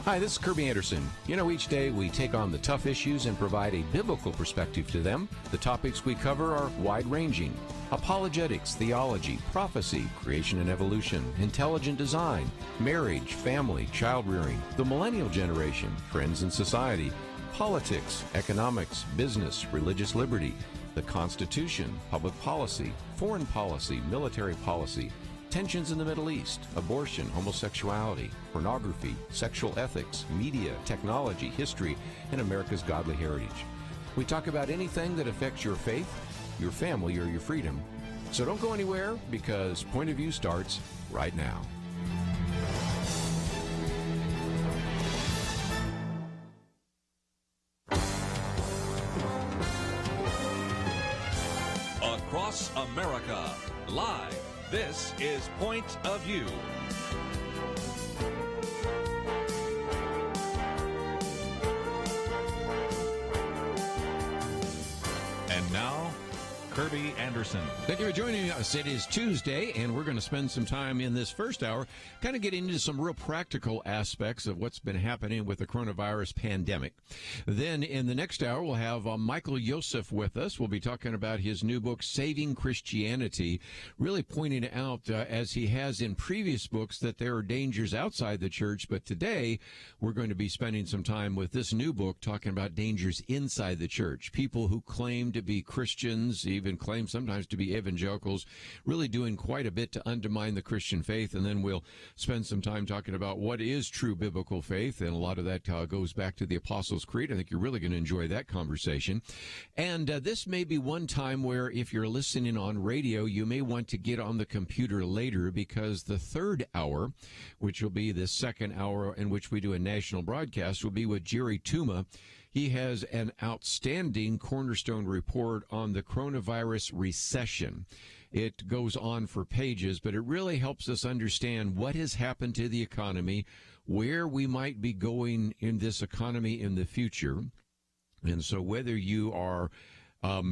Hi, this is Kirby Anderson. You know, each day we take on the tough issues and provide a biblical perspective to them. The topics we cover are wide-ranging. Apologetics, theology, prophecy, creation and evolution, intelligent design, marriage, family, child-rearing, the millennial generation, trends in society, politics, economics, business, religious liberty, the Constitution, public policy, foreign policy, military policy, tensions in the Middle East, abortion, homosexuality, pornography, sexual ethics, media, technology, history, and America's godly heritage. We talk about anything that affects your faith, your family, or your freedom. So don't go anywhere, because Point of View starts right now. Across America, live. This is Point of View. And now, Kirby Anderson. Thank you for joining us. It is Tuesday, and we're going to spend some time in this first hour kind of getting into some real practical aspects of what's been happening with the coronavirus pandemic. Then in the next hour, we'll have Michael Yosef with us. We'll be talking about his new book, Saving Christianity, really pointing out, as he has in previous books, that there are dangers outside the church. But today, we're going to be spending some time with this new book talking about dangers inside the church. People who claim to be Christians, even claim sometimes to be evangelicals, really doing quite a bit to undermine the Christian faith. And then we'll spend some time talking about what is true biblical faith, and a lot of that goes back to the Apostles' Creed. I think you're really going to enjoy that conversation. And this may be one time where, if you're listening on radio, you may want to get on the computer later, because the third hour, which will be the second hour in which we do a national broadcast, will be with Jerry Tuma. He has an outstanding cornerstone report on the coronavirus recession. It goes on for pages, but it really helps us understand what has happened to the economy, where we might be going in this economy in the future. And so whether you are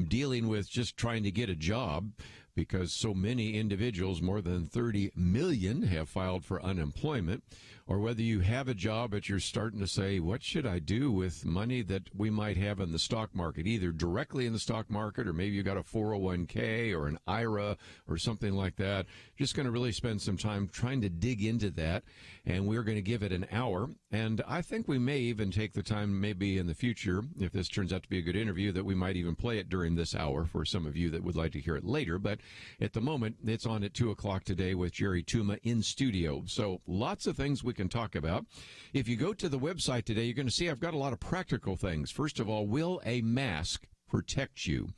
dealing with just trying to get a job, because so many individuals, more than 30 million, have filed for unemployment, or whether you have a job but you're starting to say, what should I do with money that we might have in the stock market, either directly in the stock market, or maybe you got a 401k or an IRA or something like that. Just going to really spend some time trying to dig into that, and we're going to give it an hour. And I think we may even take the time, maybe in the future, if this turns out to be a good interview, that we might even play it during this hour for some of you that would like to hear it later. But at the moment, it's on at 2 o'clock today with Jerry Tuma in studio. So lots of things we can talk about. If you go to the website today, you're going to see I've got a lot of practical things. First of all, will a mask protect you?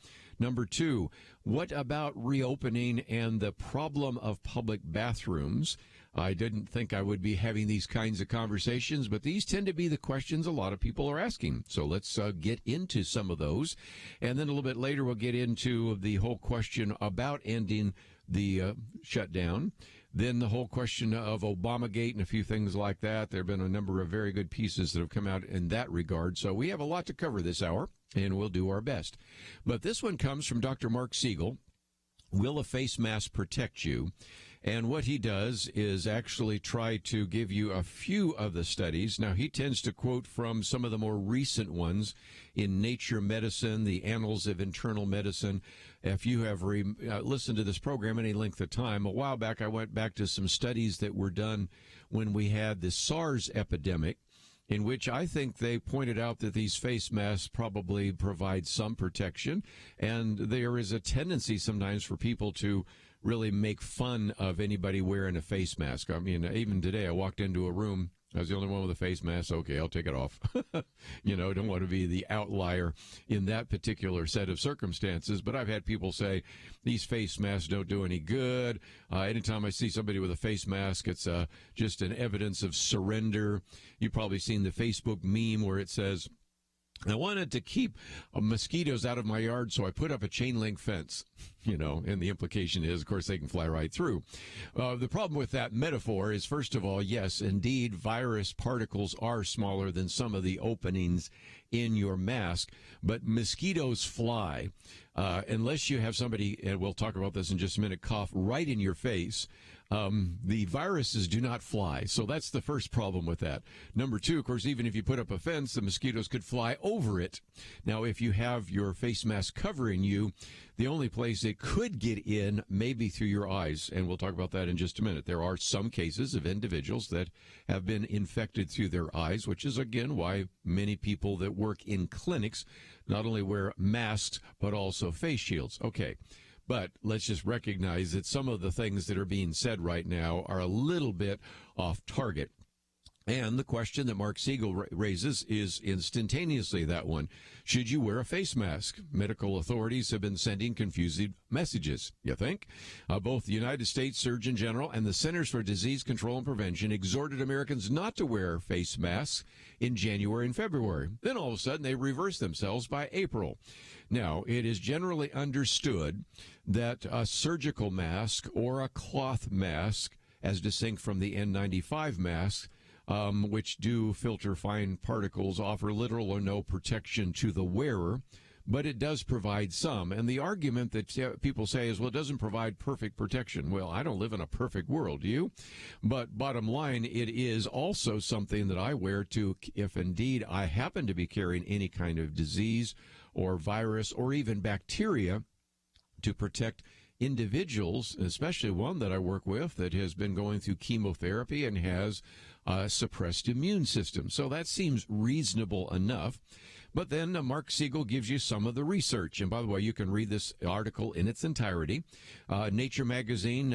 Number two, what about reopening and the problem of public bathrooms? I didn't think I would be having these kinds of conversations, but these tend to be the questions a lot of people are asking. So let's get into some of those. And then a little bit later, we'll get into the whole question about ending the shutdown. Then the whole question of Obamagate and a few things like that. There have been a number of very good pieces that have come out in that regard. So we have a lot to cover this hour, and we'll do our best. But this one comes from Dr. Mark Siegel. Will a face mask protect you? And what he does is actually try to give you a few of the studies. Now, he tends to quote from some of the more recent ones in Nature Medicine, the Annals of Internal Medicine. If you have listened to this program any length of time, a while back I went back to some studies that were done when we had the SARS epidemic, in which I think they pointed out that these face masks probably provide some protection, and there is a tendency sometimes for people to really make fun of anybody wearing a face mask. I mean, even today I walked into a room, I was the only one with a face mask. Okay, I'll take it off. Don't want to be the outlier in that particular set of circumstances. But I've had people say these face masks don't do any good. Anytime I see somebody with a face mask, it's just an evidence of surrender. You've probably seen the Facebook meme where it says, I wanted to keep mosquitoes out of my yard, so I put up a chain link fence, and the implication is, of course, they can fly right through. The problem with that metaphor is, first of all, yes, indeed, virus particles are smaller than some of the openings in your mask, but mosquitoes fly. unless you have somebody, and we'll talk about this in just a minute, cough right in your face, the viruses do not fly. So that's the first problem with that. Number two, of course, even if you put up a fence, the mosquitoes could fly over it. Now, if you have your face mask covering you, the only place it could get in may be through your eyes, and we'll talk about that in just a minute. There are some cases of individuals that have been infected through their eyes, which is, again, why many people that work in clinics not only wear masks, but also face shields. Okay. But let's just recognize that some of the things that are being said right now are a little bit off target. And the question that Mark Siegel raises is instantaneously that one. Should you wear a face mask? Medical authorities have been sending confusing messages, you think? Both the United States Surgeon General and the Centers for Disease Control and Prevention exhorted Americans not to wear face masks in January and February. Then all of a sudden they reversed themselves by April. Now, it is generally understood that a surgical mask or a cloth mask, as distinct from the N95 masks, which do filter fine particles, offer little or no protection to the wearer, but it does provide some. And the argument that people say is, well, it doesn't provide perfect protection. Well, I don't live in a perfect world, do you? But bottom line, it is also something that I wear to, if indeed I happen to be carrying any kind of disease or virus or even bacteria, to protect individuals, especially one that I work with that has been going through chemotherapy and has a suppressed immune system. So that seems reasonable enough. But then Mark Siegel gives you some of the research. And by the way, you can read this article in its entirety. Nature Medicine,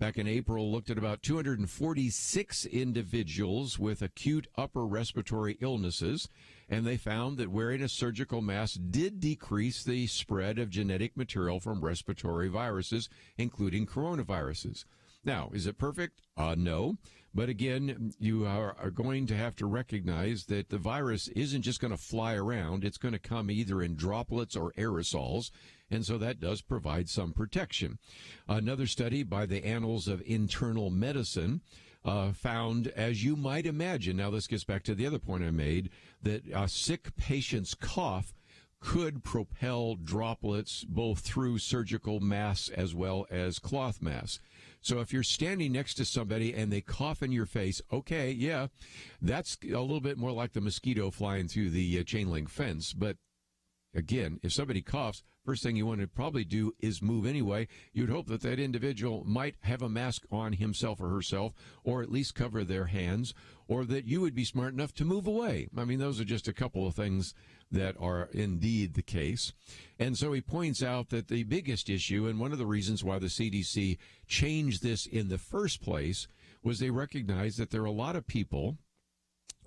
back in April, looked at about 246 individuals with acute upper respiratory illnesses. And they found that wearing a surgical mask did decrease the spread of genetic material from respiratory viruses, including coronaviruses. Now, is it perfect? No. But again, you are going to have to recognize that the virus isn't just going to fly around. It's going to come either in droplets or aerosols. And so that does provide some protection. Another study by the Annals of Internal Medicine found, as you might imagine, now this gets back to the other point I made, that a sick patient's cough could propel droplets both through surgical masks as well as cloth masks. So if you're standing next to somebody and they cough in your face, okay, yeah, that's a little bit more like the mosquito flying through the chain link fence. But again, if somebody coughs, first thing you want to probably do is move anyway. You'd hope that that individual might have a mask on himself or herself, or at least cover their hands, or that you would be smart enough to move away. I mean, those are just a couple of things that are indeed the case. And so he points out that the biggest issue, and one of the reasons why the CDC changed this in the first place, was they recognized that there are a lot of people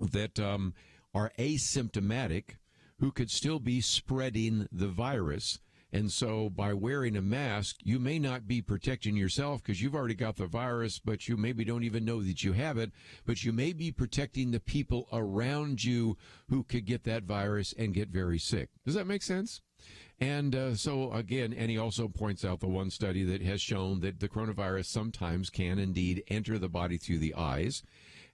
that are asymptomatic who could still be spreading the virus. And so by wearing a mask, you may not be protecting yourself because you've already got the virus, but you maybe don't even know that you have it, but you may be protecting the people around you who could get that virus and get very sick. Does that make sense? And so, again, and he also points out the one study that has shown that the coronavirus sometimes can indeed enter the body through the eyes.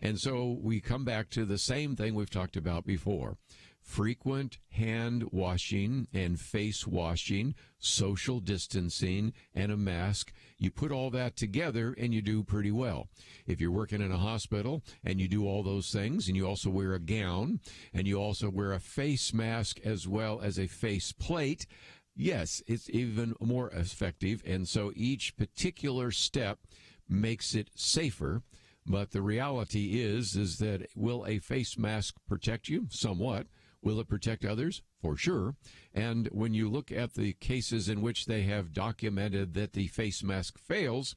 And so we come back to the same thing we've talked about before. Frequent hand washing and face washing, social distancing, and a mask. You put all that together and you do pretty well. If you're working in a hospital and you do all those things and you also wear a gown and you also wear a face mask as well as a face plate, yes, it's even more effective. And so each particular step makes it safer. But the reality is that will a face mask protect you? Somewhat. Will it protect others? For sure. And when you look at the cases in which they have documented that the face mask fails,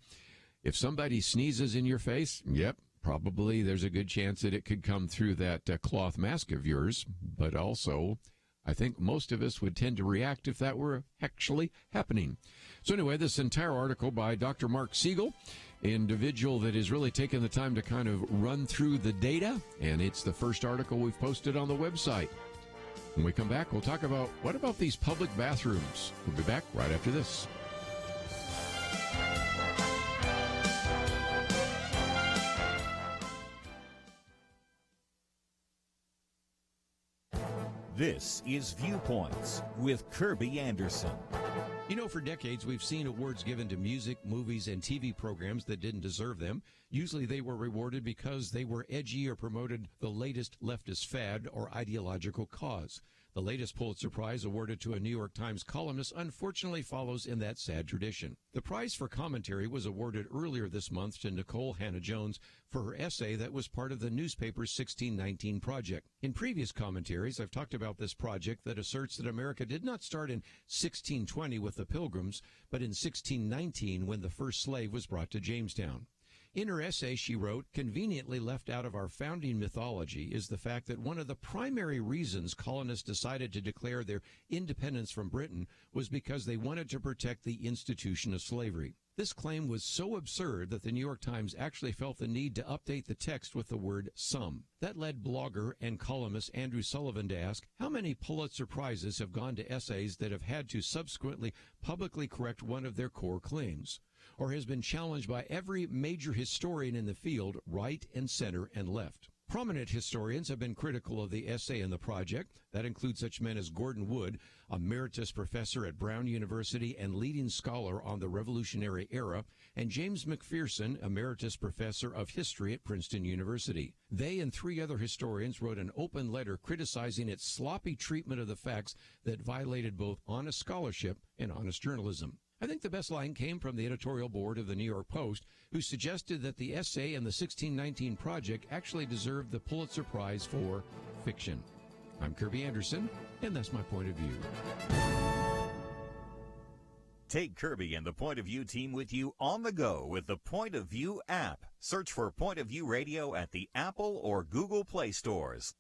if somebody sneezes in your face, yep, probably there's a good chance that it could come through that cloth mask of yours. But also, I think most of us would tend to react if that were actually happening. So anyway, this entire article by Dr. Mark Siegel, individual that has really taken the time to kind of run through the data, and it's the first article we've posted on the website. When we come back, we'll talk about what about these public bathrooms. We'll be back right after this. This is Viewpoints with Kirby Anderson. You know, for decades, we've seen awards given to music, movies, and TV programs that didn't deserve them. Usually they were rewarded because they were edgy or promoted the latest leftist fad or ideological cause. The latest Pulitzer Prize awarded to a New York Times columnist unfortunately follows in that sad tradition. The prize for commentary was awarded earlier this month to Nicole Hannah-Jones for her essay that was part of the newspaper's 1619 project. In previous commentaries, I've talked about this project that asserts that America did not start in 1620 with the Pilgrims, but in 1619 when the first slave was brought to Jamestown. In her essay, she wrote, conveniently left out of our founding mythology is the fact that one of the primary reasons colonists decided to declare their independence from Britain was because they wanted to protect the institution of slavery. This claim was so absurd that the New York Times actually felt the need to update the text with the word some. That led blogger and columnist Andrew Sullivan to ask, how many Pulitzer Prizes have gone to essays that have had to subsequently publicly correct one of their core claims, or has been challenged by every major historian in the field, right and center and left? Prominent historians have been critical of the essay and the project. That includes such men as Gordon Wood, emeritus professor at Brown University and leading scholar on the Revolutionary Era, and James McPherson, emeritus professor of history at Princeton University. They and three other historians wrote an open letter criticizing its sloppy treatment of the facts that violated both honest scholarship and honest journalism. I think the best line came from the editorial board of the New York Post, who suggested that the essay and the 1619 project actually deserved the Pulitzer Prize for fiction. I'm Kirby Anderson, and that's my point of view. Take Kirby and the Point of View team with you on the go with the Point of View app. Search for Point of View Radio at the Apple or Google Play stores.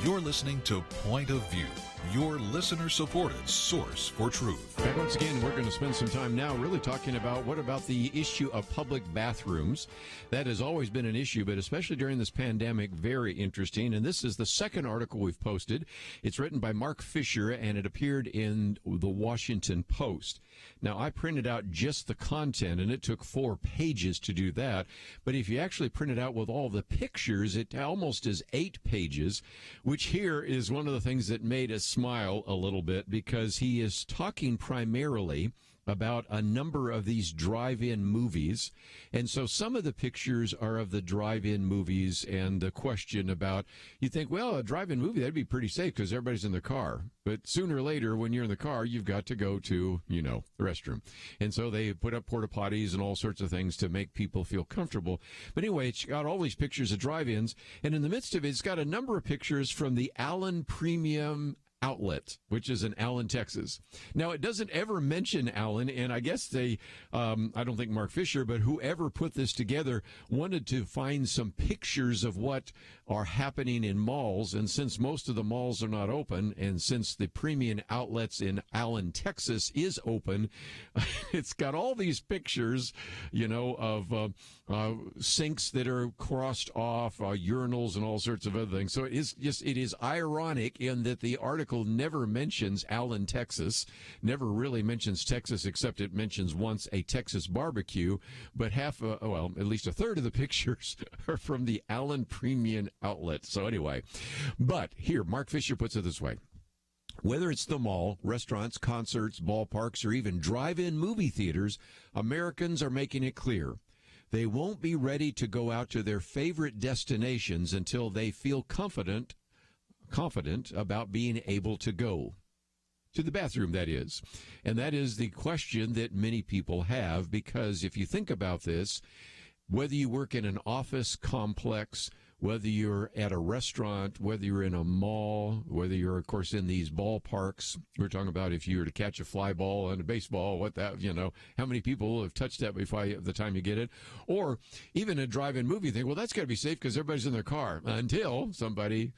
You're listening to Point of View, your listener-supported source for truth. And once again, we're going to spend some time now really talking about what about the issue of public bathrooms. That has always been an issue, but especially during this pandemic, very interesting. And this is the second article we've posted. It's written by Mark Fisher, and it appeared in the Washington Post. Now, I printed out just the content, and it took 4 pages to do that. But if you actually print it out with all the pictures, it almost is 8 pages, which here is one of the things that made us smile a little bit, because he is talking primarily about a number of these drive-in movies. And so some of the pictures are of the drive-in movies, and the question about, you think, well, a drive-in movie, that'd be pretty safe because everybody's in the car. But sooner or later, when you're in the car, you've got to go to, the restroom. And so they put up porta potties and all sorts of things to make people feel comfortable. But anyway, it's got all these pictures of drive-ins. And in the midst of it, it's got a number of pictures from the Allen Premium Outlet, which is in Allen, Texas. Now, it doesn't ever mention Allen, and I guess I don't think Mark Fisher, but whoever put this together wanted to find some pictures of what are happening in malls, and since most of the malls are not open, and since the premium outlets in Allen, Texas is open, it's got all these pictures, of sinks that are crossed off, urinals, and all sorts of other things. So it is ironic in that the article never mentions Allen, Texas, never really mentions Texas, except it mentions once a Texas barbecue, but at least a third of the pictures are from the Allen Premium Outlet. So anyway, but here, Mark Fisher puts it this way. Whether it's the mall, restaurants, concerts, ballparks, or even drive-in movie theaters, Americans are making it clear. They won't be ready to go out to their favorite destinations until they feel confident about being able to go to the bathroom, that is. And that is the question that many people have, because if you think about this, whether you work in an office complex, whether you're at a restaurant, whether you're in a mall, whether you're, of course, in these ballparks, we're talking about if you were to catch a fly ball and a baseball, how many people have touched that before the time you get it? Or even a drive-in movie, you think, well, that's got to be safe because everybody's in their car until somebody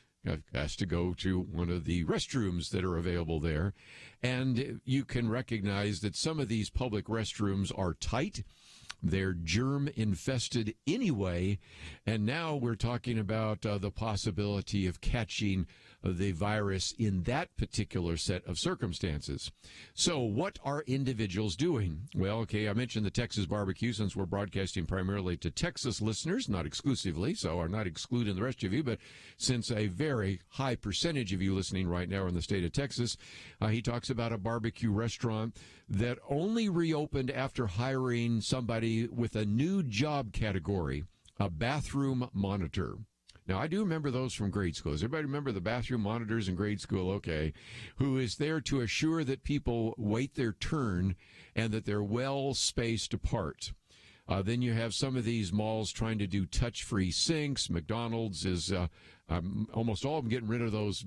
has to go to one of the restrooms that are available there. And you can recognize that some of these public restrooms are tight. They're germ-infested anyway, and now we're talking about the possibility of catching the virus in that particular set of circumstances. So what are individuals doing? Well, okay, I mentioned the Texas barbecue, since we're broadcasting primarily to Texas listeners, not exclusively, so are not excluding the rest of you, but since a very high percentage of you listening right now are in the state of Texas, he talks about a barbecue restaurant that only reopened after hiring somebody with a new job category, a bathroom monitor. Now, I do remember those from grade school. Does everybody remember the bathroom monitors in grade school? Okay. Who is there to assure that people wait their turn and that they're well spaced apart. Then you have some of these malls trying to do touch-free sinks. McDonald's is almost all of them getting rid of those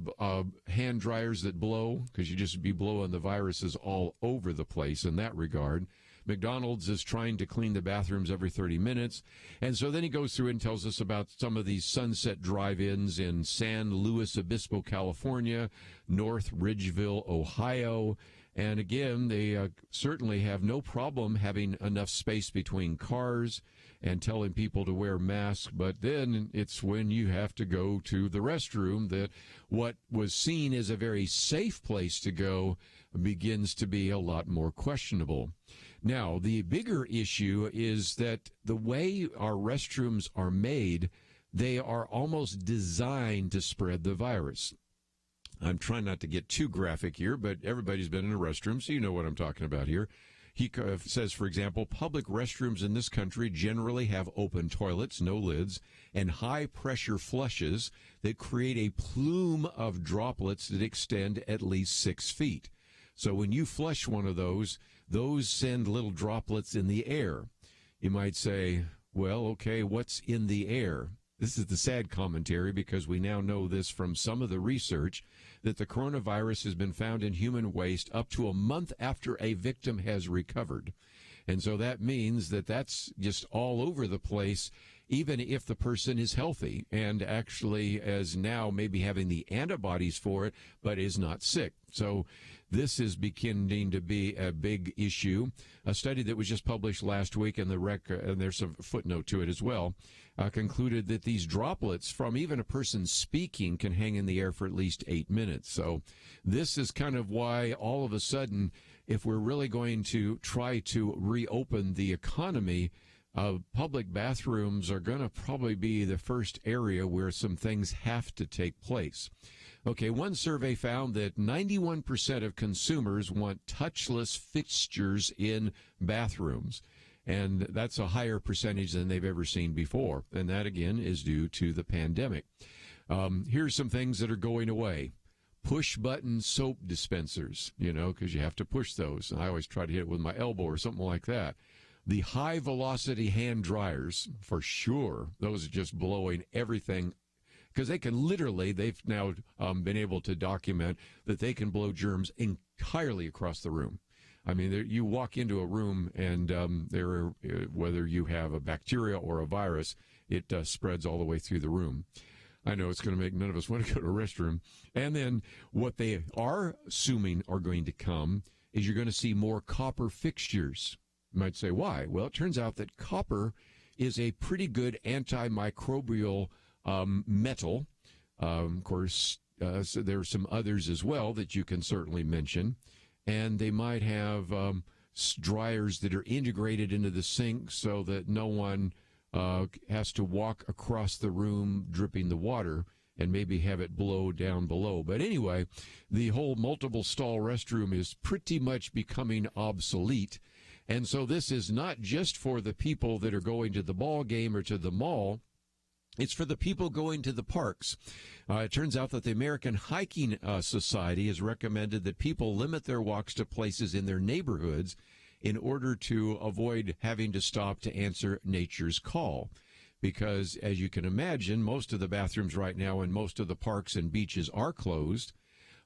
hand dryers that blow, because you just be blowing the viruses all over the place in that regard. McDonald's is trying to clean the bathrooms every 30 minutes. And so then he goes through and tells us about some of these sunset drive-ins in San Luis Obispo, California, North Ridgeville, Ohio. And again, they certainly have no problem having enough space between cars and telling people to wear masks. But then it's when you have to go to the restroom that what was seen as a very safe place to go begins to be a lot more questionable. Now, the bigger issue is that the way our restrooms are made, they are almost designed to spread the virus. I'm trying not to get too graphic here, but everybody's been in a restroom, so you know what I'm talking about here. He says, for example, public restrooms in this country generally have open toilets, no lids, and high-pressure flushes that create a plume of droplets that extend at least 6 feet. So when you flush one of those send little droplets in the air. You might say, well, okay, what's in the air? This is the sad commentary, because we now know this from some of the research, that the coronavirus has been found in human waste up to a month after a victim has recovered. And so that means that that's just all over the place, even if the person is healthy and actually is now maybe having the antibodies for it, but is not sick. So this is beginning to be a big issue. A study that was just published last week, and there's a footnote to it as well, concluded that these droplets from even a person speaking can hang in the air for at least 8 minutes. So this is kind of why all of a sudden, if we're really going to try to reopen the economy, public bathrooms are going to probably be the first area where some things have to take place. Okay, one survey found that 91% of consumers want touchless fixtures in bathrooms, and that's a higher percentage than they've ever seen before, and that, again, is due to the pandemic. Here's some things that are going away. Push-button soap dispensers, because you have to push those. I always try to hit it with my elbow or something like that. The high-velocity hand dryers, for sure, those are just blowing everything, because they've now been able to document that they can blow germs entirely across the room. I mean, you walk into a room and whether you have a bacteria or a virus, it spreads all the way through the room. I know it's going to make none of us want to go to a restroom. And then what they are assuming are going to come is you're going to see more copper fixtures. You might say, why? Well, it turns out that copper is a pretty good antimicrobial metal. Of course, so there are some others as well that you can certainly mention. And they might have dryers that are integrated into the sink so that no one has to walk across the room dripping the water and maybe have it blow down below. But anyway, the whole multiple stall restroom is pretty much becoming obsolete. And so this is not just for the people that are going to the ball game or to the mall. It's for the people going to the parks. It turns out that the American Hiking Society has recommended that people limit their walks to places in their neighborhoods in order to avoid having to stop to answer nature's call. Because, as you can imagine, most of the bathrooms right now in most of the parks and beaches are closed.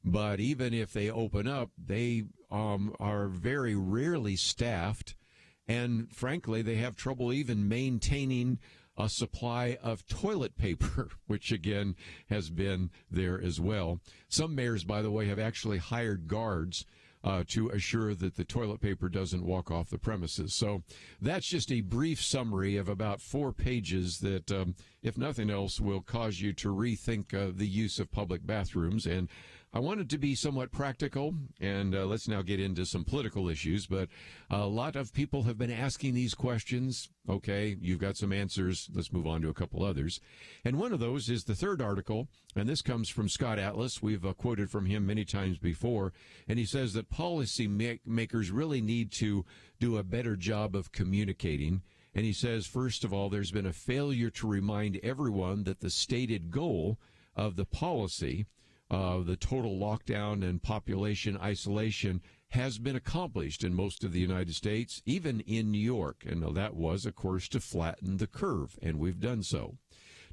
But even if they open up, they are very rarely staffed. And frankly, they have trouble even maintaining a supply of toilet paper, which again has been there as well. Some mayors, by the way, have actually hired guards to assure that the toilet paper doesn't walk off the premises. So that's just a brief summary of about 4 pages that, if nothing else, will cause you to rethink the use of public bathrooms. And I wanted to be somewhat practical, and let's now get into some political issues. But a lot of people have been asking these questions. Okay, you've got some answers. Let's move on to a couple others. And one of those is the third article, and this comes from Scott Atlas. We've quoted from him many times before, and he says that policy makers really need to do a better job of communicating. And he says, first of all, there's been a failure to remind everyone that the stated goal of the policy, the total lockdown and population isolation, has been accomplished in most of the United States, even in New York. And that was, of course, to flatten the curve, and we've done so.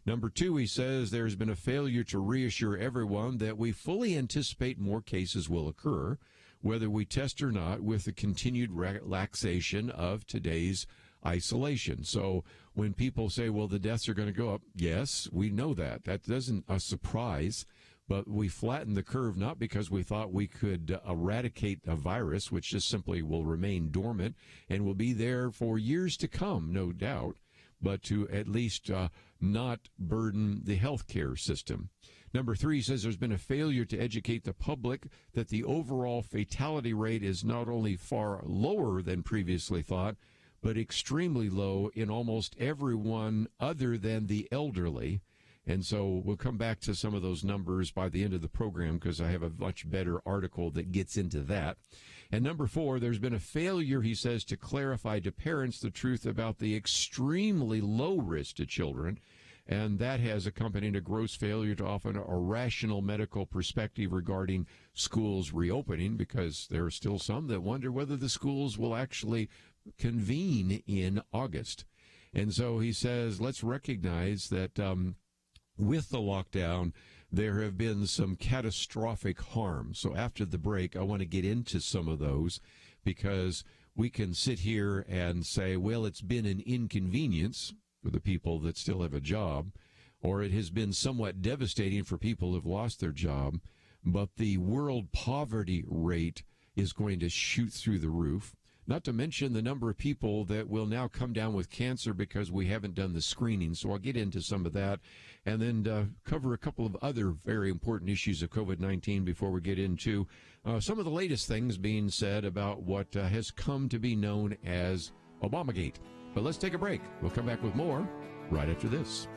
Number 2, he says there's been a failure to reassure everyone that we fully anticipate more cases will occur, whether we test or not, with the continued relaxation of today's isolation. So when people say, well, the deaths are going to go up, yes, we know that. That isn't a surprise. But we flattened the curve not because we thought we could eradicate a virus, which just simply will remain dormant and will be there for years to come, no doubt, but to at least not burden the healthcare system. Number 3 says there's been a failure to educate the public that the overall fatality rate is not only far lower than previously thought, but extremely low in almost everyone other than the elderly. And so we'll come back to some of those numbers by the end of the program because I have a much better article that gets into that. And number 4, there's been a failure, he says, to clarify to parents the truth about the extremely low risk to children. And that has accompanied a gross failure to offer a rational medical perspective regarding schools reopening, because there are still some that wonder whether the schools will actually convene in August. And so he says, let's recognize that with the lockdown, there have been some catastrophic harm. So after the break, I want to get into some of those, because we can sit here and say, well, it's been an inconvenience for the people that still have a job, or it has been somewhat devastating for people who have lost their job, but the world poverty rate is going to shoot through the roof. Not to mention the number of people that will now come down with cancer because we haven't done the screening. So I'll get into some of that and then cover a couple of other very important issues of COVID-19 before we get into some of the latest things being said about what has come to be known as Obamagate. But let's take a break. We'll come back with more right after this.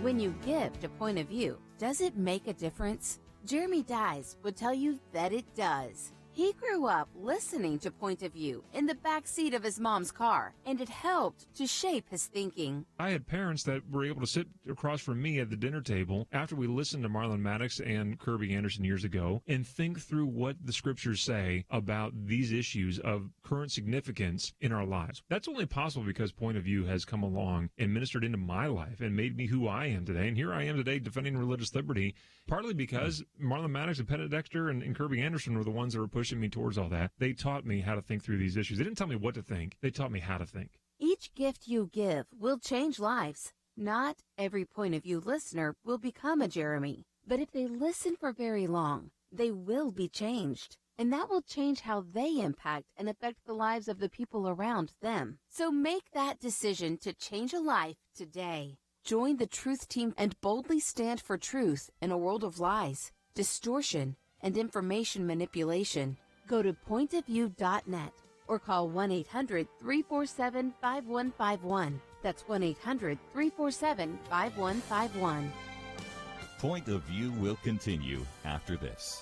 When you give to Point of View, does it make a difference? Jeremy Dyes would tell you that it does. He grew up listening to Point of View in the back seat of his mom's car, and it helped to shape his thinking. I had parents that were able to sit across from me at the dinner table after we listened to Marlon Maddox and Kirby Anderson years ago and think through what the scriptures say about these issues of current significance in our lives. That's only possible because Point of View has come along and ministered into my life and made me who I am today. And here I am today defending religious liberty, partly because Marlon Maddox and Pettit Dexter and Kirby Anderson were the ones that were pushing me towards all that. They taught me how to think through these issues. They didn't tell me what to think. They taught me how to think. Each gift you give will change lives. Not every Point of View listener will become a Jeremy, but if they listen for very long, they will be changed. And that will change how they impact and affect the lives of the people around them. So make that decision to change a life today. Join the Truth Team and boldly stand for truth in a world of lies, distortion, and information manipulation. Go to pointofview.net or call 1-800-347-5151. That's 1-800-347-5151. Point of View will continue after this.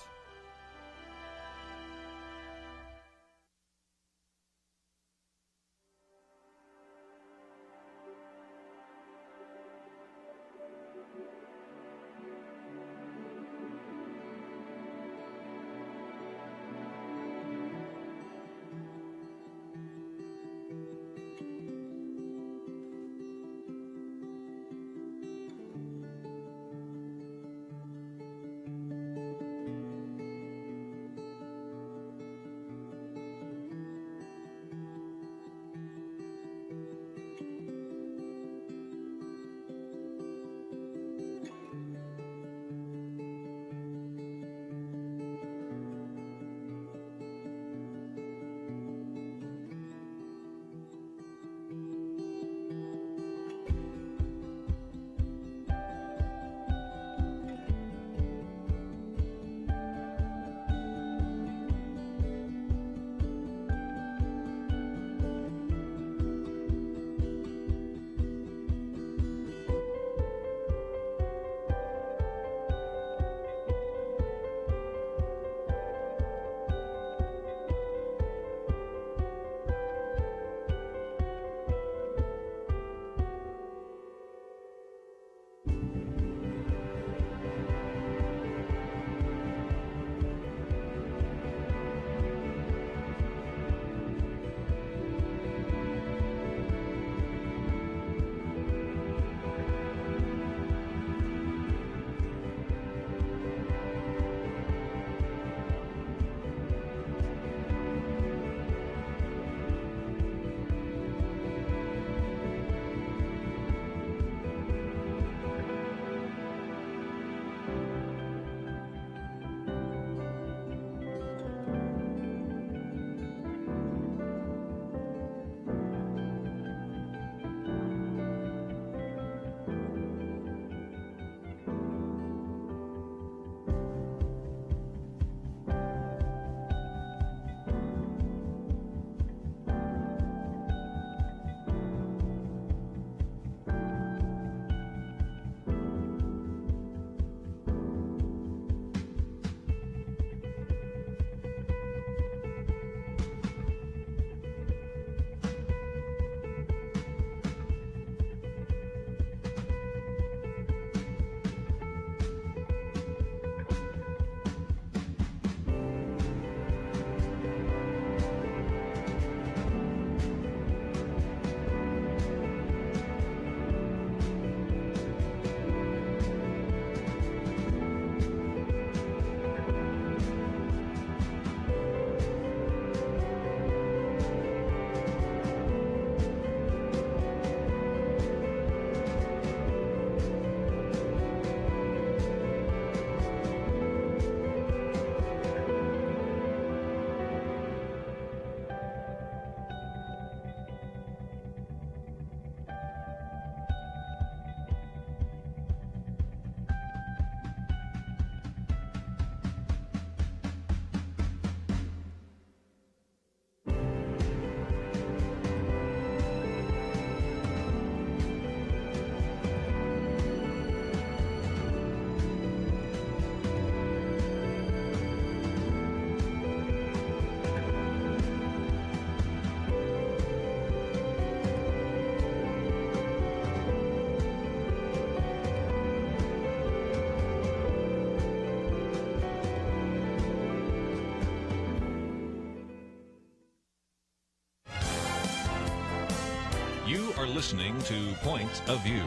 You are listening to Point of View.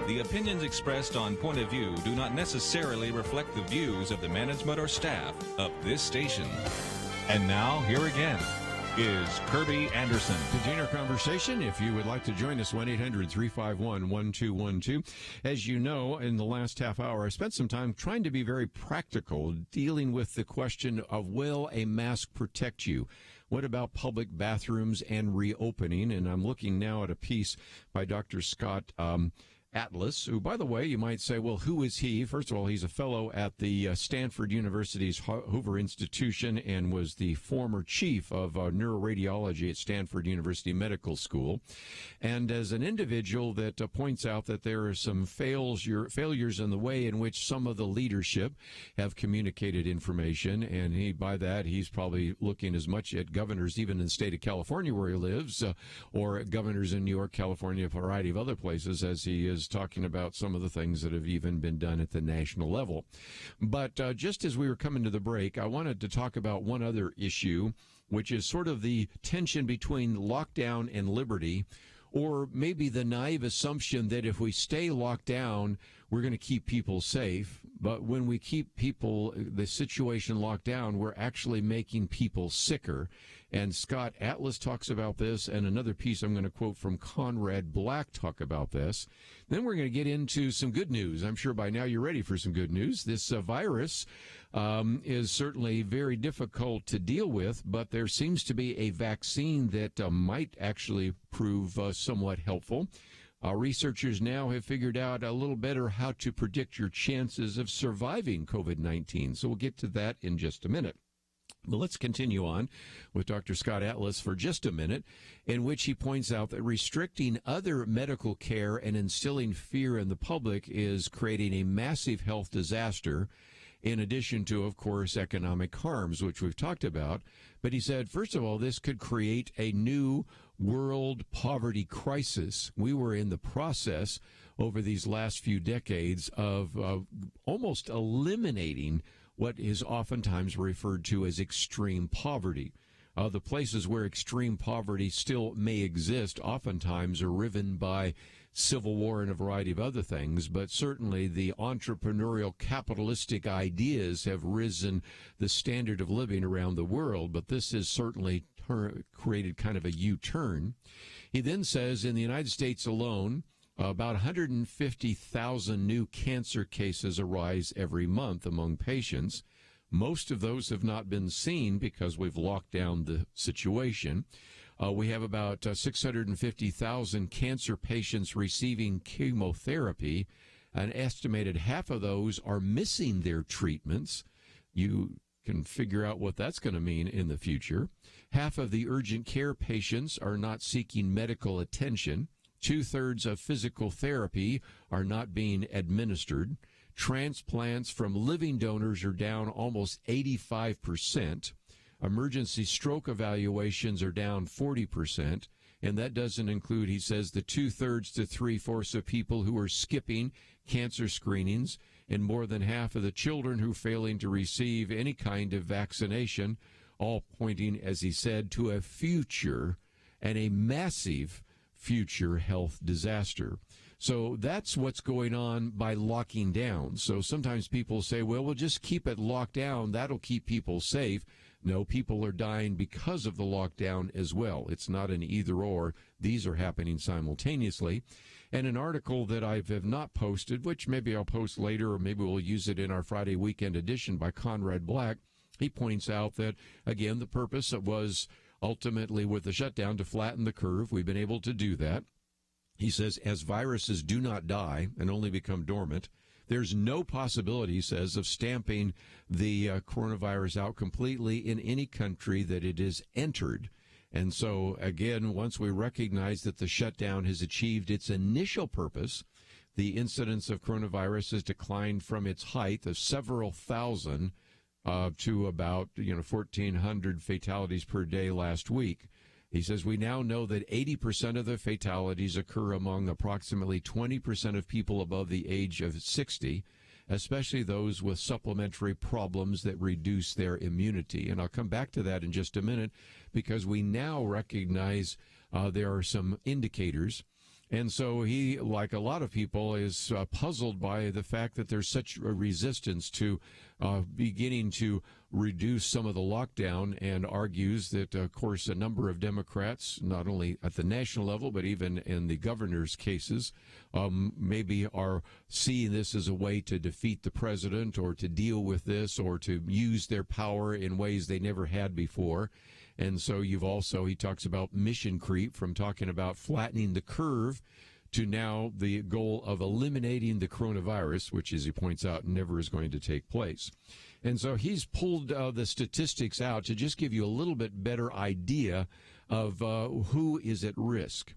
The opinions expressed on Point of View do not necessarily reflect the views of the management or staff of this station. And now, here again is Kirby Anderson. Continue our conversation. If you would like to join us, 1-800-351-1212. As you know, in the last half hour, I spent some time trying to be very practical, dealing with the question of, will a mask protect you? What about public bathrooms and reopening? And I'm looking now at a piece by Dr. Scott Atlas, who, by the way, you might say, well, who is he? First of all, he's a fellow at the Stanford University's Hoover Institution and was the former chief of neuroradiology at Stanford University Medical School. And as an individual that points out that there are some failures in the way in which some of the leadership have communicated information, and by that, he's probably looking as much at governors, even in the state of California where he lives, or governors in New York, California, a variety of other places, as he is talking about some of the things that have even been done at the national level. But just as we were coming to the break, I wanted to talk about one other issue, which is sort of the tension between lockdown and liberty, or maybe the naive assumption that if we stay locked down, we're going to keep people safe. But when we keep the situation locked down, we're actually making people sicker. And Scott Atlas talks about this, and another piece I'm going to quote from Conrad Black talk about this. Then we're going to get into some good news. I'm sure by now you're ready for some good news. This virus is certainly very difficult to deal with, but there seems to be a vaccine that might actually prove somewhat helpful. Researchers now have figured out a little better how to predict your chances of surviving COVID-19. So we'll get to that in just a minute. But let's continue on with Dr. Scott Atlas for just a minute, in which he points out that restricting other medical care and instilling fear in the public is creating a massive health disaster, in addition to, of course, economic harms, which we've talked about. But he said, first of all, this could create a new world poverty crisis. We were in the process over these last few decades of almost eliminating what is oftentimes referred to as extreme poverty. The places where extreme poverty still may exist oftentimes are riven by civil war and a variety of other things, but certainly the entrepreneurial capitalistic ideas have risen the standard of living around the world, but this has certainly created kind of a U-turn. He then says in the United States alone, about 150,000 new cancer cases arise every month among patients. Most of those have not been seen because we've locked down the situation. We have about 650,000 cancer patients receiving chemotherapy. An estimated half of those are missing their treatments. You can figure out what that's going to mean in the future. Half of the urgent care patients are not seeking medical attention. 2/3 of physical therapy are not being administered. Transplants from living donors are down almost 85%. Emergency stroke evaluations are down 40%. And that doesn't include, he says, the 2/3 to 3/4 of people who are skipping cancer screenings, and more than half of the children who are failing to receive any kind of vaccination, all pointing, as he said, to a future and a massive future health disaster. So that's what's going on by locking down. So sometimes people say, well, we'll just keep it locked down. That'll keep people safe. No, people are dying because of the lockdown as well. It's not an either or. These are happening simultaneously. And an article that I have not posted, which maybe I'll post later, or maybe we'll use it in our Friday weekend edition by Conrad Black, he points out that, again, the purpose was ultimately with the shutdown to flatten the curve. We've been able to do that. He says, as viruses do not die and only become dormant, there's no possibility, he says, of stamping the coronavirus out completely in any country that it is entered. And so, again, once we recognize that the shutdown has achieved its initial purpose, the incidence of coronavirus has declined from its height of several thousand to about 1,400 fatalities per day last week. He says we now know that 80% of the fatalities occur among approximately 20% of people above the age of 60, especially those with supplementary problems that reduce their immunity. And I'll come back to that in just a minute, because we now recognize there are some indicators. And so he, like a lot of people, is puzzled by the fact that there's such a resistance to beginning to reduce some of the lockdown, and argues that, of course, a number of Democrats, not only at the national level, but even in the governor's cases, maybe are seeing this as a way to defeat the president, or to deal with this, or to use their power in ways they never had before. And so he talks about mission creep, from talking about flattening the curve to now the goal of eliminating the coronavirus, which, as he points out, never is going to take place. And so he's pulled the statistics out to just give you a little bit better idea of who is at risk.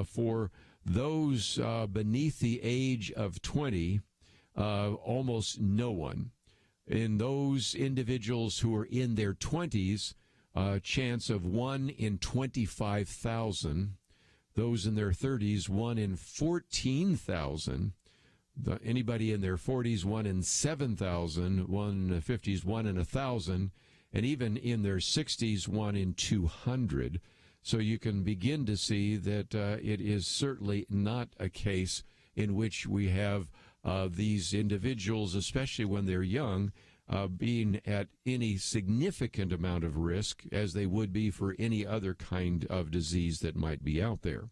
For those beneath the age of 20, almost no one. In those individuals who are in their 20s, chance of 1 in 25,000. Those in their 30s, 1 in 14,000. Anybody in their 40s, 1 in 7,000. 1 in the 50s, 1 in 1,000. And even in their 60s, 1 in 200. So you can begin to see that it is certainly not a case in which we have these individuals, especially when they're young, being at any significant amount of risk as they would be for any other kind of disease that might be out there.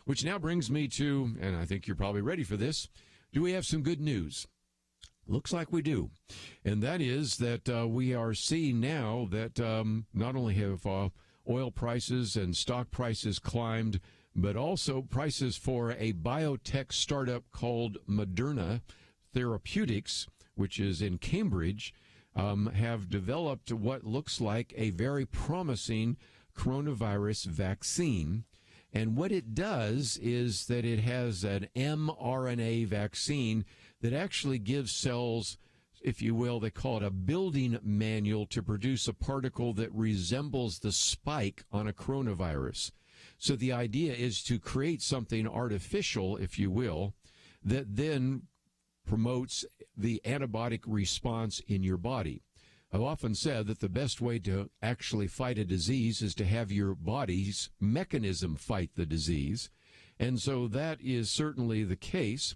Which now brings me to, and I think you're probably ready for this, do we have some good news? Looks like we do. And that is that we are seeing now that not only have oil prices and stock prices climbed, but also prices for a biotech startup called Moderna Therapeutics, which is in Cambridge, have developed what looks like a very promising coronavirus vaccine. And what it does is that it has an mRNA vaccine that actually gives cells, if you will, they call it a building manual to produce a particle that resembles the spike on a coronavirus. So the idea is to create something artificial, if you will, that then promotes the antibiotic response in your body. I've often said that the best way to actually fight a disease is to have your body's mechanism fight the disease. And so that is certainly the case.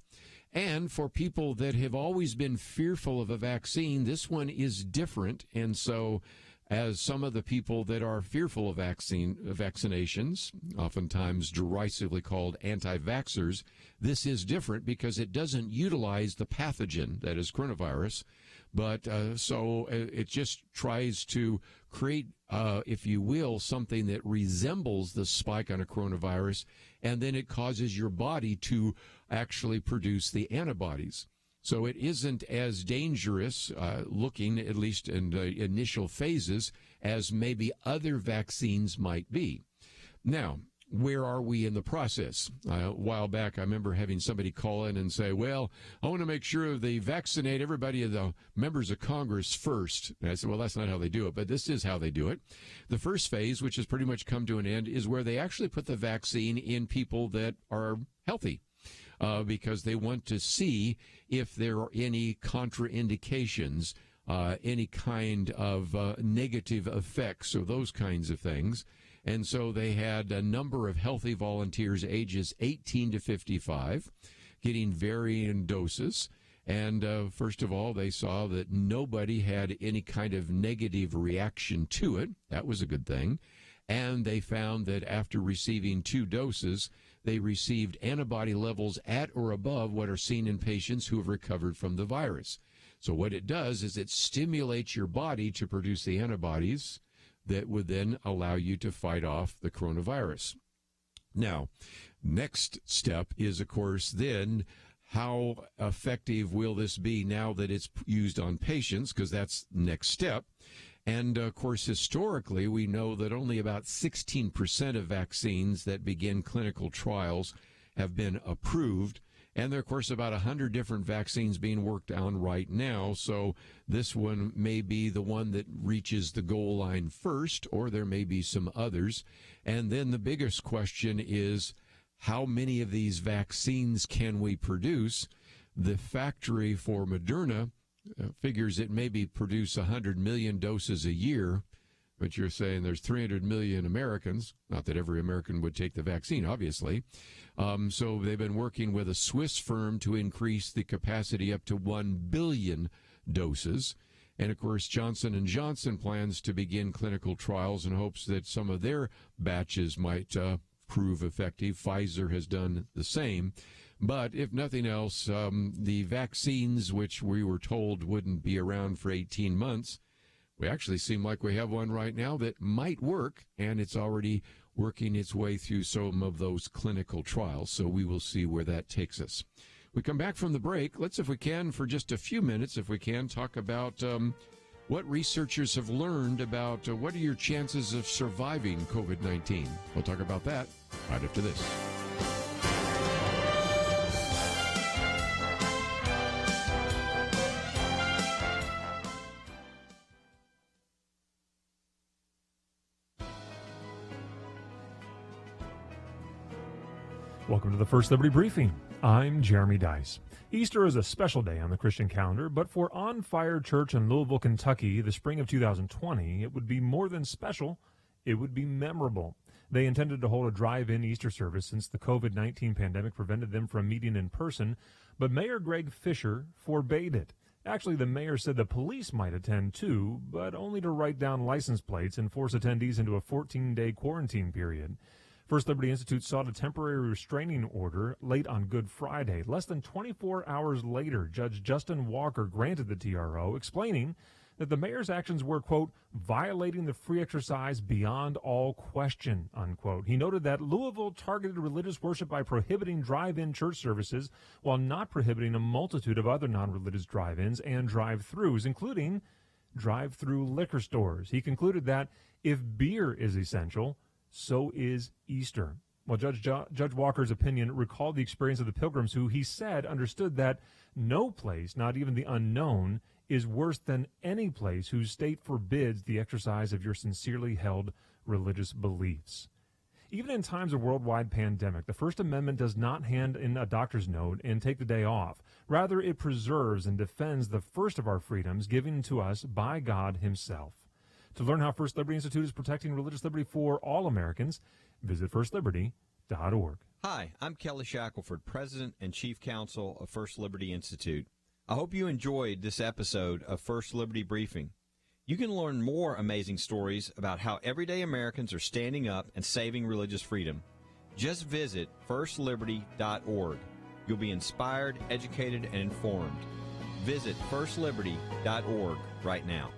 And for people that have always been fearful of a vaccine, this one is different. And so as some of the people that are fearful of vaccinations, oftentimes derisively called anti-vaxxers, this is different because it doesn't utilize the pathogen that is coronavirus, but so it just tries to create, if you will, something that resembles the spike on a coronavirus, and then it causes your body to actually produce the antibodies. So it isn't as dangerous looking, at least in the initial phases, as maybe other vaccines might be. Now, where are we in the process? A while back, I remember having somebody call in and say, well, I want to make sure they vaccinate everybody, the members of Congress first. And I said, well, that's not how they do it, but this is how they do it. The first phase, which has pretty much come to an end, is where they actually put the vaccine in people that are healthy. Because they want to see if there are any contraindications, any kind of negative effects, or those kinds of things. And so they had a number of healthy volunteers ages 18 to 55 getting varying doses. And first of all, they saw that nobody had any kind of negative reaction to it. That was a good thing. And they found that after receiving 2 doses, they received antibody levels at or above what are seen in patients who have recovered from the virus. So what it does is it stimulates your body to produce the antibodies that would then allow you to fight off the coronavirus. Now, next step is, of course, then how effective will this be now that it's used on patients, because that's the next step. And, of course, historically, we know that only about 16% of vaccines that begin clinical trials have been approved. And there are, of course, about 100 different vaccines being worked on right now. So this one may be the one that reaches the goal line first, or there may be some others. And then the biggest question is, how many of these vaccines can we produce? The factory for Moderna figures it maybe produce 100 million doses a year, but you're saying there's 300 million Americans. Not that every American would take the vaccine, obviously. So they've been working with a Swiss firm to increase the capacity up to 1 billion doses. And, of course, Johnson & Johnson plans to begin clinical trials in hopes that some of their batches might prove effective. Pfizer has done the same. But if nothing else, the vaccines, which we were told wouldn't be around for 18 months, we actually seem like we have one right now that might work, and it's already working its way through some of those clinical trials. So we will see where that takes us. We come back from the break. Let's, if we can, for just a few minutes, if we can, talk about what researchers have learned about what are your chances of surviving COVID-19. We'll talk about that right after this. Welcome to the First Liberty Briefing. I'm Jeremy Dice. Easter is a special day on the Christian calendar, but for On Fire Church in Louisville, Kentucky, the spring of 2020, it would be more than special, it would be memorable. They intended to hold a drive-in Easter service since the COVID-19 pandemic prevented them from meeting in person, but Mayor Greg Fisher forbade it. Actually, the mayor said the police might attend too, but only to write down license plates and force attendees into a 14-day quarantine period. First Liberty Institute sought a temporary restraining order late on Good Friday. Less than 24 hours later, Judge Justin Walker granted the TRO, explaining that the mayor's actions were, quote, violating the free exercise beyond all question, unquote. He noted that Louisville targeted religious worship by prohibiting drive-in church services while not prohibiting a multitude of other non-religious drive-ins and drive-thrus, including drive-through liquor stores. He concluded that if beer is essential, so is Easter. Well, Judge Walker's opinion recalled the experience of the pilgrims who, he said, understood that no place, not even the unknown, is worse than any place whose state forbids the exercise of your sincerely held religious beliefs. Even in times of worldwide pandemic, the First Amendment does not hand in a doctor's note and take the day off. Rather, it preserves and defends the first of our freedoms given to us by God himself. To learn how First Liberty Institute is protecting religious liberty for all Americans, visit firstliberty.org. Hi, I'm Kelly Shackelford, President and Chief Counsel of First Liberty Institute. I hope you enjoyed this episode of First Liberty Briefing. You can learn more amazing stories about how everyday Americans are standing up and saving religious freedom. Just visit firstliberty.org. You'll be inspired, educated, and informed. Visit firstliberty.org right now.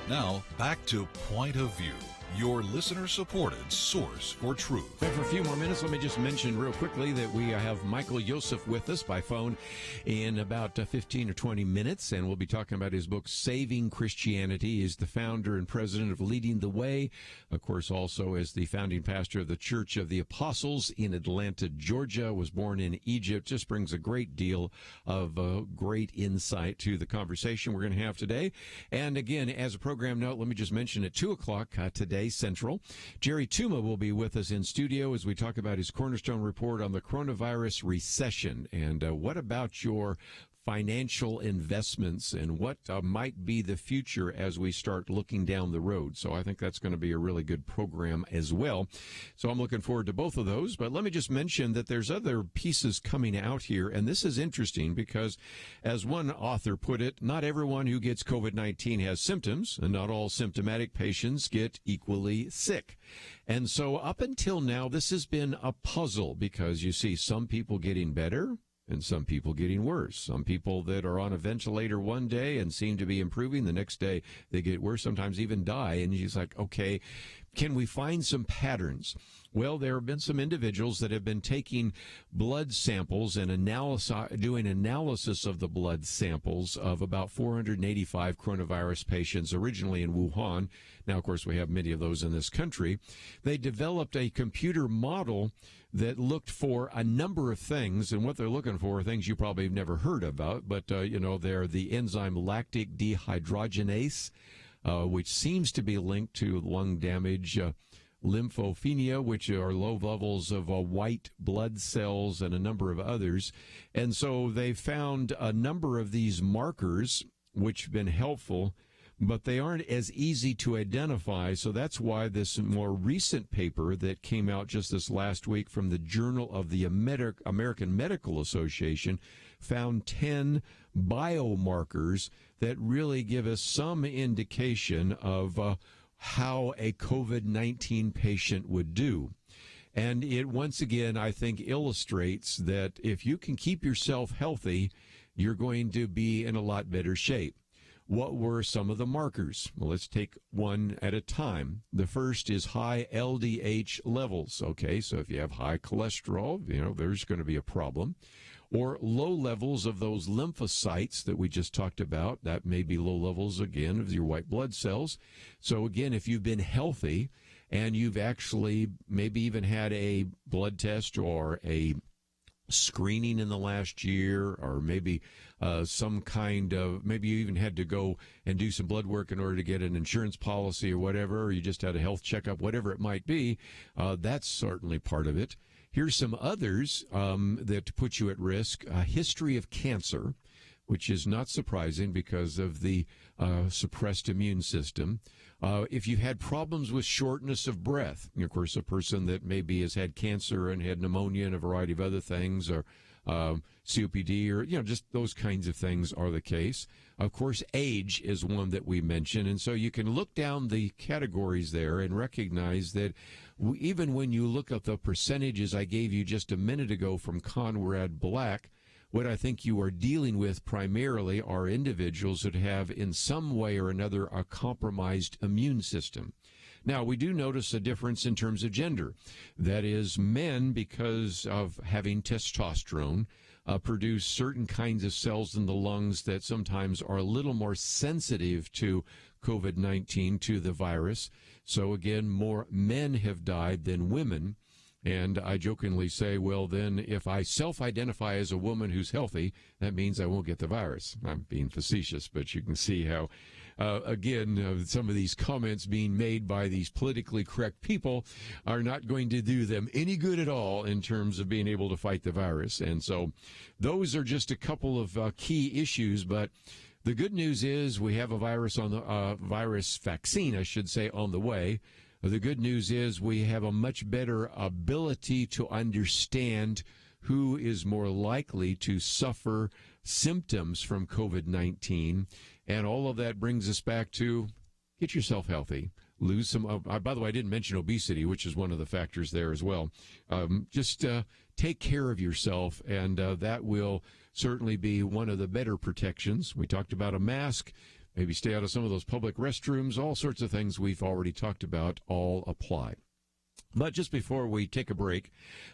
Now, back to Point of View, your listener-supported source for truth. And for a few more minutes, let me just mention real quickly that we have Michael Yosef with us by phone in about 15 or 20 minutes, and we'll be talking about his book, Saving Christianity. He's the founder and president of Leading the Way, of course, also as the founding pastor of the Church of the Apostles in Atlanta, Georgia, was born in Egypt. Just brings a great deal of great insight to the conversation we're going to have today. And again, as a program note, let me just mention at 2 o'clock today, Central, Jerry Tuma will be with us in studio as we talk about his Cornerstone Report on the coronavirus recession. And what about your financial investments and what might be the future as we start looking down the road. So I think that's going to be a really good program as well. So I'm looking forward to both of those. But let me just mention that there's other pieces coming out here. And this is interesting because, as one author put it, not everyone who gets COVID-19 has symptoms, and not all symptomatic patients get equally sick. And so up until now, this has been a puzzle because you see some people getting better and some people getting worse. Some people that are on a ventilator one day and seem to be improving, the next day they get worse, sometimes even die. And you're just like, okay, Can we find some patterns? Well, there have been some individuals that have been taking blood samples and doing analysis of the blood samples of about 485 coronavirus patients originally in Wuhan. Now, of course, we have many of those in this country. They developed a computer model that looked for a number of things, and what they're looking for are things you probably have never heard about, but, they're the enzyme lactic dehydrogenase, which seems to be linked to lung damage, lymphopenia, which are low levels of white blood cells, and a number of others. And so they found a number of these markers, which have been helpful, but they aren't as easy to identify. So that's why this more recent paper that came out just this last week from the Journal of the American Medical Association found 10 biomarkers that really give us some indication of how a COVID-19 patient would do. And it, once again, I think illustrates that if you can keep yourself healthy, you're going to be in a lot better shape. What were some of the markers? Well, let's take one at a time. The first is high LDH levels. Okay, so if you have high cholesterol, there's going to be a problem. Or low levels of those lymphocytes that we just talked about. That may be low levels, again, of your white blood cells. So, again, if you've been healthy and you've actually maybe even had a blood test or a screening in the last year, or maybe maybe you even had to go and do some blood work in order to get an insurance policy or whatever, or you just had a health checkup, whatever it might be, that's certainly part of it. Here's some others that put you at risk. A history of cancer, which is not surprising because of the suppressed immune system. If you've had problems with shortness of breath, of course, a person that maybe has had cancer and had pneumonia and a variety of other things, or COPD, or, just those kinds of things are the case. Of course, age is one that we mentioned. And so you can look down the categories there and recognize that even when you look at the percentages I gave you just a minute ago from Conrad Black, what I think you are dealing with primarily are individuals that have in some way or another a compromised immune system. Now, we do notice a difference in terms of gender. That is, men, because of having testosterone, produce certain kinds of cells in the lungs that sometimes are a little more sensitive to COVID-19, to the virus. So, again, more men have died than women. And I jokingly say, well, then if I self-identify as a woman who's healthy, that means I won't get the virus. I'm being facetious, but you can see how, some of these comments being made by these politically correct people are not going to do them any good at all in terms of being able to fight the virus. And so those are just a couple of key issues, but the good news is we have a virus vaccine, I should say, on the way. The good news is we have a much better ability to understand who is more likely to suffer symptoms from COVID-19. And all of that brings us back to get yourself healthy. Lose some. By the way, I didn't mention obesity, which is one of the factors there as well. Just take care of yourself, and that will certainly be one of the better protections. We talked about a mask. Maybe stay out of some of those public restrooms. All sorts of things we've already talked about all apply. But just before we take a break,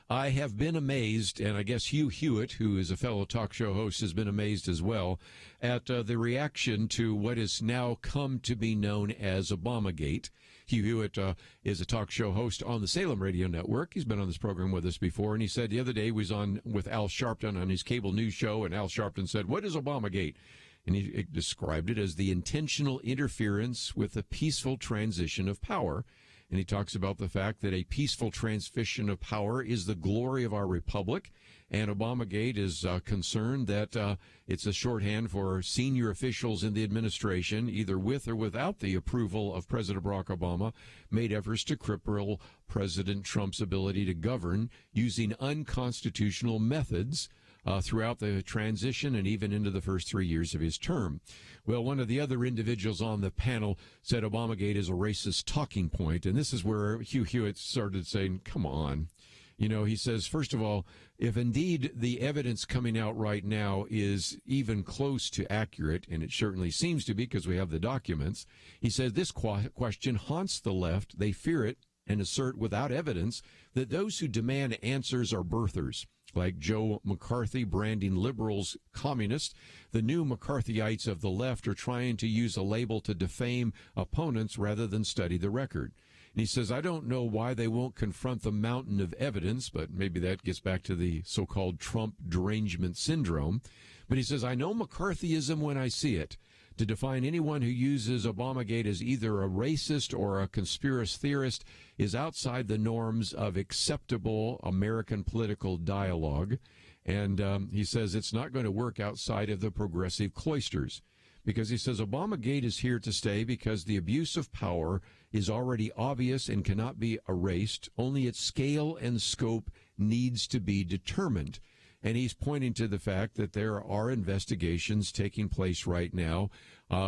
I have been amazed, and I guess Hugh Hewitt, who is a fellow talk show host, has been amazed as well, at the reaction to what has now come to be known as Obamagate. Hugh Hewitt is a talk show host on the Salem Radio Network. He's been on this program with us before, and he said the other day he was on with Al Sharpton on his cable news show, and Al Sharpton said, "What is Obamagate?" And he described it as the intentional interference with a peaceful transition of power. And he talks about the fact that a peaceful transition of power is the glory of our republic. And Obamagate is concerned that it's a shorthand for senior officials in the administration, either with or without the approval of President Barack Obama, made efforts to cripple President Trump's ability to govern using unconstitutional methods throughout the transition and even into the first 3 years of his term. Well, one of the other individuals on the panel said Obamagate is a racist talking point, and this is where Hugh Hewitt started saying, come on. He says, first of all, if indeed the evidence coming out right now is even close to accurate, and it certainly seems to be because we have the documents, he says this question haunts the left. They fear it and assert without evidence that those who demand answers are birthers, like Joe McCarthy branding liberals communist. The new McCarthyites of the left are trying to use a label to defame opponents rather than study the record. And he says, I don't know why they won't confront the mountain of evidence, but maybe that gets back to the so-called Trump derangement syndrome. But he says, I know McCarthyism when I see it. To define anyone who uses Obamagate as either a racist or a conspiracy theorist is outside the norms of acceptable American political dialogue. And he says it's not going to work outside of the progressive cloisters, because he says Obamagate is here to stay because the abuse of power is already obvious and cannot be erased. Only its scale and scope needs to be determined. And he's pointing to the fact that there are investigations taking place right now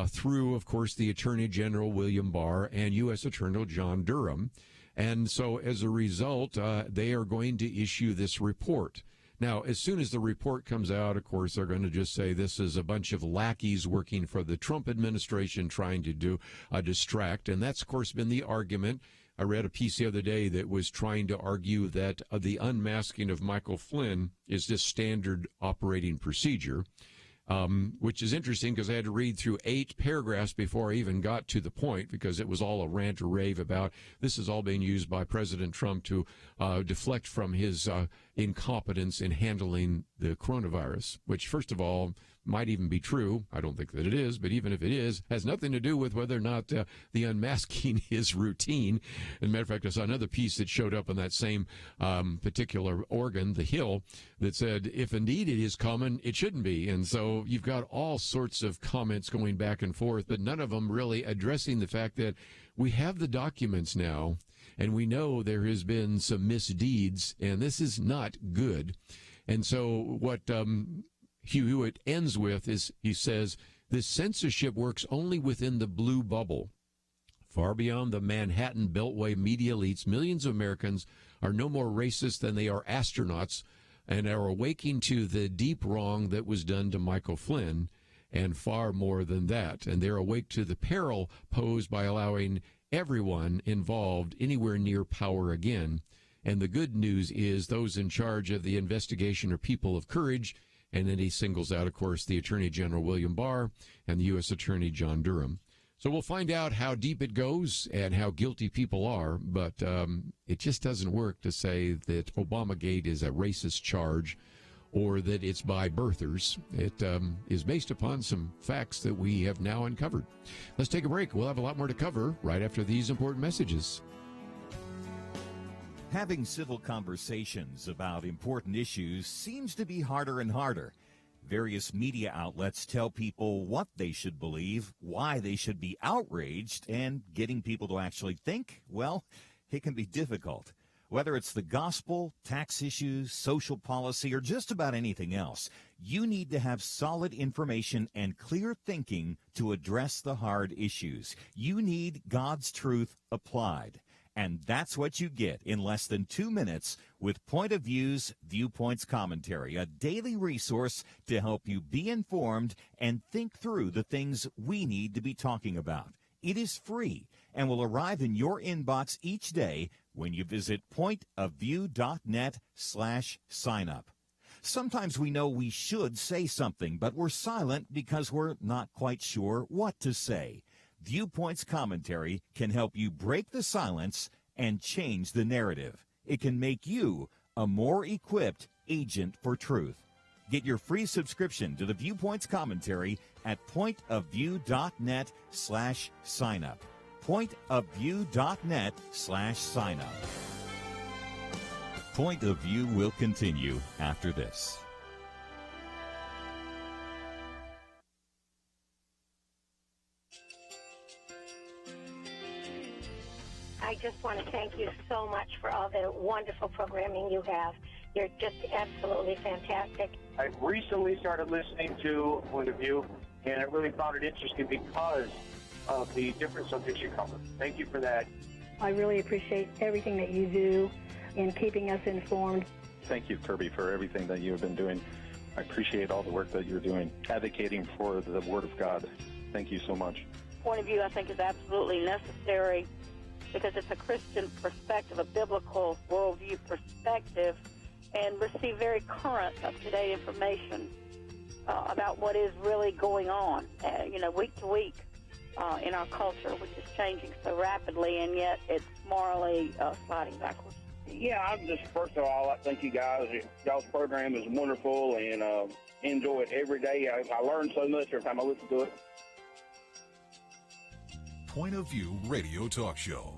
through, of course, the Attorney General William Barr and U.S. Attorney John Durham. And so as a result, they are going to issue this report. Now, as soon as the report comes out, of course, they're going to just say this is a bunch of lackeys working for the Trump administration trying to do distract. And that's, of course, been the argument. I read a piece the other day that was trying to argue that the unmasking of Michael Flynn is just standard operating procedure, which is interesting because I had to read through 8 paragraphs before I even got to the point, because it was all a rant or rave about this is all being used by President Trump to deflect from his incompetence in handling the coronavirus, which, first of all, might even be true. I don't think that it is, but even if it is, has nothing to do with whether or not the unmasking is routine. As a matter of fact, I saw another piece that showed up on that same particular organ, The Hill, that said, if indeed it is common, it shouldn't be. And so you've got all sorts of comments going back and forth, but none of them really addressing the fact that we have the documents now, and we know there has been some misdeeds, and this is not good. And so what Hugh Hewitt ends with is, he says, this censorship works only within the blue bubble. Far beyond the Manhattan Beltway media elites, millions of Americans are no more racist than they are astronauts and are awaking to the deep wrong that was done to Michael Flynn, and far more than that. And they're awake to the peril posed by allowing everyone involved anywhere near power again. And the good news is those in charge of the investigation are people of courage. And then he singles out, of course, the Attorney General William Barr and the U.S. Attorney John Durham. So we'll find out how deep it goes and how guilty people are, but it just doesn't work to say that Obamagate is a racist charge or that it's by birthers. It is based upon some facts that we have now uncovered. Let's take a break. We'll have a lot more to cover right after these important messages. Having civil conversations about important issues seems to be harder and harder. Various media outlets tell people what they should believe, why they should be outraged, and getting people to actually think, well, it can be difficult. Whether it's the gospel, tax issues, social policy, or just about anything else, you need to have solid information and clear thinking to address the hard issues. You need God's truth applied. And that's what you get in less than 2 minutes with Point of View's Viewpoints Commentary, a daily resource to help you be informed and think through the things we need to be talking about. It is free and will arrive in your inbox each day when you visit pointofview.net/signup. Sometimes we know we should say something, but we're silent because we're not quite sure what to say. Viewpoints Commentary can help you break the silence and change the narrative. It can make you a more equipped agent for truth. Get your free subscription to the Viewpoints Commentary at pointofview.net/signup. Pointofview.net/signup. Point of View will continue after this. I just want to thank you so much for all the wonderful programming you have. You're just absolutely fantastic. I recently started listening to Point of View, and I really found it interesting because of the different subjects you cover. Thank you for that. I really appreciate everything that you do. in keeping us informed. Thank you, Kirby, for everything that you have been doing. I appreciate all the work that you're doing, advocating for the Word of God. Thank you so much. Point of view, I think, is absolutely necessary because it's a Christian perspective, a biblical worldview perspective, and receive very current, up-to-date information about what is really going on, week to week in our culture, which is changing so rapidly, and yet it's morally sliding backwards. Yeah, I'm just, first of all, I thank you guys. Y'all's program is wonderful, and enjoy it every day. I learn so much every time I listen to it. Point of View Radio Talk Show.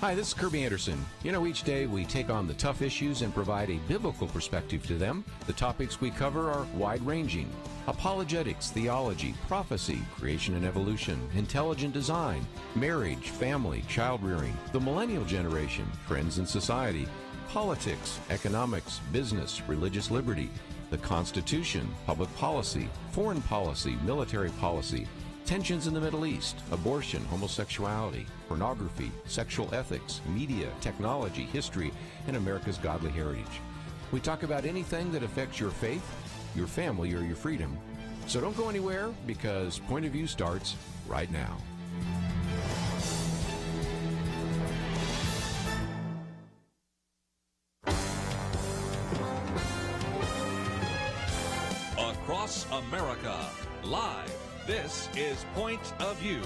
Hi, this is Kirby Anderson. You know, each day we take on the tough issues and provide a biblical perspective to them. The topics we cover are wide-ranging: apologetics, theology, prophecy, creation and evolution, intelligent design, marriage, family, child-rearing, the millennial generation, trends in society, politics, economics, business, religious liberty, the Constitution, public policy, foreign policy, military policy, tensions in the Middle East, abortion, homosexuality, pornography, sexual ethics, media, technology, history, and America's godly heritage. We talk about anything that affects your faith, your family, or your freedom. So don't go anywhere, because Point of View starts right now. Across America, live. This is Point of View.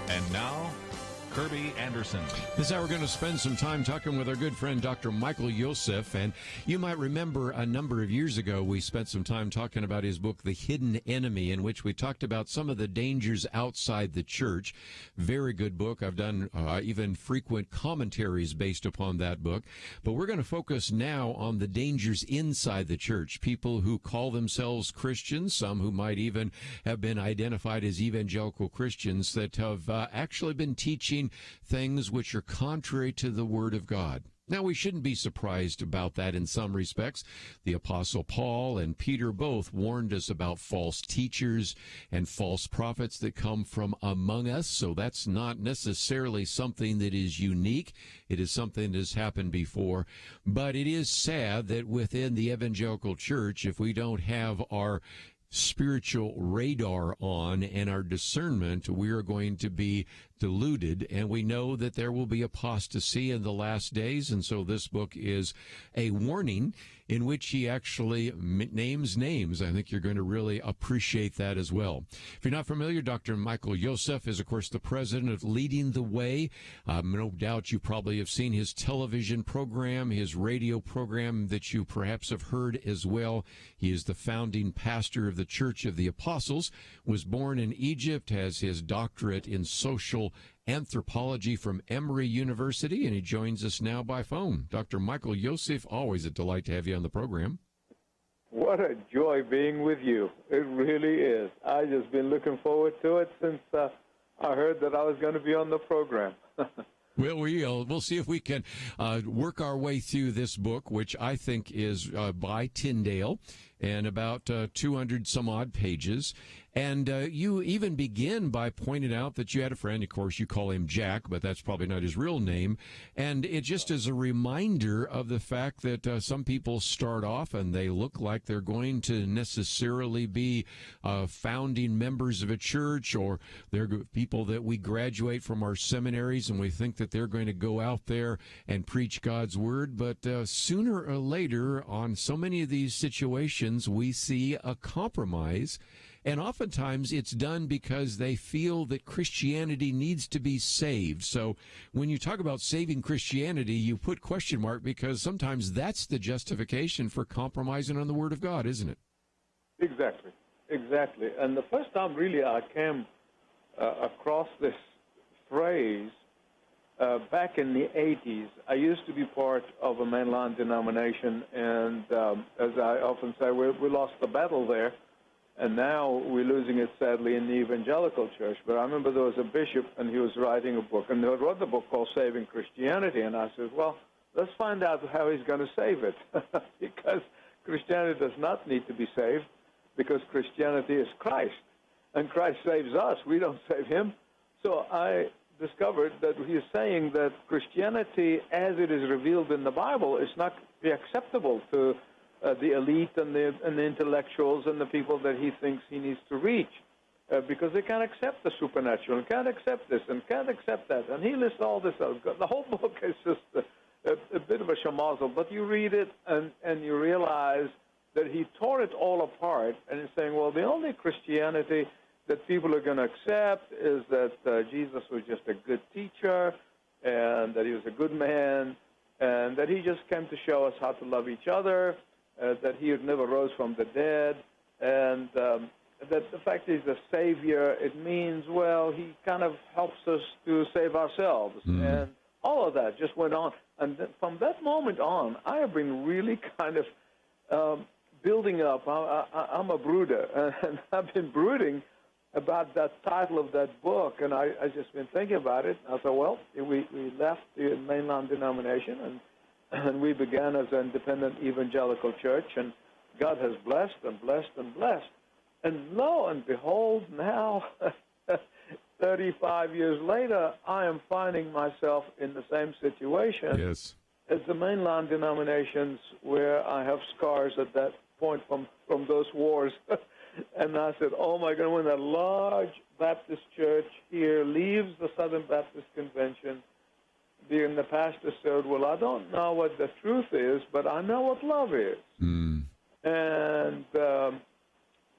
And now, Kirby Anderson. This hour we're going to spend some time talking with our good friend Dr. Michael Yosef, and you might remember a number of years ago we spent some time talking about his book, The Hidden Enemy, in which we talked about some of the dangers outside the church. Very good book. I've done even frequent commentaries based upon that book, but we're going to focus now on the dangers inside the church. People who call themselves Christians, some who might even have been identified as evangelical Christians, that have actually been teaching things which are contrary to the Word of God. Now, we shouldn't be surprised about that in some respects. The Apostle Paul and Peter both warned us about false teachers and false prophets that come from among us, so that's not necessarily something that is unique. It is something that has happened before. But it is sad that within the evangelical church, if we don't have our spiritual radar on and our discernment, we are going to be deluded, and we know that there will be apostasy in the last days, and so this book is a warning in which he actually names names. I think you're going to really appreciate that as well. If you're not familiar, Dr. Michael Yosef is, of course, the president of Leading the Way. No doubt you probably have seen his television program, his radio program that you perhaps have heard as well. He is the founding pastor of the Church of the Apostles, was born in Egypt, has his doctorate in social anthropology from Emory University, and he joins us now by phone. Dr. Michael Yosef, always a delight to have you on the program. What a joy being with you. It really is. I've just been looking forward to it since I heard that I was going to be on the program. Well, we'll see if we can work our way through this book, which I think is by Tyndale, and about 200 some odd pages. And you even begin by pointing out that you had a friend. Of course, you call him Jack, but that's probably not his real name. And it just is a reminder of the fact that some people start off and they look like they're going to necessarily be founding members of a church, or they're people that we graduate from our seminaries and we think that they're going to go out there and preach God's word. But sooner or later, on so many of these situations, we see a compromise. And oftentimes it's done because they feel that Christianity needs to be saved. So when you talk about saving Christianity, you put question mark, because sometimes that's the justification for compromising on the Word of God, isn't it? Exactly. And the first time really I came across this phrase back in the 80s, I used to be part of a mainline denomination, and as I often say, we lost the battle there. And now we're losing it, sadly, in the evangelical church. But I remember there was a bishop, and he was writing a book, and he wrote the book called Saving Christianity. And I said, well, let's find out how he's going to save it. Because Christianity does not need to be saved, because Christianity is Christ. And Christ saves us. We don't save him. So I discovered that he's saying that Christianity, as it is revealed in the Bible, is not acceptable to the elite and the intellectuals and the people that he thinks he needs to reach, because they can't accept the supernatural and can't accept this and can't accept that. And he lists all this out. The whole book is just a bit of a shamazel, but you read it and you realize that he tore it all apart, and he's saying, well, the only Christianity that people are going to accept is that Jesus was just a good teacher, and that he was a good man, and that he just came to show us how to love each other, that he had never rose from the dead, fact he's a savior, it means, well, he kind of helps us to save ourselves. And all of that just went on. And from that moment on, I have been really kind of building up. I'm a brooder, and I've been brooding about that title of that book, and I just been thinking about it. I thought, well, we left the mainline denomination, and we began as an independent evangelical church, and God has blessed and blessed and blessed. And lo and behold, now, 35 years later, I am finding myself in the same situation as the mainline denominations, where I have scars at that point from those wars. And I said, oh, my God, when that large Baptist church here leaves the Southern Baptist Convention, the pastor said, well, I don't know what the truth is, but I know what love is.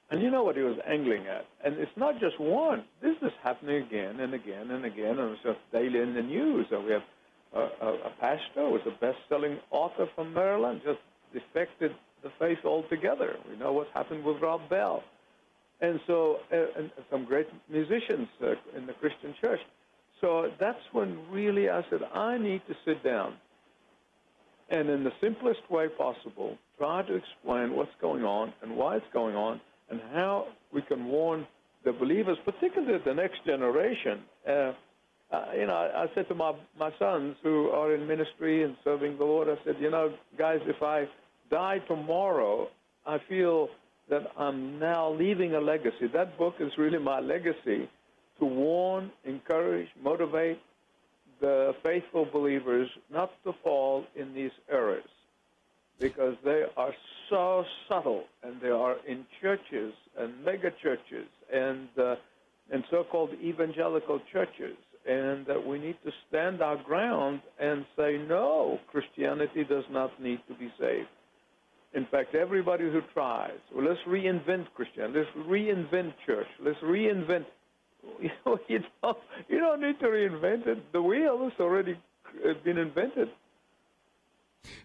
And you know what he was angling at. And it's not just one. This is happening again and again and again, and it's just daily in the news. And we have a pastor who was a best-selling author from Maryland, just defected the faith altogether. We know what happened with Rob Bell. And so, and some great musicians in the Christian church. So that's when really I said, I need to sit down and in the simplest way possible, try to explain what's going on and why it's going on and how we can warn the believers, particularly the next generation. I said to my sons who are in ministry and serving the Lord, I said, guys, if I die tomorrow, I feel that I'm now leaving a legacy. That book is really my legacy, to warn, encourage, motivate the faithful believers not to fall in these errors, because they are so subtle, and they are in churches and mega churches and so-called evangelical churches, and that we need to stand our ground and say, no, Christianity does not need to be saved. In fact, everybody who tries, well, let's reinvent Christianity, let's reinvent church, let's reinvent. You don't need to reinvent it. The wheel has already been invented.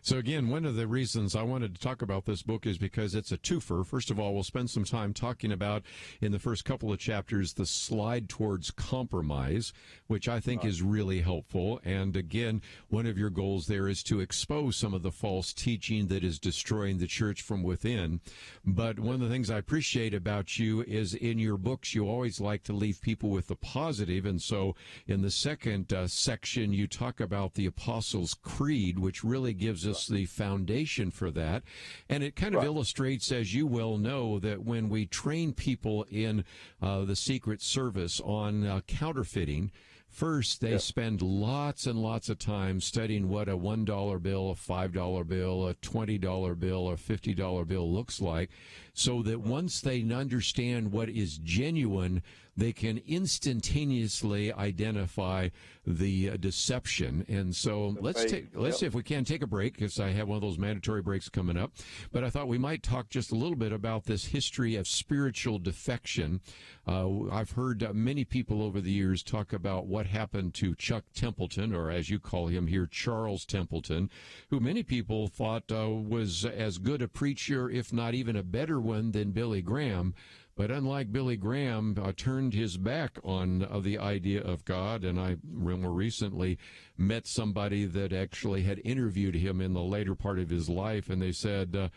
So again, one of the reasons I wanted to talk about this book is because it's a twofer. First of all, we'll spend some time talking about, in the first couple of chapters, the slide towards compromise, which I think is really helpful. And again, one of your goals there is to expose some of the false teaching that is destroying the church from within. But one of the things I appreciate about you is in your books, you always like to leave people with the positive. And so in the second section, you talk about the Apostles' Creed, which really gives us the foundation for that. And it kind of illustrates, as you well know, that when we train people in the Secret Service on counterfeiting, first, they spend lots and lots of time studying what a $1 bill, a $5 bill, a $20 bill, a $50 bill looks like, so that once they understand what is genuine, they can instantaneously identify the deception. And so let's see if we can take a break, because I have one of those mandatory breaks coming up. But I thought we might talk just a little bit about this history of spiritual defection. I've heard many people over the years talk about what happened to Chuck Templeton, or as you call him here, Charles Templeton, who many people thought was as good a preacher, if not even a better one, than Billy Graham. But unlike Billy Graham, turned his back on the idea of God. And I more recently met somebody that actually had interviewed him in the later part of his life. And they said, do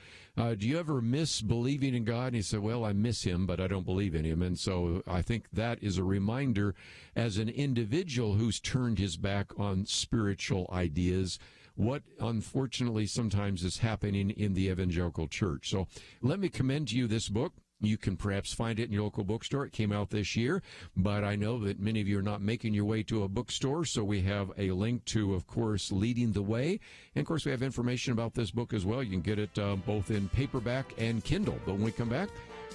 you ever miss believing in God? And he said, well, I miss him, but I don't believe in him. And so I think that is a reminder, as an individual who's turned his back on spiritual ideas, what unfortunately sometimes is happening in the evangelical church. So let me commend to you this book. You can perhaps find it in your local bookstore. It came out this year, but I know that many of you are not making your way to a bookstore, so we have a link to, of course, Leading the Way. And, of course, we have information about this book as well. You can get it both in paperback and Kindle. But when we come back,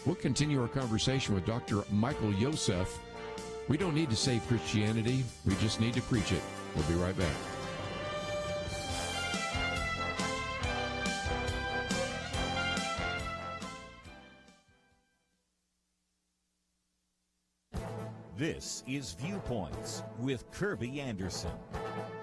we'll continue our conversation with Dr. Michael Yosef. We don't need to save Christianity. We just need to preach it. We'll be right back. This is Viewpoints with Kirby Anderson.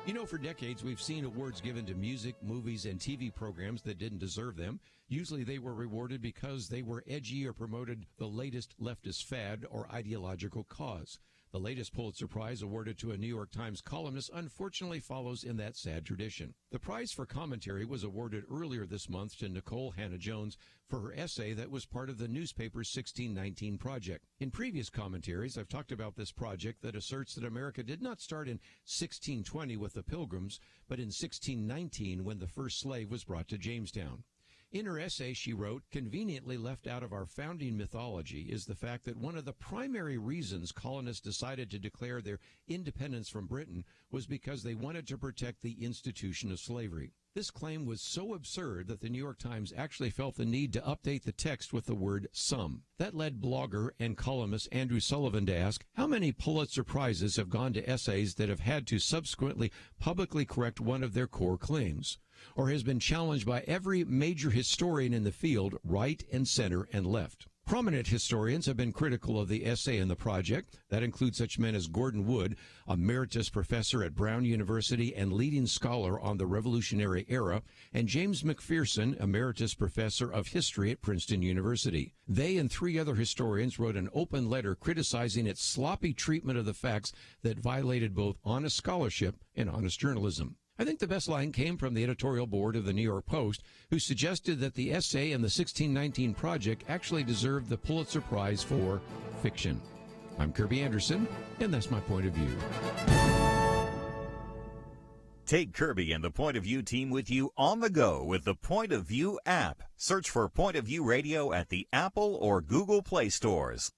You know, for decades, we've seen awards given to music, movies, and TV programs that didn't deserve them. Usually they were rewarded because they were edgy or promoted the latest leftist fad or ideological cause. The latest Pulitzer Prize awarded to a New York Times columnist unfortunately follows in that sad tradition. The prize for commentary was awarded earlier this month to Nicole Hannah-Jones for her essay that was part of the newspaper's 1619 Project. In previous commentaries, I've talked about this project that asserts that America did not start in 1620 with the Pilgrims, but in 1619 when the first slave was brought to Jamestown. In her essay, she wrote, conveniently left out of our founding mythology is the fact that one of the primary reasons colonists decided to declare their independence from Britain was because they wanted to protect the institution of slavery. This claim was so absurd that the New York Times actually felt the need to update the text with the word some. That led blogger and columnist Andrew Sullivan to ask, how many Pulitzer Prizes have gone to essays that have had to subsequently publicly correct one of their core claims, or has been challenged by every major historian in the field, right and center and left? Prominent historians have been critical of the essay in the project. That includes such men as Gordon Wood, emeritus professor at Brown University and leading scholar on the Revolutionary Era, and James McPherson, emeritus professor of history at Princeton University. They and three other historians wrote an open letter criticizing its sloppy treatment of the facts that violated both honest scholarship and honest journalism. I think the best line came from the editorial board of the New York Post, who suggested that the essay in the 1619 Project actually deserved the Pulitzer Prize for fiction. I'm Kirby Anderson, and that's my point of view. Take Kirby and the Point of View team with you on the go with the Point of View app. Search for Point of View Radio at the Apple or Google Play stores.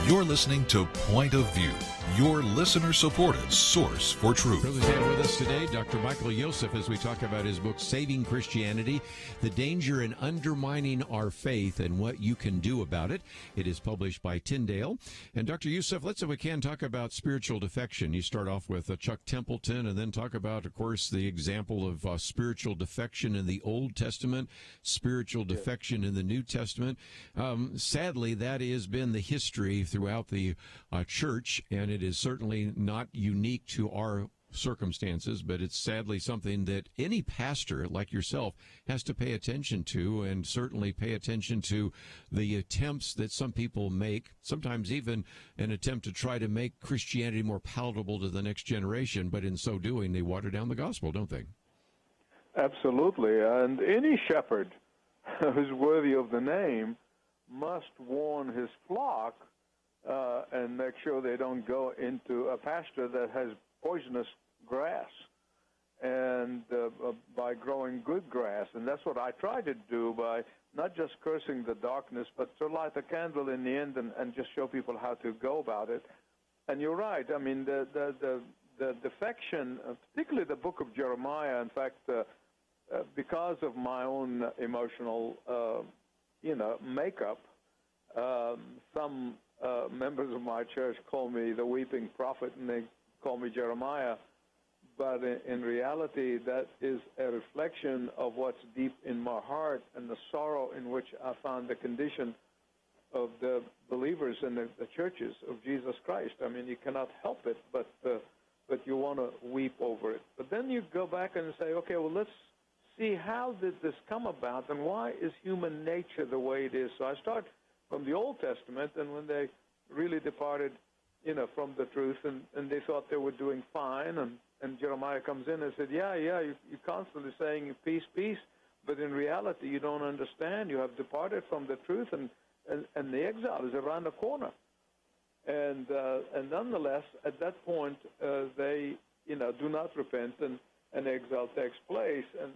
You're listening to Point of View, your listener-supported source for truth. Privileged to have with us today Dr. Michael Yosef as we talk about his book, Saving Christianity, The Danger in Undermining Our Faith and What You Can Do About It. It is published by Tyndale. And Dr. Yosef, let's, if we can, talk about spiritual defection. You start off with Chuck Templeton and then talk about, of course, the example of spiritual defection in the Old Testament, spiritual defection in the New Testament. Sadly, that has been the history throughout the church, and it is certainly not unique to our circumstances, but it's sadly something that any pastor like yourself has to pay attention to, and certainly pay attention to the attempts that some people make, sometimes even an attempt to try to make Christianity more palatable to the next generation, but in so doing, they water down the gospel, don't they? Absolutely, and any shepherd who's worthy of the name must warn his flock and make sure they don't go into a pasture that has poisonous grass, and by growing good grass. And that's what I try to do by not just cursing the darkness, but to light a candle in the end and just show people how to go about it. And you're right. I mean, the defection, particularly the book of Jeremiah, in fact, because of my own emotional, makeup, some members of my church call me the weeping prophet, and they call me Jeremiah. But in reality, that is a reflection of what's deep in my heart and the sorrow in which I found the condition of the believers in the churches of Jesus Christ. I mean, you cannot help it, but you want to weep over it. But then you go back and say, okay, well, let's see, how did this come about, and why is human nature the way it is? So I start from the Old Testament, and when they really departed from the truth, and they thought they were doing fine. And Jeremiah comes in and said, you're constantly saying peace, peace, but in reality you don't understand. You have departed from the truth, and the exile is around the corner. And nonetheless, at that point, they do not repent, and exile takes place. And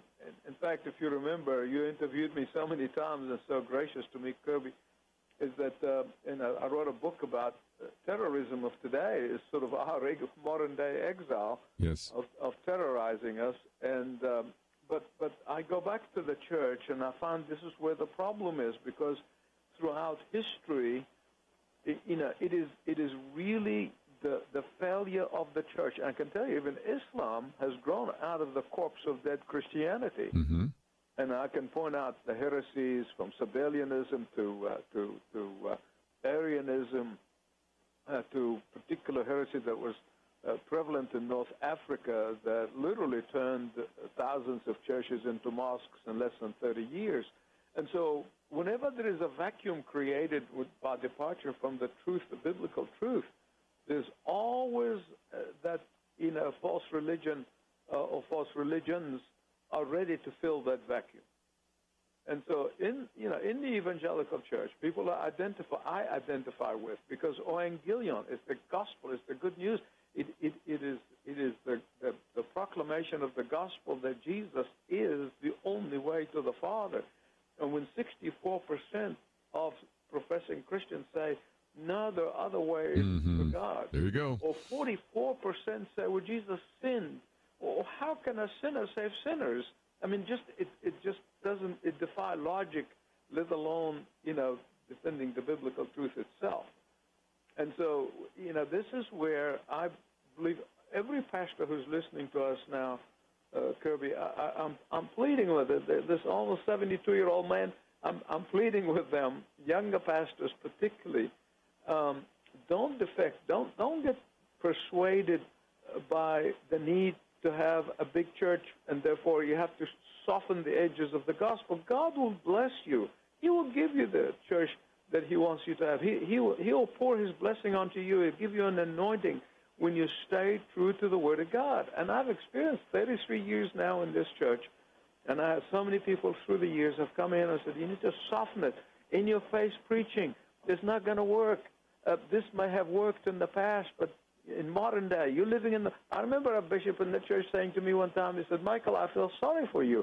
in fact, if you remember, you interviewed me so many times and so gracious to me, Kirby, is that I wrote a book about terrorism of today. Is sort of our modern-day exile of terrorizing us. And but I go back to the church, and I found this is where the problem is, because throughout history, it is really the failure of the church. And I can tell you, even Islam has grown out of the corpse of dead Christianity. Mm-hmm. And I can point out the heresies from Sabellianism to Arianism, to particular heresy that was prevalent in North Africa that literally turned thousands of churches into mosques in less than 30 years. And so whenever there is a vacuum created by departure from the truth, the biblical truth, there's always that false religion or false religions are ready to fill that vacuum. And so in the evangelical church, people I identify with, because Evangelion is the gospel, it's the good news. It is the proclamation of the gospel that Jesus is the only way to the Father. And when 64% of professing Christians say, no, there are other ways to God. There you go. Or 44% say, well, Jesus sinned. Or how can a sinner save sinners? I mean, it just doesn't, it defy logic, let alone, defending the biblical truth itself. And so, this is where I believe every pastor who's listening to us now, Kirby, I'm pleading with it. This almost 72-year-old man, I'm pleading with them, younger pastors particularly, don't defect, don't get persuaded by the need to have a big church, and therefore you have to soften the edges of the gospel. God will bless you. He will give you the church that he wants you to have. He'll pour his blessing onto you. He'll give you an anointing when you stay true to the Word of God. And I've experienced 33 years now in this church, and I have so many people through the years have come in and said, you need to soften it. In-your-face preaching is not going to work. This may have worked in the past, but in modern day, you're living in the... I remember a bishop in the church saying to me one time, he said, Michael, I feel sorry for you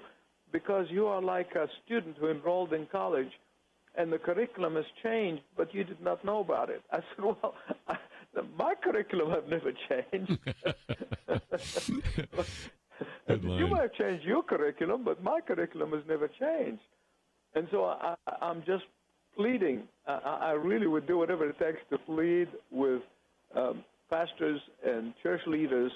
because you are like a student who enrolled in college and the curriculum has changed, but you did not know about it. I said, well, my curriculum have never changed. You might have changed your curriculum, but my curriculum has never changed. And so I'm just pleading. I really would do whatever it takes to plead with pastors and church leaders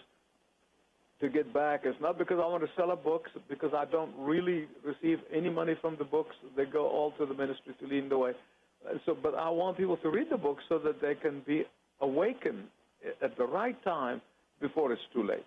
to get back. It's not because I want to sell books, because I don't really receive any money from the books. They go all to the ministry to lead the way. But I want people to read the books so that they can be awakened at the right time before it's too late.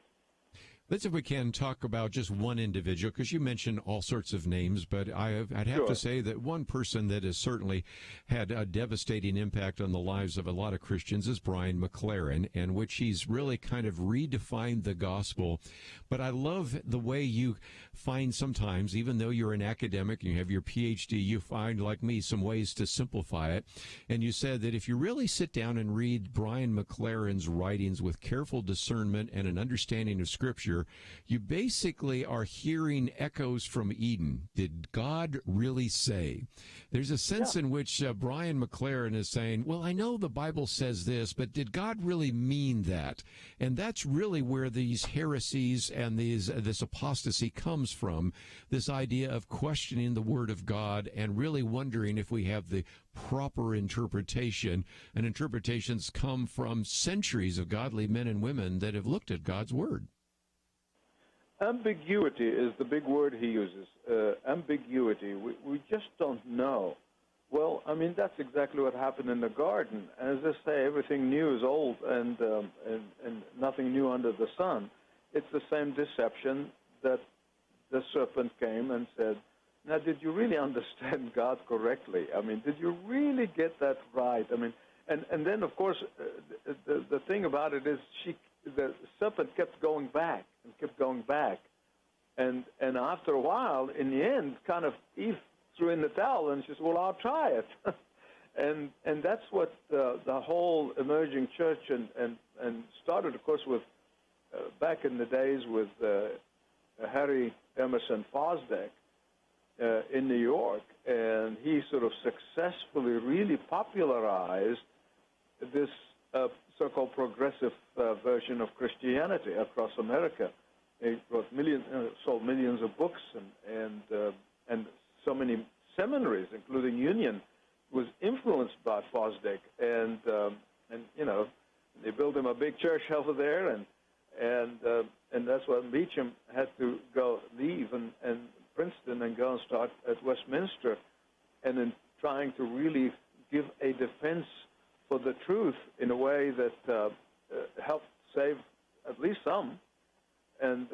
Let's, if we can, talk about just one individual, because you mentioned all sorts of names, but I'd have to say that one person that has certainly had a devastating impact on the lives of a lot of Christians is Brian McLaren, in which he's really kind of redefined the gospel. But I love the way you find sometimes, even though you're an academic and you have your PhD, you find, like me, some ways to simplify it. And you said that if you really sit down and read Brian McLaren's writings with careful discernment and an understanding of Scripture, you basically are hearing echoes from Eden. Did God really say? There's a sense in which Brian McLaren is saying, well, I know the Bible says this, but did God really mean that? And that's really where these heresies and this apostasy comes from, this idea of questioning the Word of God and really wondering if we have the proper interpretation. And interpretations come from centuries of godly men and women that have looked at God's Word. Ambiguity is the big word he uses. Ambiguity. We just don't know. Well, I mean, that's exactly what happened in the garden. As they say, everything new is old and nothing new under the sun. It's the same deception that the serpent came and said, now, did you really understand God correctly? I mean, did you really get that right? I mean, And then, of course, the thing about it is the serpent kept going back and kept going back. And after a while, in the end, kind of Eve threw in the towel and she said, well, I'll try it. and that's what the whole emerging church and started, of course, with back in the days with Harry Emerson Fosdick in New York. And he sort of successfully really popularized this so-called progressive version of Christianity across America. He wrote sold millions of books, and so many seminaries, including Union, was influenced by Fosdick, and you know, they built him a big church over there, and that's why Beecham had to leave and Princeton and go and start at Westminster, and in trying to really give a defense for the truth in a way that helped save at least some. And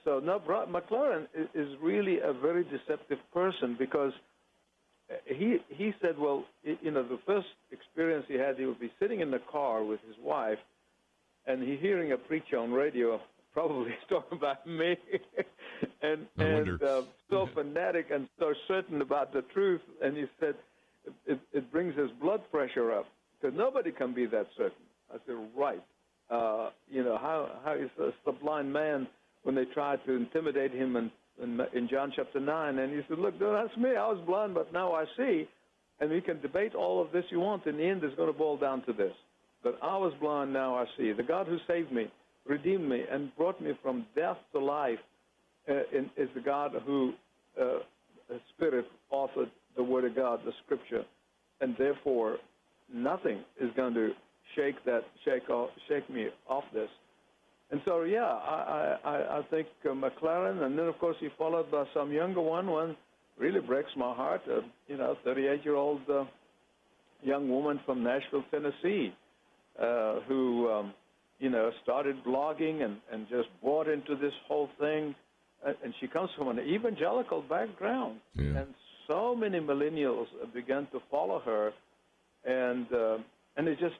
so, no, McLaren is really a very deceptive person, because he said, well, you know, the first experience he had, he would be sitting in the car with his wife, and he hearing a preacher on radio, probably talking about me, and so fanatic and so certain about the truth. And he said, it brings his blood pressure up, because nobody can be that certain. I said, right. You know, how is the blind man when they tried to intimidate him in John chapter 9, and he said, look, that's me. I was blind, but now I see. And we can debate all of this you want. In the end, it's going to boil down to this. But I was blind, now I see. The God who saved me, redeemed me, and brought me from death to life is the God who, Spirit, authored the Word of God, the Scripture. And therefore, nothing is going to shake me off this. And so, yeah, I think McLaren, and then, of course, he followed by some younger one really breaks my heart, you know, 38-year-old young woman from Nashville, Tennessee, who, you know, started blogging and just bought into this whole thing. And she comes from an evangelical background. Yeah. And so many millennials began to follow her. And it just,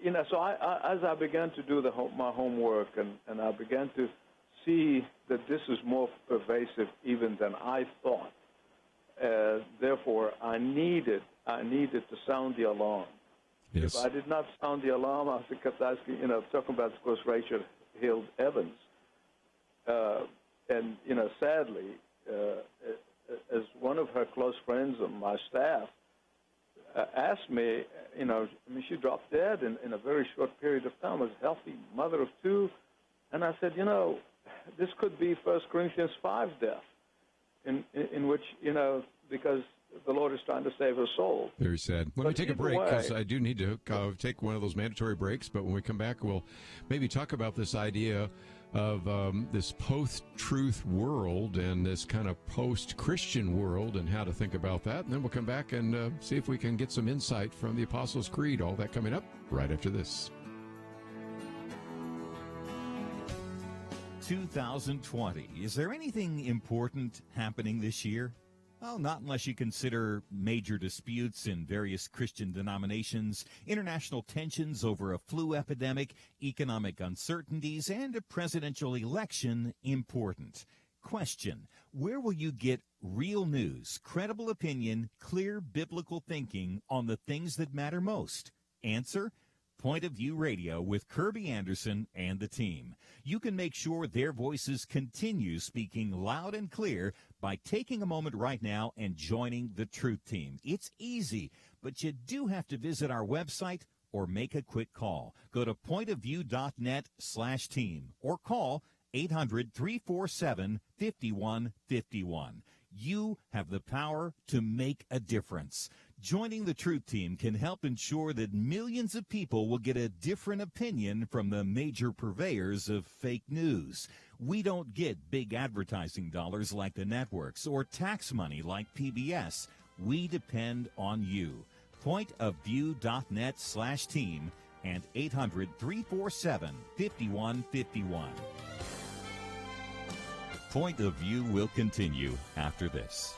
you know, so as I began to do my homework and I began to see that this is more pervasive even than I thought, therefore I needed to sound the alarm. Yes. If I did not sound the alarm, I kept asking, you know, talking about, of course, Rachel Hill Evans. And, you know, sadly, as one of her close friends on my staff asked me, you know, I mean, she dropped dead in a very short period of time, was a healthy mother of two. And I said, you know, this could be 1 Corinthians 5 death, in which, you know, because the Lord is trying to save her soul. Very sad. Let me take a break, because I do need to take one of those mandatory breaks. But when we come back, we'll maybe talk about this idea of this post-truth world and this kind of post-Christian world and how to think about that. And then we'll come back and see if we can get some insight from the Apostles' Creed. All that coming up right after this. 2020. Is there anything important happening this year? Well, not unless you consider major disputes in various Christian denominations, international tensions over a flu epidemic, economic uncertainties, and a presidential election important. Question: where will you get real news, credible opinion, clear biblical thinking on the things that matter most? Answer: Point of View Radio with Kirby Anderson and the team. You can make sure their voices continue speaking loud and clear by taking a moment right now and joining the Truth Team. It's easy, but you do have to visit our website or make a quick call. Go to pointofview.net/team or call 800-347-5151. You have the power to make a difference. Joining the Truth Team can help ensure that millions of people will get a different opinion from the major purveyors of fake news. We don't get big advertising dollars like the networks or tax money like PBS. We depend on you. Pointofview.net/team and 800-347-5151. Point of View will continue after this.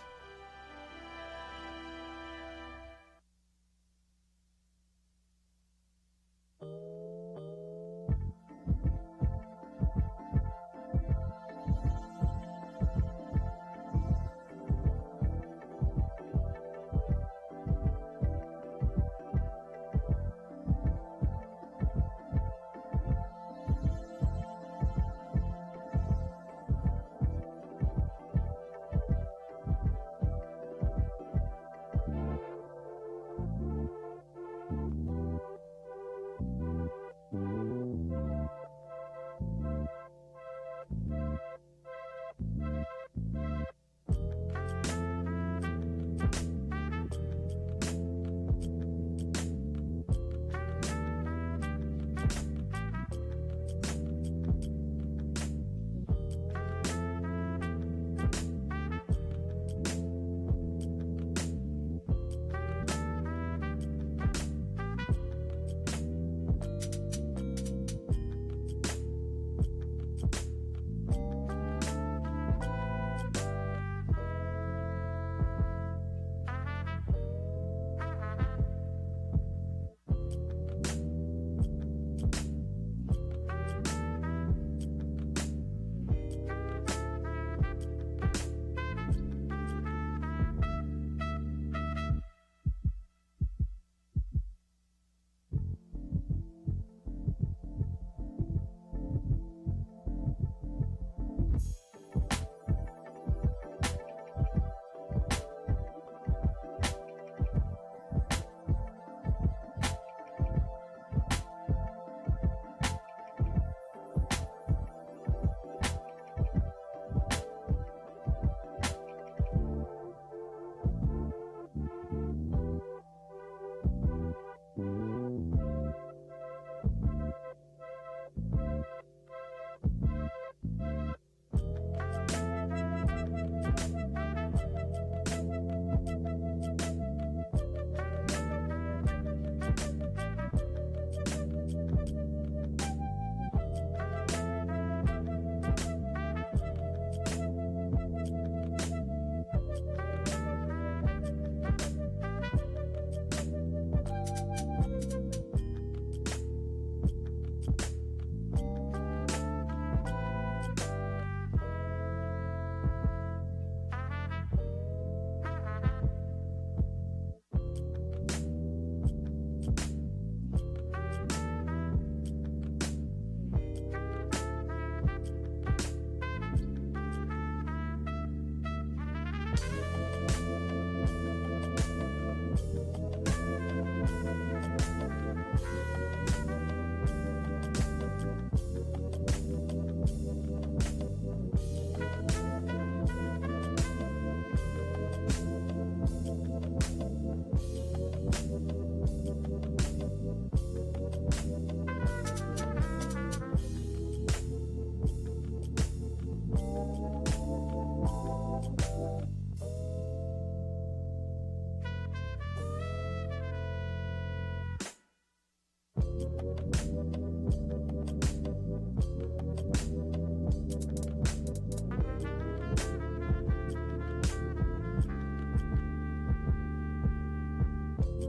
You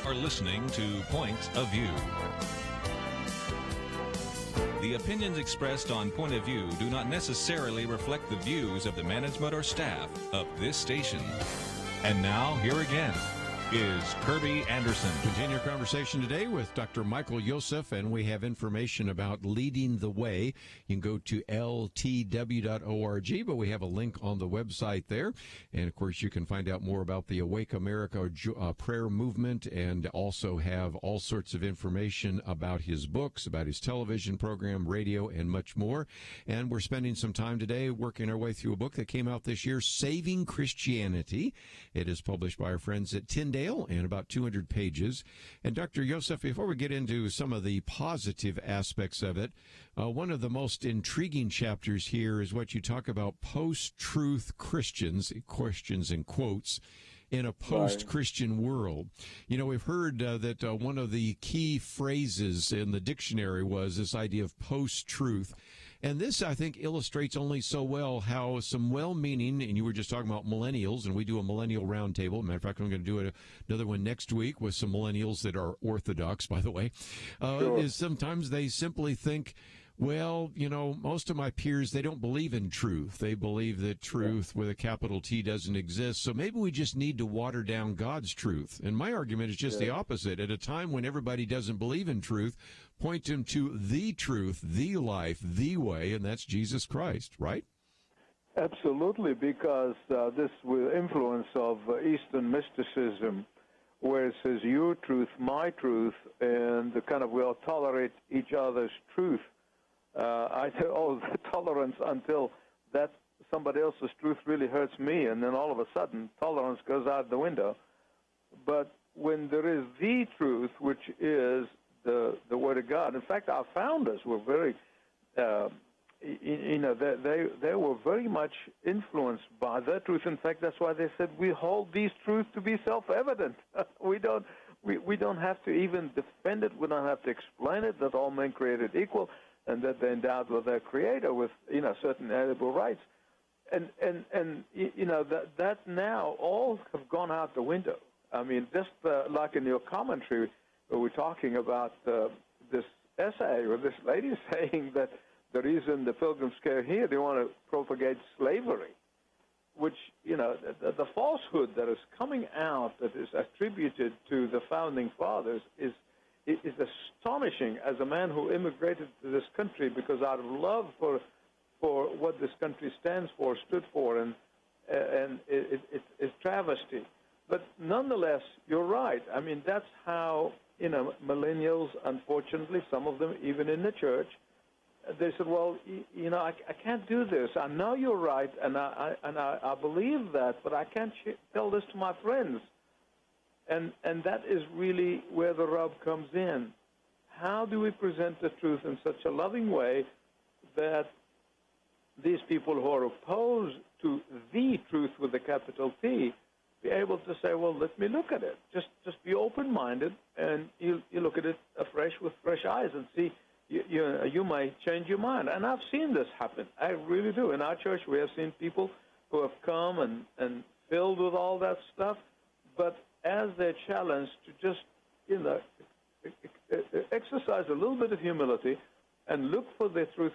are listening to Point of View. The opinions expressed on Point of View do not necessarily reflect the views of the management or staff of this station. And now, here again is Kirby Anderson. Continue our conversation today with Dr. Michael Yosef, and we have information about leading the way. You can go to ltw.org, but we have a link on the website there. And, of course, you can find out more about the Awake America prayer movement and also have all sorts of information about his books, about his television program, radio, and much more. And we're spending some time today working our way through a book that came out this year, Saving Christianity. It is published by our friends at Tyndale and about 200 pages. And Dr. Yosef, before we get into some of the positive aspects of it, one of the most intriguing chapters here is what you talk about post-truth Christians in quotes, in a post-Christian world. You know, we've heard that one of the key phrases in the dictionary was this idea of post-truth. And this, I think, illustrates only so well how some well-meaning, and you were just talking about millennials, and we do a millennial roundtable. Matter of fact, I'm going to do another one next week with some millennials that are orthodox, by the way, is sometimes they simply think, well, you know, most of my peers, they don't believe in truth. They believe that truth with a capital T doesn't exist. So maybe we just need to water down God's truth. And my argument is just the opposite. At a time when everybody doesn't believe in truth, point them to the truth, the life, the way, and that's Jesus Christ, right? Absolutely, because this with influence of Eastern mysticism, where it says your truth, my truth, and the kind of we'll tolerate each other's truth. I say, tolerance until that somebody else's truth really hurts me, and then all of a sudden tolerance goes out the window. But when there is the truth, which is the Word of God. In fact, our founders were very, they were very much influenced by that truth. In fact, that's why they said we hold these truths to be self-evident. We don't have to even defend it. We don't have to explain it. That all men created equal, and that they're endowed with their Creator with certain inalienable rights, and that now all have gone out the window. I mean, just like in your commentary, we're talking about this essay or this lady saying that the reason the Pilgrims came here, they want to propagate slavery, which, the falsehood that is coming out that is attributed to the Founding Fathers is astonishing as a man who immigrated to this country because out of love for what this country stands for, stood for, and it's travesty. But nonetheless, you're right. I mean, that's how, millennials, unfortunately, some of them even in the church, they said, well, I can't do this. I know you're right, and I believe that, but I can't tell this to my friends. And that is really where the rub comes in. How do we present the truth in such a loving way that these people who are opposed to the truth with a capital T be able to say, well, let me look at it. Just be open-minded, and you look at it afresh with fresh eyes and see you might change your mind. And I've seen this happen. I really do. In our church, we have seen people who have come and filled with all that stuff, but as they're challenged to just, exercise a little bit of humility and look for the truth